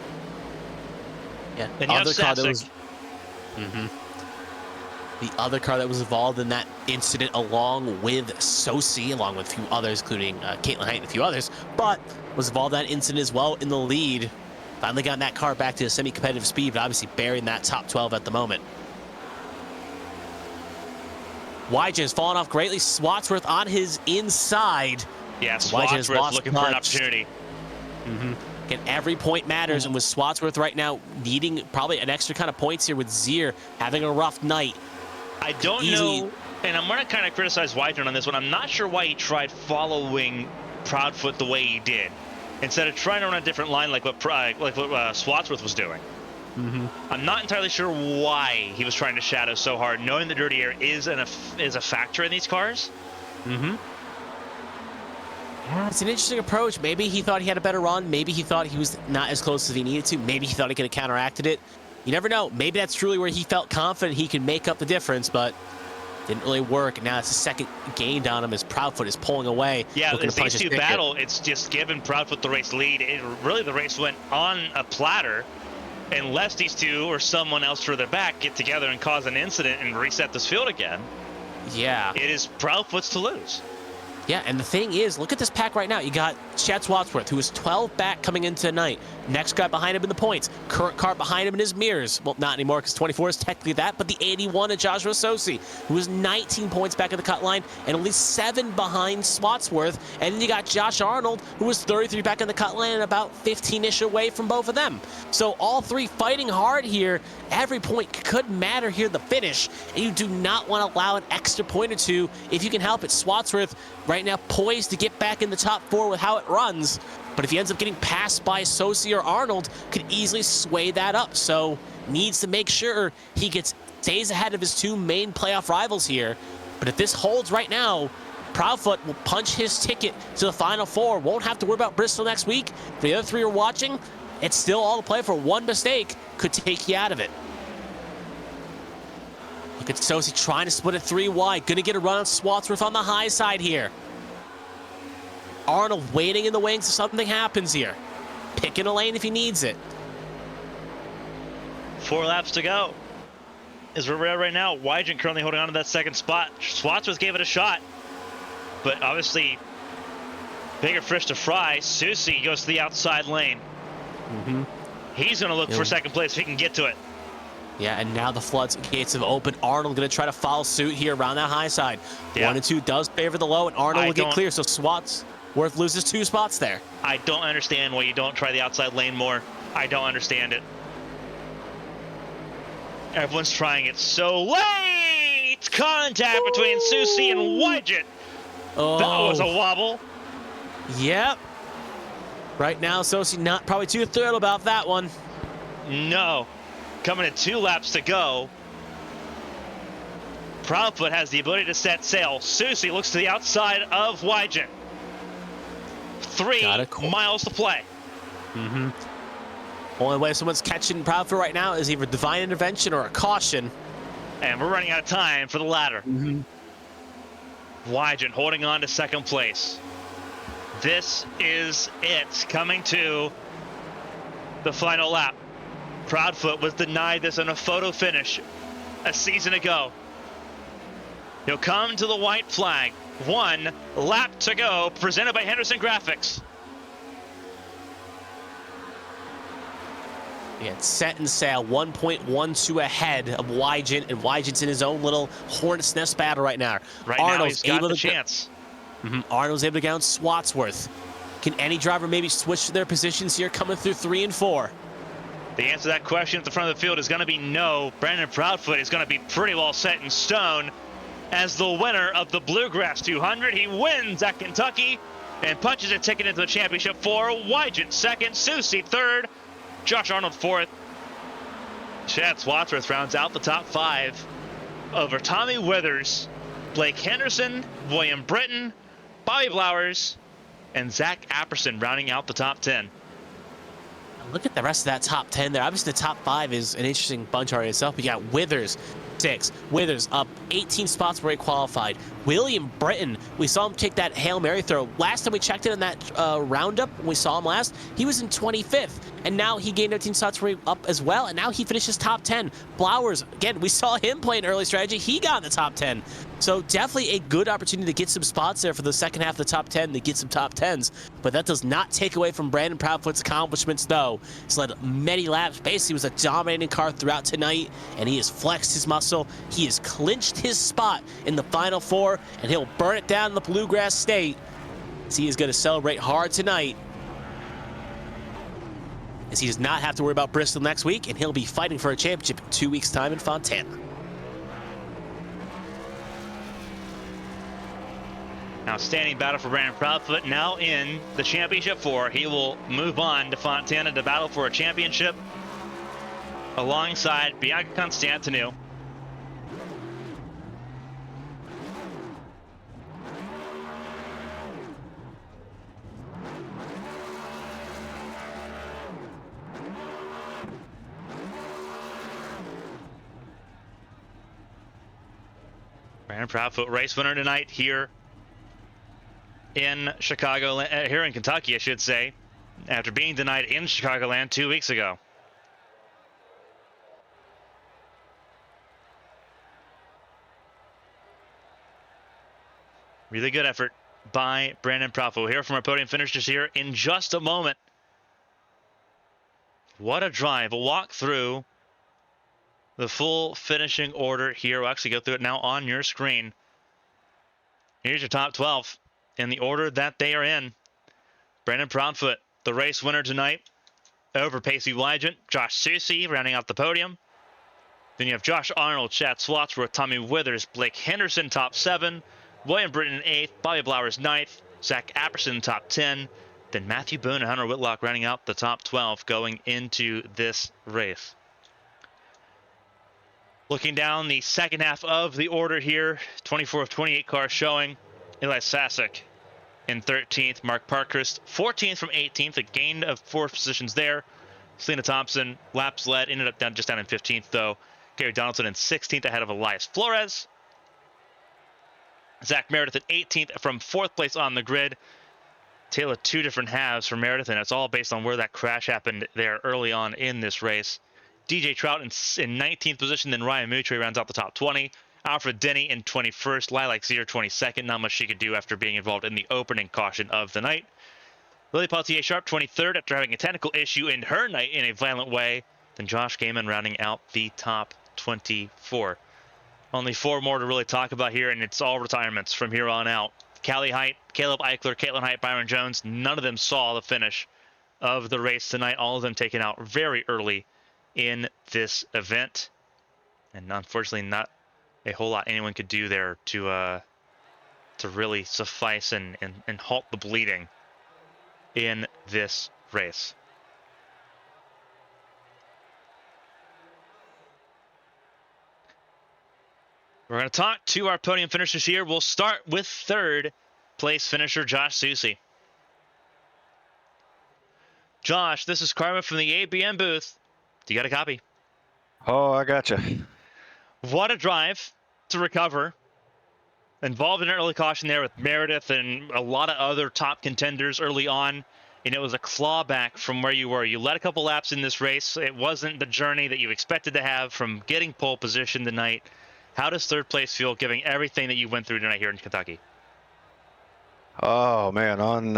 Yeah, and you have other car that Sasek. was, the other car that was involved in that incident, along with Sosi, along with a few others, including Caitlin Height and a few others, but was involved in that incident as well in the lead. Finally gotten that car back to a semi-competitive speed, but obviously burying that top 12 at the moment. Wygant has fallen off greatly. Swadsworth on his inside. Yeah, Swadsworth looking for an opportunity. Again, every point matters, and with Swadsworth right now needing probably an extra kind of points here with Zier having a rough night. I don't know, and I'm going to kind of criticize Wygant on this one. I'm not sure why he tried following Proudfoot the way he did, instead of trying to run a different line like what Swadsworth was doing. I'm not entirely sure why he was trying to shadow so hard, knowing the dirty air is a factor in these cars. Yeah, it's an interesting approach. Maybe he thought he had a better run. Maybe he thought he was not as close as he needed to. Maybe he thought he could have counteracted it. You never know. Maybe that's truly where he felt confident he could make up the difference, but didn't really work. And now it's a second gained on him as Proudfoot is pulling away. Yeah, as these two battle, it's just given Proudfoot the race lead. Really, the race went on a platter unless these two or someone else further back get together and cause an incident and reset this field again. Yeah. It is Proudfoot's to lose. Yeah, and the thing is, look at this pack right now. You got Chet Wadsworth, who is 12 back coming into tonight. Next guy behind him in the points. Current car behind him in his mirrors. Well, not anymore because 24 is technically that, but the 81 of Joshua Sosi, who is 19 points back at the cut line and only 7 behind Swatsworth. And then you got Josh Arnold, who was 33 back in the cut line and about 15-ish away from both of them. So all three fighting hard here. Every point could matter here at the finish, and you do not want to allow an extra point or two if you can help it. Swatsworth right now poised to get back in the top 4 with how it runs, but if he ends up getting passed by Sosi or Arnold, could easily sway that up. So needs to make sure he stays ahead of his 2 main playoff rivals here. But if this holds right now, Proudfoot will punch his ticket to the Final 4. Won't have to worry about Bristol next week. For the other 3 are watching, it's still all to play for. One mistake could take you out of it. Look at Sosi trying to split it 3 wide. Gonna get a run on Swatsworth on the high side here. Arnold waiting in the wings if something happens here. Picking a lane if he needs it. 4 laps to go. As we're at right now, Wygen currently holding on to that second spot. Swatsworth gave it a shot, but obviously bigger fish to fry. Susi goes to the outside lane. He's gonna look for second place if he can get to it. Yeah, and now the floodgates have opened. Arnold going to try to follow suit here around that high side. 1 and 2 does favor the low, and Arnold will get clear, so Swatsworth loses 2 spots there. I don't understand why you don't try the outside lane more. I don't understand it. Everyone's trying it so late! Contact between Susi and Wygen. Oh. That was a wobble. Yep. Right now, Sosi not probably too thrilled about that one. No. Coming at 2 laps to go. Proudfoot has the ability to set sail. Susi looks to the outside of Wygen. 3 miles to play. Only way someone's catching Proudfoot right now is either divine intervention or a caution. And we're running out of time for the latter. Wygen holding on to second place. This is it. Coming to the final lap. Proudfoot was denied this on a photo finish a season ago. He'll come to the white flag. 1 lap to go, presented by Henderson Graphics. Yeah, set and sail, 1.12 ahead of Wygen, and Wygen's in his own little hornet's nest battle right now. Right now, he's got the chance. Arnold's able to get on Swatsworth. Can any driver maybe switch their positions here coming through 3 and 4? The answer to that question at the front of the field is going to be no. Brandon Proudfoot is going to be pretty well set in stone as the winner of the Bluegrass 200. He wins at Kentucky and punches a ticket into the championship for Wygen second, Susi third, Josh Arnold fourth. Chad Swatsworth rounds out the top 5 over Tommy Withers, Blake Henderson, William Britton, Bobby Blowers, and Zach Apperson rounding out the top 10. Look at the rest of that top 10 there. Obviously, the top 5 is an interesting bunch already itself. We got Withers, 6. Withers up 18 spots where he qualified. William Britton, we saw him take that Hail Mary throw. Last time we checked in on that roundup, when we saw him last, he was in 25th. And now he gained 18 spots where he up as well. And now he finishes top 10. Blowers, again, we saw him play an early strategy. He got in the top 10. So definitely a good opportunity to get some spots there for the second half of the top 10 to get some top 10s. But that does not take away from Brandon Proudfoot's accomplishments, though. He's led many laps. Basically, was a dominating car throughout tonight, and he has flexed his muscle. He has clinched his spot in the Final 4, and he'll burn it down in the Bluegrass State. As he is going to celebrate hard tonight, as he does not have to worry about Bristol next week, and he'll be fighting for a championship in 2 weeks' time in Fontana. Outstanding battle for Brandon Proudfoot. Now in the championship 4, he will move on to Fontana to battle for a championship alongside Bianca Constantinou. Brandon Proudfoot, race winner tonight here in Chicago, here in Kentucky, I should say, after being denied in Chicagoland 2 weeks ago. Really good effort by Brandon Proudfoot. We'll hear from our podium finishers here in just a moment. What a drive. We'll walk through the full finishing order here. We'll actually go through it now on your screen. Here's your top 12 in the order that they are in. Brandon Proudfoot, the race winner tonight, over Pacey Wygant. Josh Susie rounding out the podium. Then you have Josh Arnold, Chad Swatsworth, Tommy Withers, Blake Henderson, top 7. William Britton, 8th. Bobby Blowers, 9th. Zach Apperson, top 10. Then Matthew Boone and Hunter Whitlock rounding out the top 12 going into this race. Looking down the second half of the order here, 24 of 28 cars showing. Eli Sasek in 13th. Mark Parkhurst, 14th from 18th, a gain of 4 positions there. Selena Thompson, laps led, ended up just down in 15th though. Gary Donaldson in 16th ahead of Elias Flores. Zach Meredith at 18th from 4th place on the grid. Tale of 2 different halves for Meredith, and it's all based on where that crash happened there early on in this race. DJ Trout in 19th position, then Ryan Moutre rounds out the top 20. Alfred Denny in 21st, Lilac Zier 22nd. Not much she could do after being involved in the opening caution of the night. Lily Poitier-Sharp 23rd after having a technical issue in her night in a violent way. Then Josh Gaiman rounding out the top 24. Only 4 more to really talk about here, and it's all retirements from here on out. Callie Height, Caleb Eichler, Caitlin Height, Byron Jones, none of them saw the finish of the race tonight. All of them taken out very early in this event. And unfortunately, not a whole lot anyone could do there to really suffice and halt the bleeding in this race. We're going to talk to our podium finishers here. We'll start with 3rd place finisher Josh Susie. Josh, this is Carmen from the ABM booth. Do you got a copy? Oh, I gotcha. What a drive to recover. Involved in an early caution there with Meredith and a lot of other top contenders early on. And it was a clawback from where you were. You led a couple laps in this race. It wasn't the journey that you expected to have from getting pole position tonight. How does 3rd place feel, giving everything that you went through tonight here in Kentucky? Oh man, on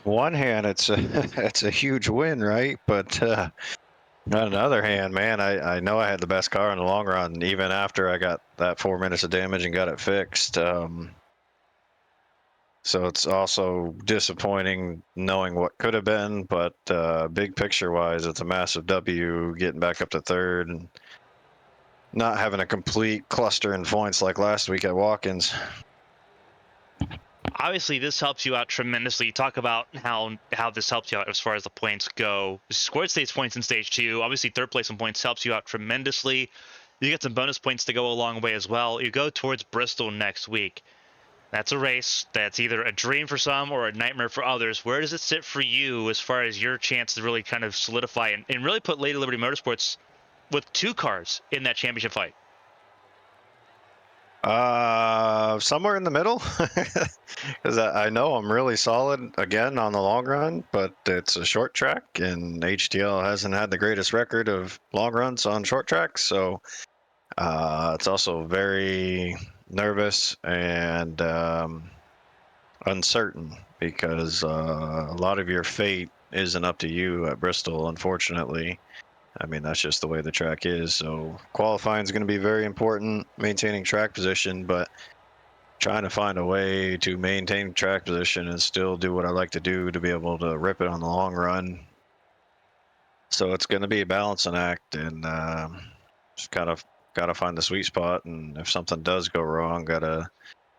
one hand, it's a huge win, right? But on the other hand, man, I know I had the best car in the long run, even after I got that 4 minutes of damage and got it fixed. So it's also disappointing knowing what could have been, but big picture-wise, it's a massive W getting back up to 3rd and not having a complete cluster in points like last week at Watkins. Obviously, this helps you out tremendously. You talk about how this helps you out as far as the points go. Scored stage points in stage 2. Obviously, 3rd place in points helps you out tremendously. You get some bonus points to go a long way as well. You go towards Bristol next week. That's a race that's either a dream for some or a nightmare for others. Where does it sit for you as far as your chance to really kind of solidify and really put Lady Liberty Motorsports with 2 cars in that championship fight? Somewhere in the middle, because I know I'm really solid again on the long run, but it's a short track, and HTL hasn't had the greatest record of long runs on short tracks, so it's also very nervous and uncertain because a lot of your fate isn't up to you at Bristol, unfortunately. I mean, that's just the way the track is. So qualifying is going to be very important, maintaining track position, but trying to find a way to maintain track position and still do what I like to do to be able to rip it on the long run. So it's going to be a balancing act, and just kind of got to find the sweet spot. And if something does go wrong, got to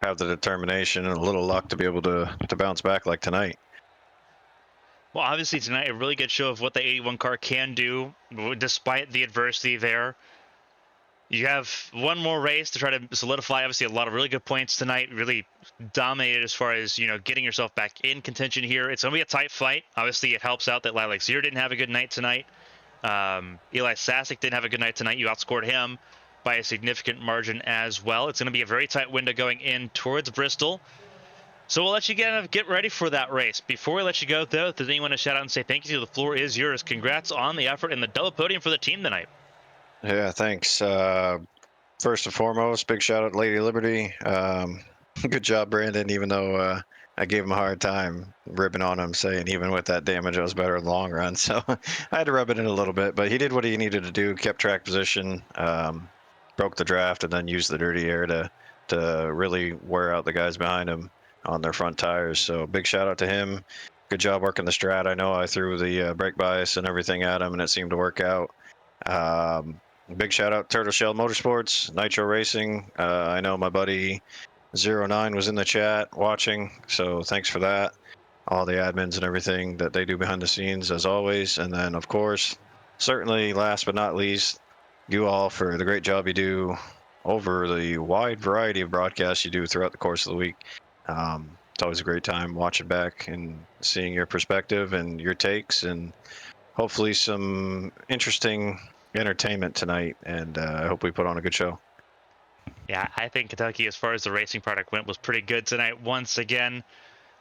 have the determination and a little luck to be able to bounce back like tonight. Well, obviously tonight, a really good show of what the 81 car can do, despite the adversity there. You have one more race to try to solidify. Obviously, a lot of really good points tonight, really dominated as far as, getting yourself back in contention here. It's going to be a tight fight. Obviously, it helps out that Lilac Zier didn't have a good night tonight. Eli Sasek didn't have a good night tonight. You outscored him by a significant margin as well. It's going to be a very tight window going in towards Bristol. So we'll let you get ready for that race. Before we let you go, though, does anyone want to shout out and say thank you? The floor is yours. Congrats on the effort and the double podium for the team tonight. Yeah, thanks. First and foremost, big shout out to Lady Liberty. Good job, Brandon, even though I gave him a hard time, ribbing on him, saying even with that damage, I was better in the long run. So I had to rub it in a little bit, but he did what he needed to do, kept track position, broke the draft, and then used the dirty air to really wear out the guys behind him on their front tires. So big shout out to him. Good job working the strat. I know I threw the brake bias and everything at him, and it seemed to work out. Big shout out Turtle Shell Motorsports, Nitro Racing. I know my buddy 09 was in the chat watching, so thanks for that. All the admins and everything that they do behind the scenes, as always. And then, of course, certainly last but not least, you all for the great job you do over the wide variety of broadcasts you do throughout the course of the week. It's always a great time watching back and seeing your perspective and your takes, and hopefully some interesting entertainment tonight. And I hope we put on a good show. Yeah, I think Kentucky, as far as the racing product went, was pretty good tonight once again.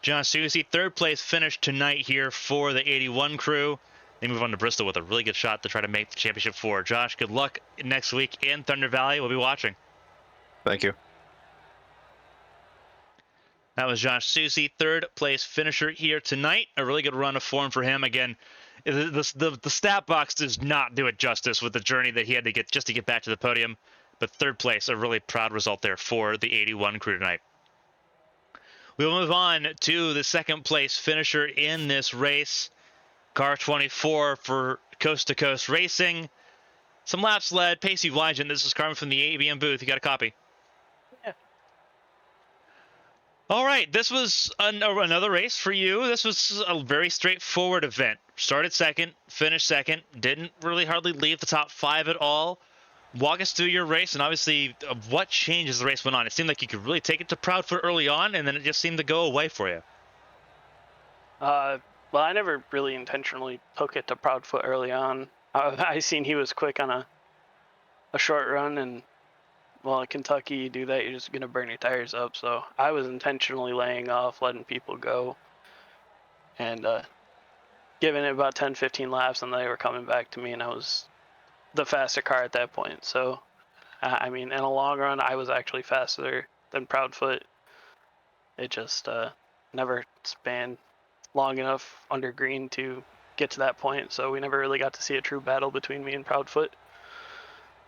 John Susie, third place finish tonight here for the 81 crew. They move on to Bristol with a really good shot to try to make the championship four. Josh, good luck next week in Thunder Valley. We'll be watching. Thank you. That was Josh Susie, third place finisher here tonight. A really good run of form for him. Again, the stat box does not do it justice with the journey that he had to get just to get back to the podium. But third place, a really proud result there for the 81 crew tonight. We'll move on to the second place finisher in this race. Car 24 for Coast to Coast Racing. Some laps led. Pacey Wygen, this is Carmen from the ABM booth. You got a copy? Yeah. All right, this was another race for you. This was a very straightforward event. Started second, finished second, didn't really hardly leave the top 5 at all. Walk us through your race and obviously what changed as the race went on. It seemed like you could really take it to Proudfoot early on, and then it just seemed to go away for you. Well, I never really intentionally took it to Proudfoot early on. I seen he was quick on a short run, and well, in Kentucky, you do that, you're just gonna burn your tires up. So I was intentionally laying off, letting people go, and giving it about 10, 15 laps, and they were coming back to me, and I was the faster car at that point. So, I mean, in a long run, I was actually faster than Proudfoot. It just never spanned long enough under green to get to that point. So we never really got to see a true battle between me and Proudfoot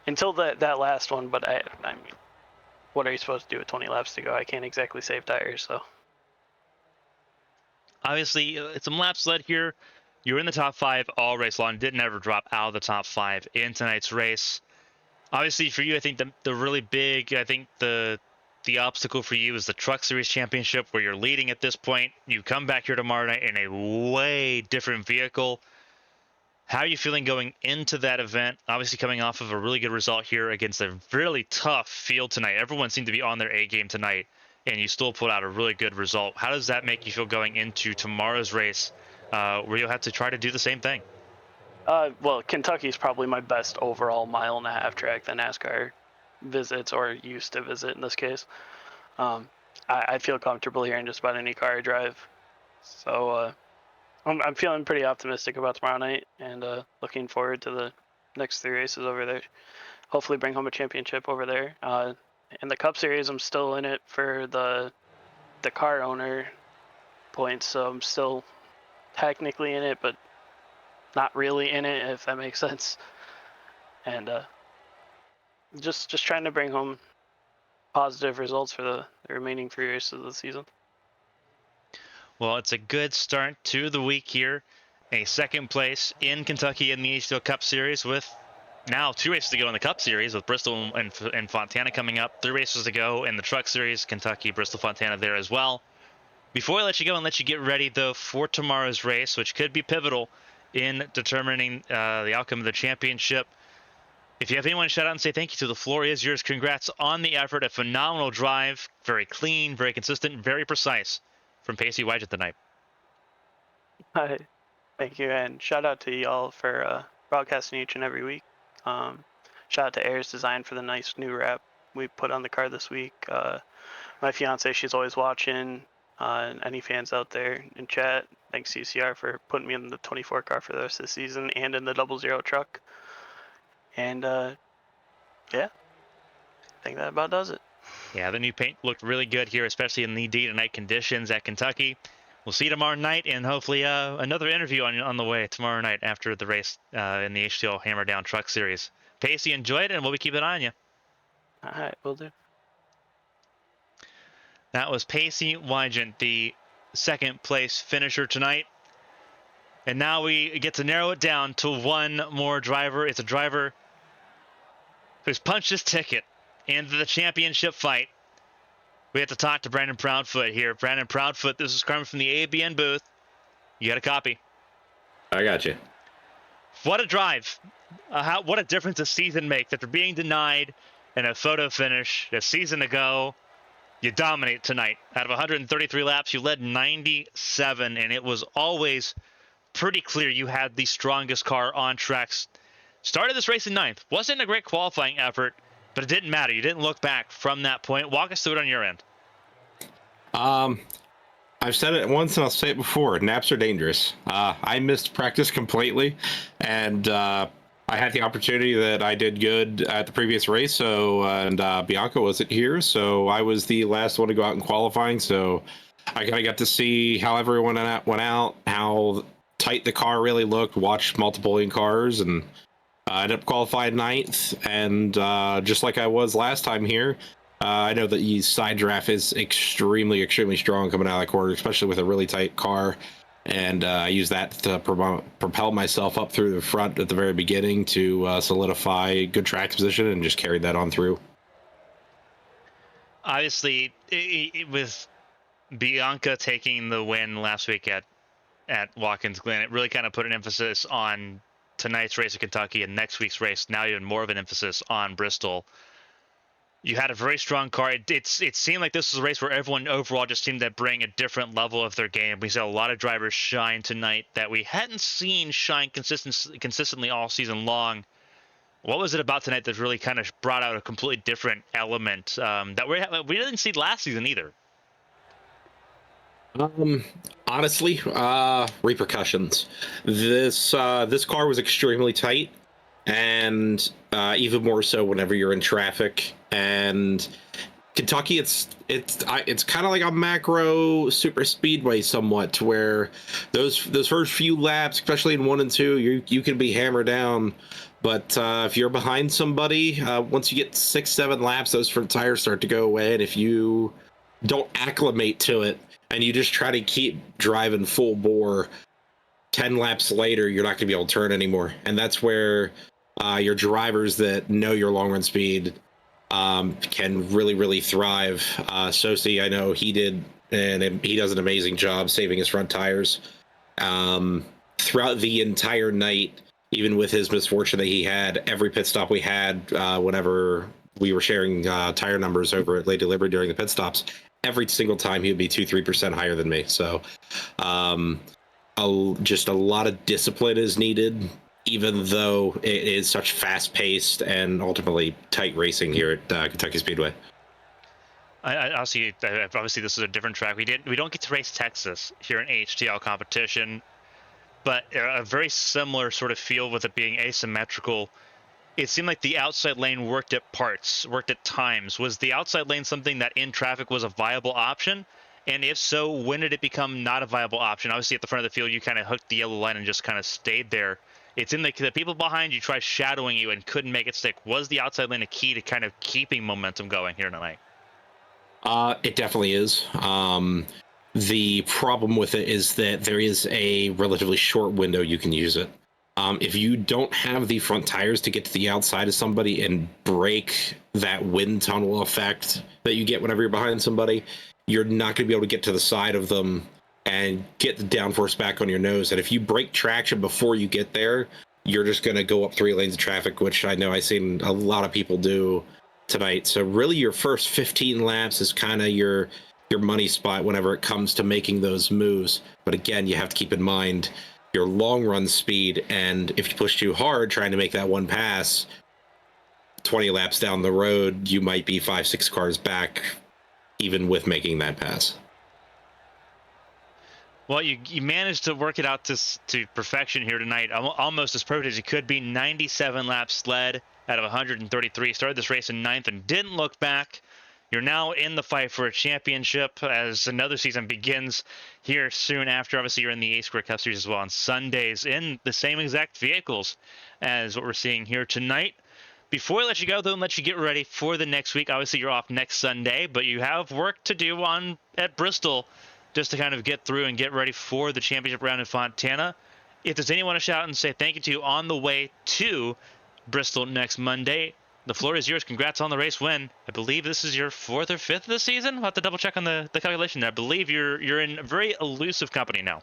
until that last one. But I mean, what are you supposed to do with 20 laps to go? I can't exactly save tires. So obviously, some laps led here. You were in the top 5 all race long. Didn't ever drop out of the top 5 in tonight's race. Obviously, for you, I think the really big, I think the obstacle for you is the Truck Series Championship, where you're leading at this point. You come back here tomorrow night in a way different vehicle. How are you feeling going into that event? Obviously, coming off of a really good result here against a really tough field tonight. Everyone seemed to be on their A game tonight, and you still put out a really good result. How does that make you feel going into tomorrow's race, where you'll have to try to do the same thing? well, Kentucky's probably my best overall mile-and-a-half track that NASCAR visits, or used to visit in this case. I feel comfortable here in just about any car I drive. So I'm feeling pretty optimistic about tomorrow night, and looking forward to the next 3 races over there. Hopefully bring home a championship over there. In the Cup Series, I'm still in it for the car owner points, so I'm still technically in it, but not really in it, if that makes sense. And just trying to bring home positive results for the remaining 3 races of the season. Well, it's a good start to the week here. A second place in Kentucky in the HTL Cup Series, with now 2 races to go in the Cup Series, with Bristol and Fontana coming up. 3 races to go in the Truck Series, Kentucky, Bristol, Fontana there as well. Before I let you go and let you get ready, though, for tomorrow's race, which could be pivotal in determining the outcome of the championship, if you have anyone to shout out and say thank you to, the floor is yours. Congrats on the effort. A phenomenal drive. Very clean, very consistent, very precise from Pacey Wygen tonight. Hi. Thank you, and shout out to y'all for broadcasting each and every week. Shout out to Air's Design for the nice new wrap we put on the car this week. My fiance, she's always watching. And any fans out there in chat, thanks CCR for putting me in the 24 car for the rest of the season and in the 00 truck. And yeah, I think that about does it. Yeah, the new paint looked really good here, especially in the day to night conditions at Kentucky. We'll see you tomorrow night, and hopefully another interview on the way tomorrow night after the race in the HTL Hammer Down Truck Series. Pacey, enjoy it, and we'll be keeping an eye on you. All right, will do. That was Pacey Wygant, the second place finisher tonight. And now we get to narrow it down to one more driver. It's a driver who's punched his ticket into the championship fight. We have to talk to Brandon Proudfoot here. Brandon Proudfoot, this is Carmen from the ABN booth. You got a copy. I got you. What a drive. What a difference a season makes. After being denied in a photo finish a season ago, you dominate tonight. Out of 133 laps, you led 97, and it was always pretty clear you had the strongest car on tracks. Started this race in ninth. Wasn't a great qualifying effort, but it didn't matter. You didn't look back from that point. Walk us through it on your end. I've said it once and I'll say it before. Naps are dangerous. I missed practice completely, and I had the opportunity that I did good at the previous race. And Bianca wasn't here, so I was the last one to go out in qualifying. So I kind of got to see how everyone went out, how tight the car really looked. Watched multiple in cars, and I ended up qualifying ninth. And just like I was last time here. I know that the side draft is extremely strong coming out of the quarter, especially with a really tight car. And I use that to propel myself up through the front at the very beginning to solidify good track position and just carried that on through. Obviously, with Bianca taking the win last week at Watkins Glen, it really kind of put an emphasis on tonight's race at Kentucky and next week's race, now even more of an emphasis on Bristol. You had a very strong car. It seemed like this was a race where everyone overall just seemed to bring a different level of their game. We saw a lot of drivers shine tonight that we hadn't seen shine consistently all season long. What was it about tonight that really kind of brought out a completely different element that we didn't see last season either? Honestly, repercussions. This car was extremely tight. And even more so whenever you're in traffic. And Kentucky, it's kind of like a macro super speedway somewhat, to where those first few laps, especially in 1 and 2, you can be hammered down. But if you're behind somebody, once you get 6-7 laps, those front tires start to go away. And if you don't acclimate to it and you just try to keep driving full bore, 10 laps later, you're not going to be able to turn anymore. And that's where your drivers that know your long run speed can really thrive. Sosi, I know he did, and he does an amazing job saving his front tires throughout the entire night. Even with his misfortune that he had, every pit stop we had, whenever we were sharing tire numbers over at Lady Liberty during the pit stops, every single time he would be 2-3% higher than me. So just a lot of discipline is needed, even though it is such fast-paced and ultimately tight racing here at Kentucky Speedway. Obviously, this is a different track. We don't get to race Texas here in HTL competition, but a very similar sort of feel with it being asymmetrical. It seemed like the outside lane worked at times. Was the outside lane something that in traffic was a viable option? And if so, when did it become not a viable option? Obviously, at the front of the field, you kind of hooked the yellow line and just kind of stayed there. It seemed like the people behind you tried shadowing you and couldn't make it stick. Was the outside lane a key to kind of keeping momentum going here tonight? It definitely is. The problem with it is that there is a relatively short window you can use it. If you don't have the front tires to get to the outside of somebody and break that wind tunnel effect that you get whenever you're behind somebody, you're not going to be able to get to the side of them and get the downforce back on your nose. And if you break traction before you get there, you're just going to go up 3 lanes of traffic, which I know I've seen a lot of people do tonight. So really your first 15 laps is kind of your money spot whenever it comes to making those moves. But again, you have to keep in mind your long run speed, and if you push too hard trying to make that one pass, 20 laps down the road, you might be 5-6 cars back, even with making that pass. Well, you managed to work it out to perfection here tonight, almost as perfect as you could be. 97 laps led out of 133. Started this race in 9th and didn't look back. You're now in the fight for a championship as another season begins here soon after. Obviously, you're in the HTL Cup Series as well on Sundays in the same exact vehicles as what we're seeing here tonight. Before I let you go, though, and let you get ready for the next week, obviously you're off next Sunday, but you have work to do at Bristol just to kind of get through and get ready for the championship round in Fontana. If there's anyone to shout and say thank you to on the way to Bristol next Monday, the floor is yours. Congrats on the race win. I believe this is your 4th or 5th this season. I'll have to double check on the calculation there. I believe you're in very elusive company now.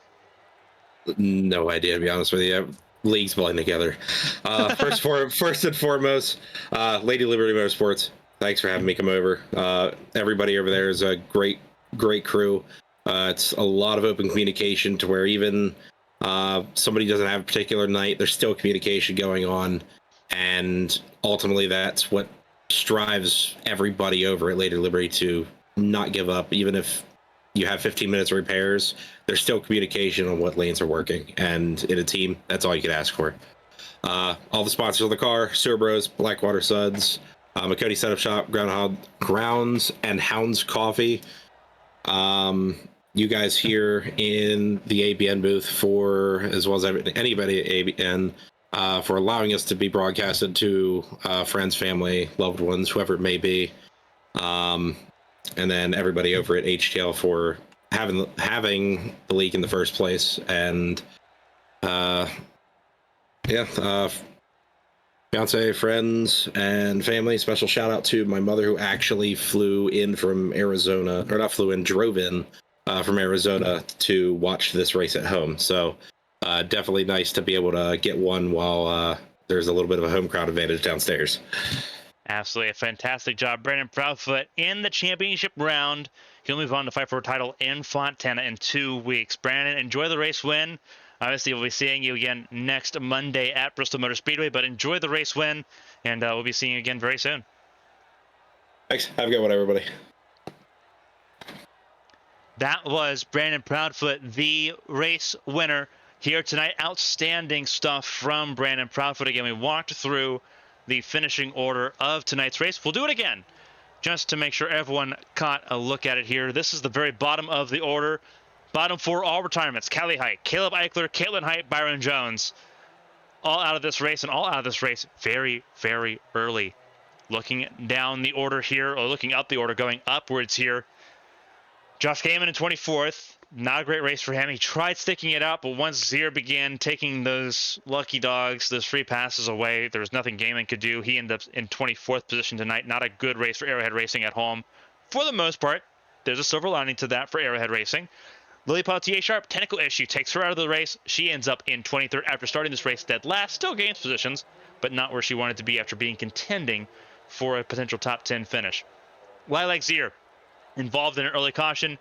No idea, to be honest with you. Leagues blend together. First and foremost, Lady Liberty Motorsports, thanks for having me come over. Everybody over there is a great crew. It's a lot of open communication to where even somebody doesn't have a particular night, there's still communication going on. And ultimately, that's what strives everybody over at Lady Liberty to not give up, even if you have 15 minutes of repairs, there's still communication on what lanes are working. And in a team, that's all you can ask for. All the sponsors of the car, Sewer Bros, Blackwater Suds, McCody Setup Shop, Grounds and Hounds Coffee. You guys here in the ABN booth as well as anybody at ABN, for allowing us to be broadcasted to friends, family, loved ones, whoever it may be. And then everybody over at HTL for having the league in the first place. And fiance, friends, and family. Special shout out to my mother, who actually drove in from Arizona from Arizona to watch this race at home. So definitely nice to be able to get one while there's a little bit of a home crowd advantage downstairs. Absolutely a fantastic job, Brandon Proudfoot in the championship round. He'll move on to fight for a title in Fontana in 2 weeks. Brandon, enjoy the race win. Obviously, we'll be seeing you again next Monday at Bristol Motor Speedway, but enjoy the race win, and we'll be seeing you again very soon. Thanks. Have a good one, everybody. That was Brandon Proudfoot, the race winner here tonight. Outstanding stuff from Brandon Proudfoot. Again, we walked through the finishing order of tonight's race. We'll do it again just to make sure everyone caught a look at it here. This is the very bottom of the order. Bottom 4, all retirements. Callie Height, Caleb Eichler, Caitlin Height, Byron Jones. All out of this race, and all out of this race very, very early. Looking down the order here, or looking up the order, going upwards here. Josh Gaiman in 24th. Not a great race for him. He tried sticking it out, but once Zier began taking those lucky dogs, those free passes away, there was nothing Gaiman could do. He ended up in 24th position tonight. Not a good race for Arrowhead Racing at home. For the most part, there's a silver lining to that for Arrowhead Racing. Lily Pautier Sharp, technical issue, takes her out of the race. She ends up in 23rd after starting this race dead last. Still gains positions, but not where she wanted to be after being contending for a potential top 10 finish. Lilac Zier, involved in an early caution,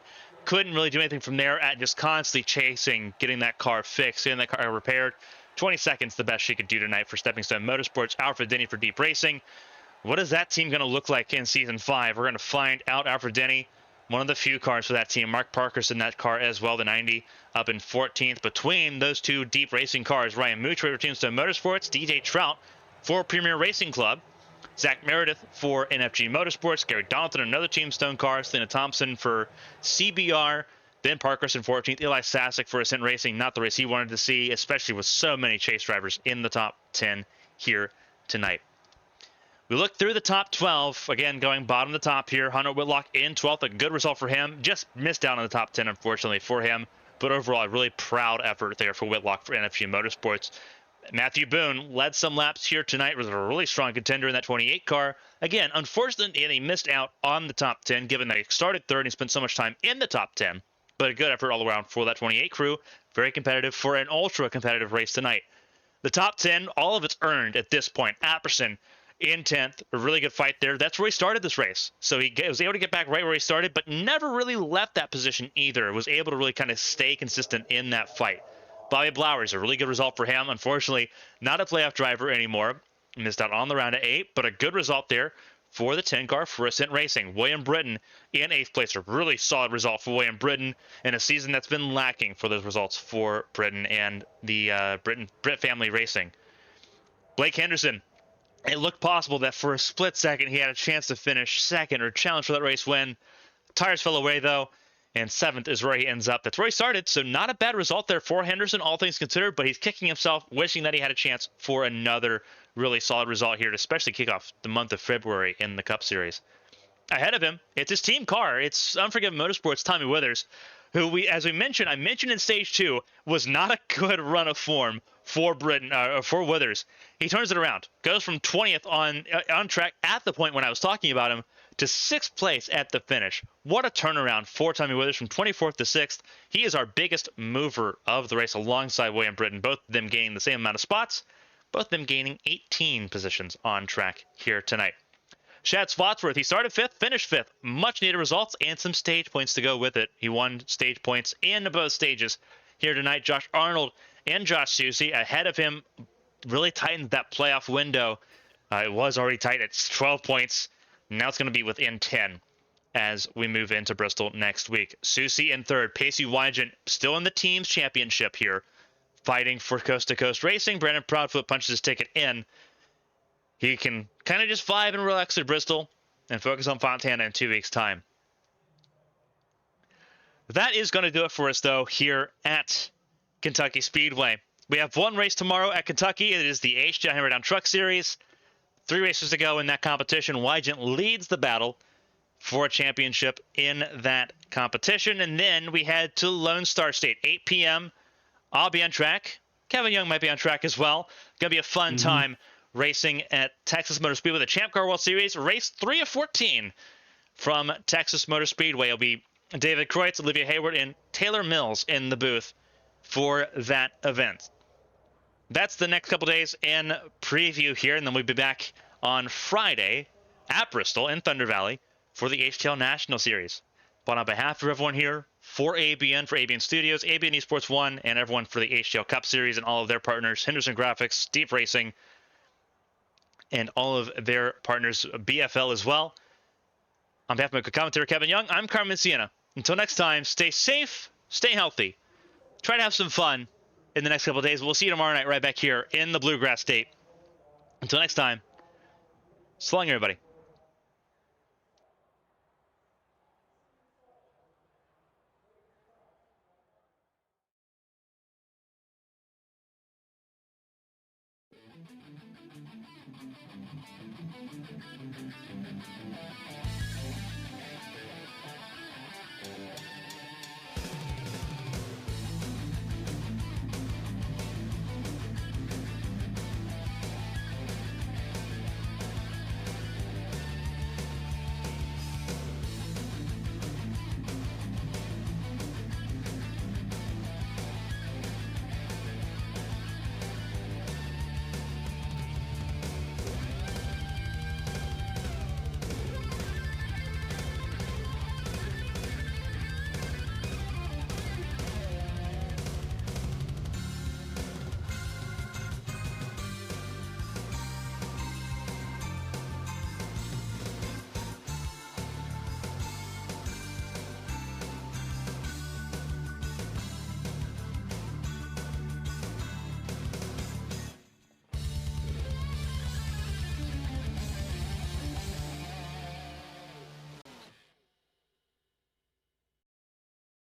couldn't really do anything from there at just constantly chasing, getting that car fixed, getting that car repaired. 20 seconds, the best she could do tonight for Stepping Stone Motorsports. Alfred Denny for Deep Racing. What is that team going to look like in Season 5? We're going to find out. Alfred Denny, one of the few cars for that team. Mark Parker's in that car as well, the 90, up in 14th. Between those two Deep Racing cars, Ryan Mutroy for Tombstone Motorsports, DJ Trout for Premier Racing Club, Zach Meredith for NFG Motorsports, Gary Donaldson, another Tombstone car, Selena Thompson for CBR, Ben Parkerson 14th, Eli Sasek for Ascent Racing, not the race he wanted to see, especially with so many chase drivers in the top 10 here tonight. We look through the top 12, again going bottom to top here. Hunter Whitlock in 12th, a good result for him. Just missed out on the top 10, unfortunately, for him. But overall, a really proud effort there for Whitlock for NFG Motorsports. Matthew Boone led some laps here tonight, was a really strong contender in that 28 car. Again, unfortunately, he missed out on the top 10, given that he started third and he spent so much time in the top 10. But a good effort all around for that 28 crew. Very competitive for an ultra-competitive race tonight. The top 10, all of it's earned at this point. Apperson in 10th, a really good fight there. That's where he started this race. So he was able to get back right where he started, but never really left that position either. Was able to really kind of stay consistent in that fight. Bobby Blowers, a really good result for him. Unfortunately, not a playoff driver anymore. Missed out on the round of 8, but a good result there for the 10 car for Ascent Racing. William Britton in 8th place, a really solid result for William Britton in a season that's been lacking for those results for Britton and the Britt family racing. Blake Henderson it looked possible that for a split second he had a chance to finish second or challenge for that race win. Tires fell away, though, and seventh is where he ends up. That's where he started, so not a bad result there for Henderson, all things considered, but he's kicking himself, wishing that he had a chance for another really solid result here to especially kick off the month of February in the Cup Series. Ahead of him, it's his team car. It's Unforgiven Motorsports' Tommy Withers, who I mentioned in stage 2, was not a good run of form for for Withers. He turns it around, goes from 20th on track at the point when I was talking about him to 6th place at the finish. What a turnaround for Tommy Withers from 24th to 6th. He is our biggest mover of the race alongside William Britton, both of them gaining the same amount of spots, both of them gaining 18 positions on track here tonight. Shad Spotsworth, he started 5th, finished 5th. Much needed results and some stage points to go with it. He won stage points in both stages here tonight. Josh Arnold and Josh Susie ahead of him really tightened that playoff window. It was already tight at 12 points. Now it's going to be within 10 as we move into Bristol next week. Susie in 3rd. Pacey Wygant still in the team's championship here, fighting for coast-to-coast racing. Brandon Proudfoot punches his ticket in. He can kind of just vibe and relax at Bristol and focus on Fontana in 2 weeks' time. That is going to do it for us, though, here at Kentucky Speedway. We have one race tomorrow at Kentucky. It is the HTL Hammer Down Truck Series. 3 races to go in that competition. Wygant leads the battle for a championship in that competition. And then we head to Lone Star State, 8 p.m. I'll be on track. Kevin Young might be on track as well. Going to be a fun time racing at Texas Motor Speedway, the Champ Car World Series, race 3 of 14 from Texas Motor Speedway. It'll be David Kreutz, Olivia Hayward, and Taylor Mills in the booth for that event. That's the next couple days in preview here, and then we'll be back on Friday at Bristol in Thunder Valley for the HTL National Series. But on behalf of everyone here for ABN Studios, ABN Esports 1, and everyone for the HTL Cup Series and all of their partners, Henderson Graphics, Deep Racing, and all of their partners, BFL as well. On behalf of my commentator, Kevin Young, I'm Carmen Sienna. Until next time, stay safe, stay healthy, try to have some fun in the next couple of days. We'll see you tomorrow night right back here in the Bluegrass State. Until next time, so long, everybody.